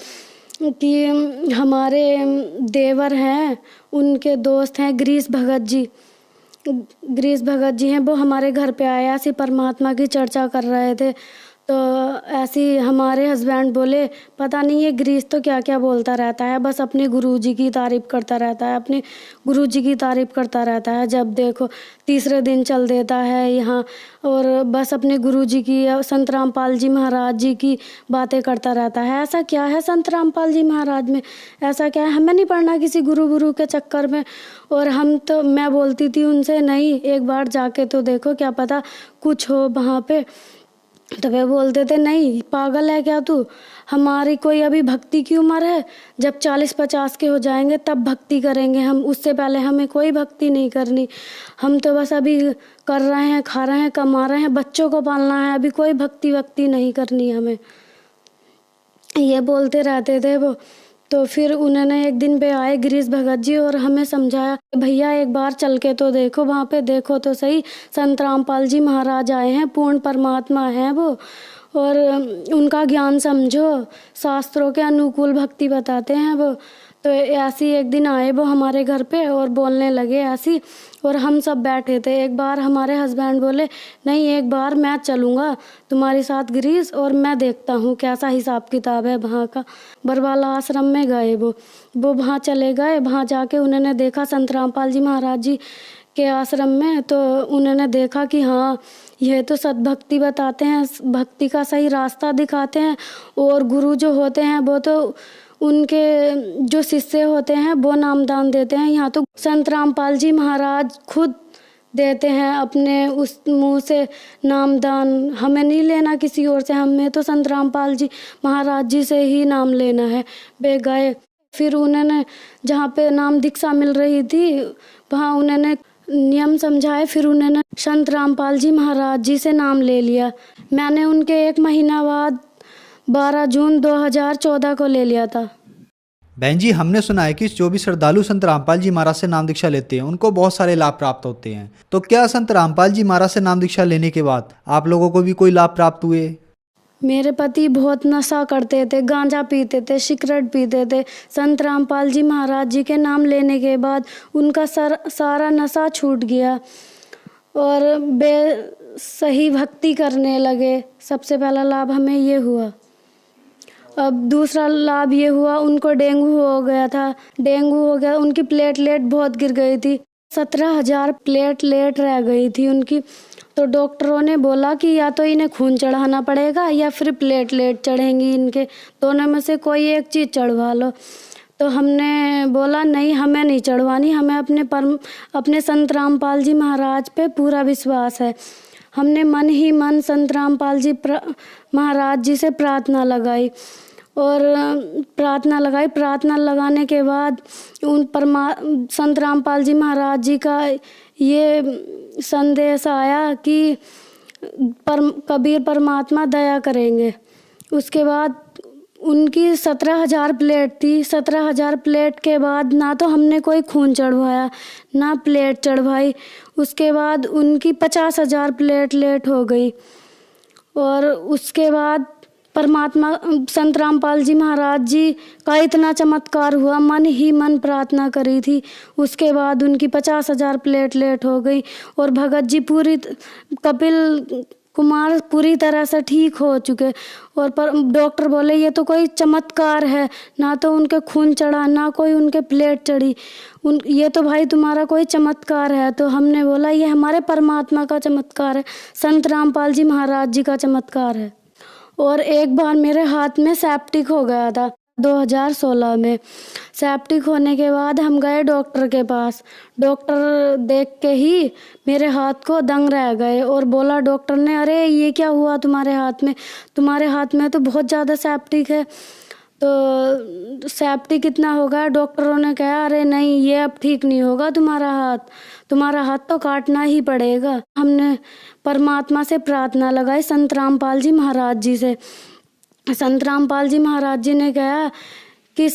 कि हमारे देवर हैं, उनके दोस्त हैं गिरीश भगत जी। गिरीश भगत जी हैं, वो हमारे घर पे आए, ऐसी परमात्मा की चर्चा कर रहे थे। तो ऐसी हमारे हस्बैंड बोले पता नहीं ये गिरीश तो क्या क्या बोलता रहता है, बस अपने गुरुजी की तारीफ़ करता रहता है, अपने गुरुजी की तारीफ़ करता रहता है। जब देखो तीसरे दिन चल देता है यहाँ, और बस अपने गुरुजी की, संत रामपाल जी महाराज जी की बातें करता रहता है। ऐसा क्या है संत रामपाल जी महाराज में, ऐसा क्या है, हमें नहीं पढ़ना किसी गुरु के चक्कर में। और हम तो, मैं बोलती थी उनसे नहीं एक बार जाके तो देखो, क्या पता कुछ हो वहाँ पे। तो वे बोलते थे नहीं पागल है क्या तू, हमारी कोई अभी भक्ति की उम्र है, जब 40-50 के हो जाएंगे तब भक्ति करेंगे हम, उससे पहले हमें कोई भक्ति नहीं करनी। हम तो बस अभी कर रहे हैं, खा रहे हैं, कमा रहे हैं, बच्चों को पालना है, अभी कोई भक्ति नहीं करनी हमें, ये बोलते रहते थे वो। तो फिर उन्होंने एक दिन पे आए गिरीश भगत जी और हमें समझाया, भैया एक बार चल के तो देखो, वहाँ पे देखो तो सही, संत रामपाल जी महाराज आए हैं, पूर्ण परमात्मा हैं वो, और उनका ज्ञान समझो, शास्त्रों के अनुकूल भक्ति बताते हैं वो। तो ऐसी एक दिन आए वो हमारे घर पे और बोलने लगे ऐसी, और हम सब बैठे थे। एक बार हमारे हस्बैंड बोले, नहीं एक बार मैं चलूँगा तुम्हारे साथ गिरीश, और मैं देखता हूँ कैसा हिसाब किताब है वहाँ का। बरवाला आश्रम में गए वो वहाँ चले गए। वहाँ जाके उन्होंने देखा संत रामपाल जी महाराज जी के आश्रम में, तो उन्होंने देखा कि हाँ यह तो सद्भक्ति बताते हैं, भक्ति का सही रास्ता दिखाते हैं, और गुरु जो होते हैं वो तो उनके जो शिष्य होते हैं वो नामदान देते हैं। यहाँ तो संत रामपाल जी महाराज खुद देते हैं अपने उस मुंह से नामदान, हमें नहीं लेना किसी और से, हमें तो संत रामपाल जी महाराज जी से ही नाम लेना है। वे गए, फिर उन्होंने जहाँ पे नाम दीक्षा मिल रही थी वहाँ उन्होंने नियम समझाए, फिर उन्होंने संत रामपाल जी महाराज जी से नाम ले लिया। मैंने उनके 1 महीना बाद 12 जून 2014 को ले लिया था। बहन जी, हमने सुना है कि जो भी श्रद्धालु संत रामपाल जी महाराज से नाम दीक्षा लेते हैं उनको बहुत सारे लाभ प्राप्त होते हैं। तो क्या संत रामपाल जी महाराज से नाम दीक्षा लेने के बाद आप लोगों को भी कोई लाभ प्राप्त हुए? मेरे पति बहुत नशा करते थे, गांजा पीते थे, सिगरेट पीते थे। संत रामपाल जी महाराज जी के नाम लेने के बाद उनका सारा नशा छूट गया और वे सही भक्ति करने लगे। सबसे पहला लाभ हमें ये हुआ। अब दूसरा लाभ ये हुआ, उनको डेंगू हो गया था। डेंगू हो गया, उनकी प्लेटलेट बहुत गिर गई थी, 17,000 प्लेटलेट रह गई थी उनकी। तो डॉक्टरों ने बोला कि या तो इन्हें खून चढ़ाना पड़ेगा या फिर प्लेटलेट चढ़ेंगी इनके, दोनों में से कोई एक चीज़ चढ़वा लो। तो हमने बोला नहीं, हमें नहीं चढ़वानी, हमें अपने संत रामपाल जी महाराज पे पूरा विश्वास है। हमने मन ही मन संत रामपाल जी महाराज जी से प्रार्थना लगाई और प्रार्थना लगाने के बाद संत रामपाल जी महाराज जी का ये संदेश आया कि कबीर परमात्मा दया करेंगे। उसके बाद उनकी 17,000 प्लेट थी। 17,000 प्लेट के बाद ना तो हमने कोई खून चढ़वाया ना प्लेट चढ़वाई। उसके बाद उनकी 50,000 प्लेटलेट हो गई। और उसके बाद परमात्मा संत रामपाल जी महाराज जी का इतना चमत्कार हुआ, मन ही मन प्रार्थना करी थी। उसके बाद उनकी 50,000 प्लेटलेट हो गई और भगत जी कपिल कुमार पूरी तरह से ठीक हो चुके। और डॉक्टर बोले ये तो कोई चमत्कार है, ना तो उनके खून चढ़ा ना कोई उनके प्लेट चढ़ी, ये तो भाई तुम्हारा कोई चमत्कार है। तो हमने बोला ये हमारे परमात्मा का चमत्कार है, संत रामपाल जी महाराज जी का चमत्कार है। और एक बार मेरे हाथ में सेप्टिक हो गया था 2016 में। सेप्टिक होने के बाद हम गए डॉक्टर के पास। डॉक्टर देख के ही मेरे हाथ को दंग रह गए और बोला डॉक्टर ने, अरे ये क्या हुआ तुम्हारे हाथ में तो बहुत ज़्यादा सेप्टिक है। तो सेप्टिक कितना होगा? डॉक्टरों ने कहा अरे नहीं, ये अब ठीक नहीं होगा, तुम्हारा हाथ तो काटना ही पड़ेगा। हमने परमात्मा से प्रार्थना लगाई संत रामपाल जी महाराज जी से। संत रामपाल जी महाराज जी ने कहा कि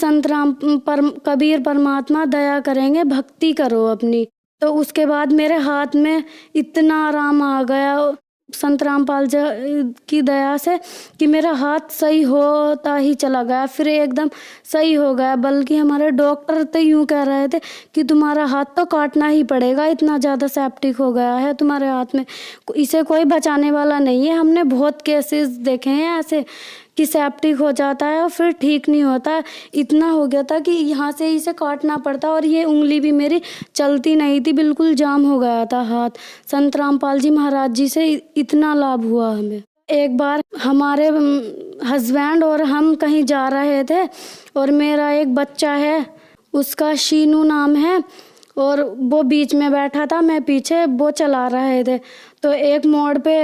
कबीर परमात्मा दया करेंगे, भक्ति करो अपनी। तो उसके बाद मेरे हाथ में इतना आराम आ गया संत रामपाल जी की दया से कि मेरा हाथ सही होता ही चला गया, फिर एकदम सही हो गया। बल्कि हमारे डॉक्टर तो यूँ कह रहे थे कि तुम्हारा हाथ तो काटना ही पड़ेगा, इतना ज़्यादा सेप्टिक हो गया है तुम्हारे हाथ में, इसे कोई बचाने वाला नहीं है। हमने बहुत केसेस देखे हैं ऐसे कि सेप्टिक हो जाता है और फिर ठीक नहीं होता। इतना हो गया था कि यहाँ से इसे काटना पड़ता और ये उंगली भी मेरी चलती नहीं थी, बिल्कुल जाम हो गया था हाथ। संत रामपाल जी महाराज जी से इतना लाभ हुआ हमें। एक बार हमारे हस्बैंड और हम कहीं जा रहे थे और मेरा एक बच्चा है, उसका शीनू नाम है, और वो बीच में बैठा था, मैं पीछे, वो चला रहे थे। तो एक मोड़ पे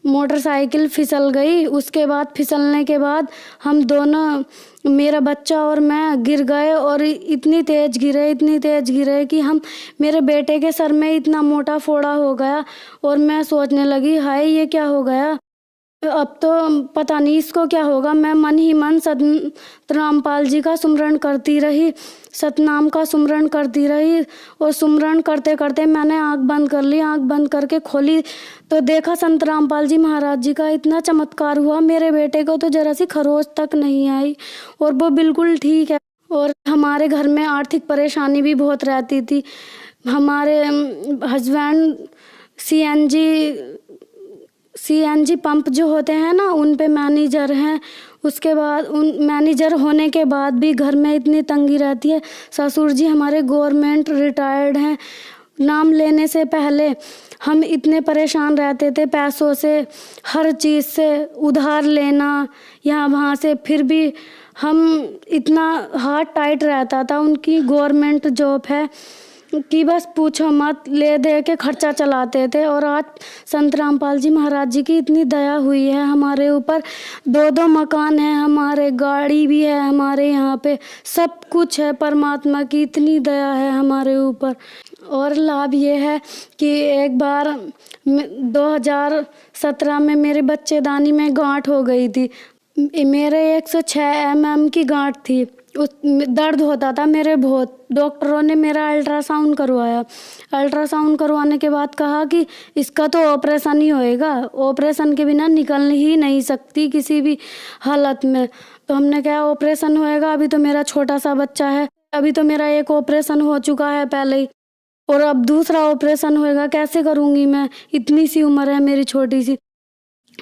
मोटरसाइकिल फिसल गई। उसके बाद फिसलने के बाद हम दोनों, मेरा बच्चा और मैं, गिर गए और इतनी तेज गिरे कि मेरे बेटे के सर में इतना मोटा फोड़ा हो गया। और मैं सोचने लगी हाय ये क्या हो गया। अब तो पता नहीं इसको क्या होगा। मैं मन ही मन सतरामपाल जी का सुमरण करती रही, सतनाम का सुमरण करती रही, और सुमरण करते करते मैंने आंख बंद कर ली। आंख बंद करके खोली तो देखा संतरामपाल जी महाराज जी का इतना चमत्कार हुआ। मेरे बेटे को तो जरा सी खरोच तक नहीं आई और वो बिल्कुल ठीक है। और हमारे घर में आर्थिक परेशानी भी बहुत रहती थी। हमारे हस्बैंड सीएनजी पंप जो होते हैं ना, उन पे मैनेजर हैं। उसके बाद उन मैनेजर होने के बाद भी घर में इतनी तंगी रहती है। ससुर जी हमारे गवर्नमेंट रिटायर्ड हैं। नाम लेने से पहले हम इतने परेशान रहते थे पैसों से, हर चीज़ से उधार लेना यहाँ वहाँ से, फिर भी हम इतना हाथ टाइट रहता था। उनकी गवर्नमेंट जॉब है कि बस पूछो मत, ले दे के खर्चा चलाते थे। और आज संतरामपाल जी महाराज जी की इतनी दया हुई है हमारे ऊपर। 2 मकान हैं हमारे, गाड़ी भी है हमारे यहाँ पे, सब कुछ है। परमात्मा की इतनी दया है हमारे ऊपर। और लाभ ये है कि एक बार 2017 में मेरे बच्चेदानी में गांठ हो गई थी। मेरे 106 mm की गांठ थी। उस दर्द होता था मेरे बहुत। डॉक्टरों ने मेरा अल्ट्रासाउंड करवाया। अल्ट्रासाउंड करवाने के बाद कहा कि इसका तो ऑपरेशन ही होएगा, ऑपरेशन के बिना निकल ही नहीं सकती किसी भी हालत में। तो हमने कहा ऑपरेशन होएगा, अभी तो मेरा छोटा सा बच्चा है, अभी तो मेरा एक ऑपरेशन हो चुका है पहले ही, और अब दूसरा ऑपरेशन होएगा, कैसे करूँगी मैं, इतनी सी उम्र है मेरी छोटी सी।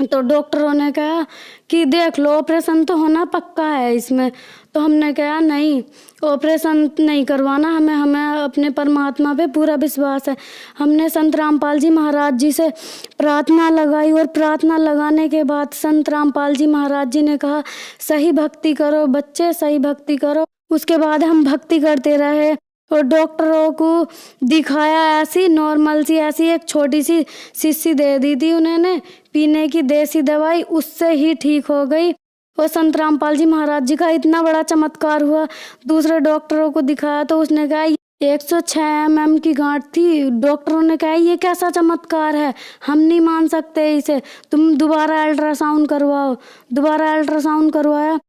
तो डॉक्टरों ने कहा कि देख लो, ऑपरेशन तो होना पक्का है इसमें। तो हमने कहा नहीं, ऑपरेशन नहीं करवाना, हमें अपने परमात्मा पे पूरा विश्वास है। हमने संतरामपाल जी महाराज जी से प्रार्थना लगाई, और प्रार्थना लगाने के बाद संतरामपाल जी महाराज जी ने कहा सही भक्ति करो बच्चे, सही भक्ति करो। उसके बाद हम भक्ति करते रहे और डॉक्टरों को दिखाया। ऐसी नॉर्मल सी ऐसी एक छोटी सी शीशी दे दी थी उन्होंने पीने की, देसी दवाई, उससे ही ठीक हो गई। और संतरामपाल जी महाराज जी का इतना बड़ा चमत्कार हुआ। दूसरे डॉक्टरों को दिखाया तो उसने कहा 106 mm की गांठ थी। डॉक्टरों ने कहा ये कैसा चमत्कार है, हम नहीं मान सकते इसे, तुम दोबारा अल्ट्रासाउंड करवाओ। दोबारा अल्ट्रासाउंड करवाया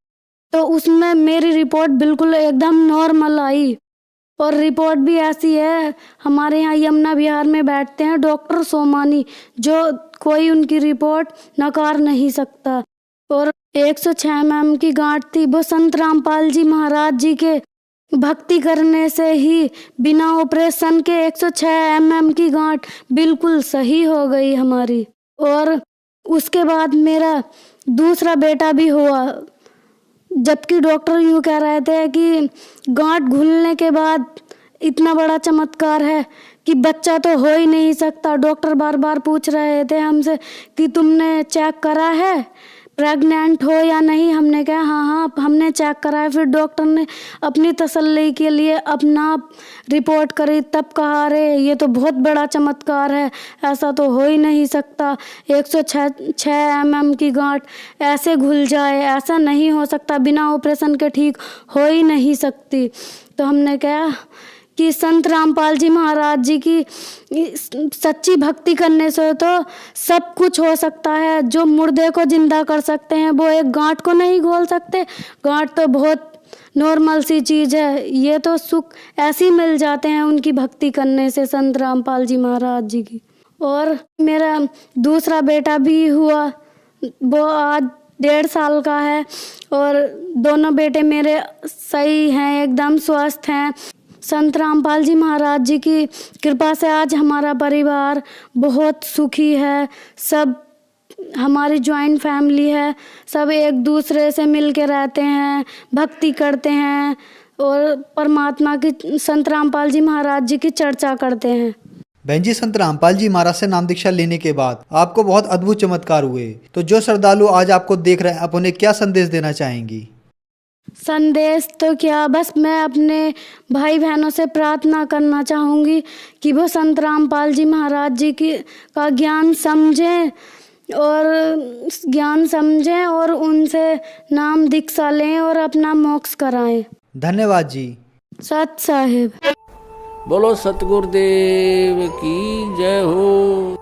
तो उसमें मेरी रिपोर्ट बिल्कुल एकदम नॉर्मल आई। और रिपोर्ट भी ऐसी है, हमारे यहाँ यमुना विहार में बैठते हैं डॉक्टर सोमानी, जो कोई उनकी रिपोर्ट नकार नहीं सकता। और 106 mm की गांठ थी, वो संतरामपाल जी महाराज जी के भक्ति करने से ही बिना ऑपरेशन के 106 mm की गांठ बिल्कुल सही हो गई हमारी। और उसके बाद मेरा दूसरा बेटा भी हुआ, जबकि डॉक्टर यूँ कह रहे थे कि गांठ घुलने के बाद इतना बड़ा चमत्कार है कि बच्चा तो हो ही नहीं सकता। डॉक्टर बार बार पूछ रहे थे हमसे कि तुमने चेक करा है प्रेग्नेंट हो या नहीं। हमने कहा हाँ हमने चेक करा है। फिर डॉक्टर ने अपनी तसल्ली के लिए अपना रिपोर्ट करी, तब कहा अरे ये तो बहुत बड़ा चमत्कार है, ऐसा तो हो ही नहीं सकता, 106 mm की गांठ ऐसे घुल जाए, ऐसा नहीं हो सकता, बिना ऑपरेशन के ठीक हो ही नहीं सकती। तो हमने कहा कि संतरामपाल जी महाराज जी की सच्ची भक्ति करने से तो सब कुछ हो सकता है। जो मुर्दे को जिंदा कर सकते हैं वो एक गांठ को नहीं घोल सकते। गांठ तो बहुत नॉर्मल सी चीज़ है, ये तो सुख ऐसे मिल जाते हैं उनकी भक्ति करने से, संतरामपाल जी महाराज जी की। और मेरा दूसरा बेटा भी हुआ, वो आज 1.5 साल का है, और दोनों बेटे मेरे सही हैं, एकदम स्वस्थ हैं। संतरामपाल जी महाराज जी की कृपा से आज हमारा परिवार बहुत सुखी है। सब हमारी जॉइंट फैमिली है, सब एक दूसरे से मिल के रहते हैं, भक्ति करते हैं और परमात्मा की, संतरामपाल जी महाराज जी की चर्चा करते हैं। बहन जी, संत रामपाल जी महाराज से नाम दीक्षा लेने के बाद आपको बहुत अद्भुत चमत्कार हुए, तो जो श्रद्धालु आज आपको देख रहे हैं, आप उन्हें क्या संदेश देना चाहेंगी? संदेश तो क्या, बस मैं अपने भाई बहनों से प्रार्थना करना चाहूँगी कि वो संतरामपाल जी महाराज जी का ज्ञान समझें और उनसे नाम दीक्षा लें और अपना मोक्ष कराएं। धन्यवाद जी। सत साहिब। बोलो सतगुरुदेव की जय हो।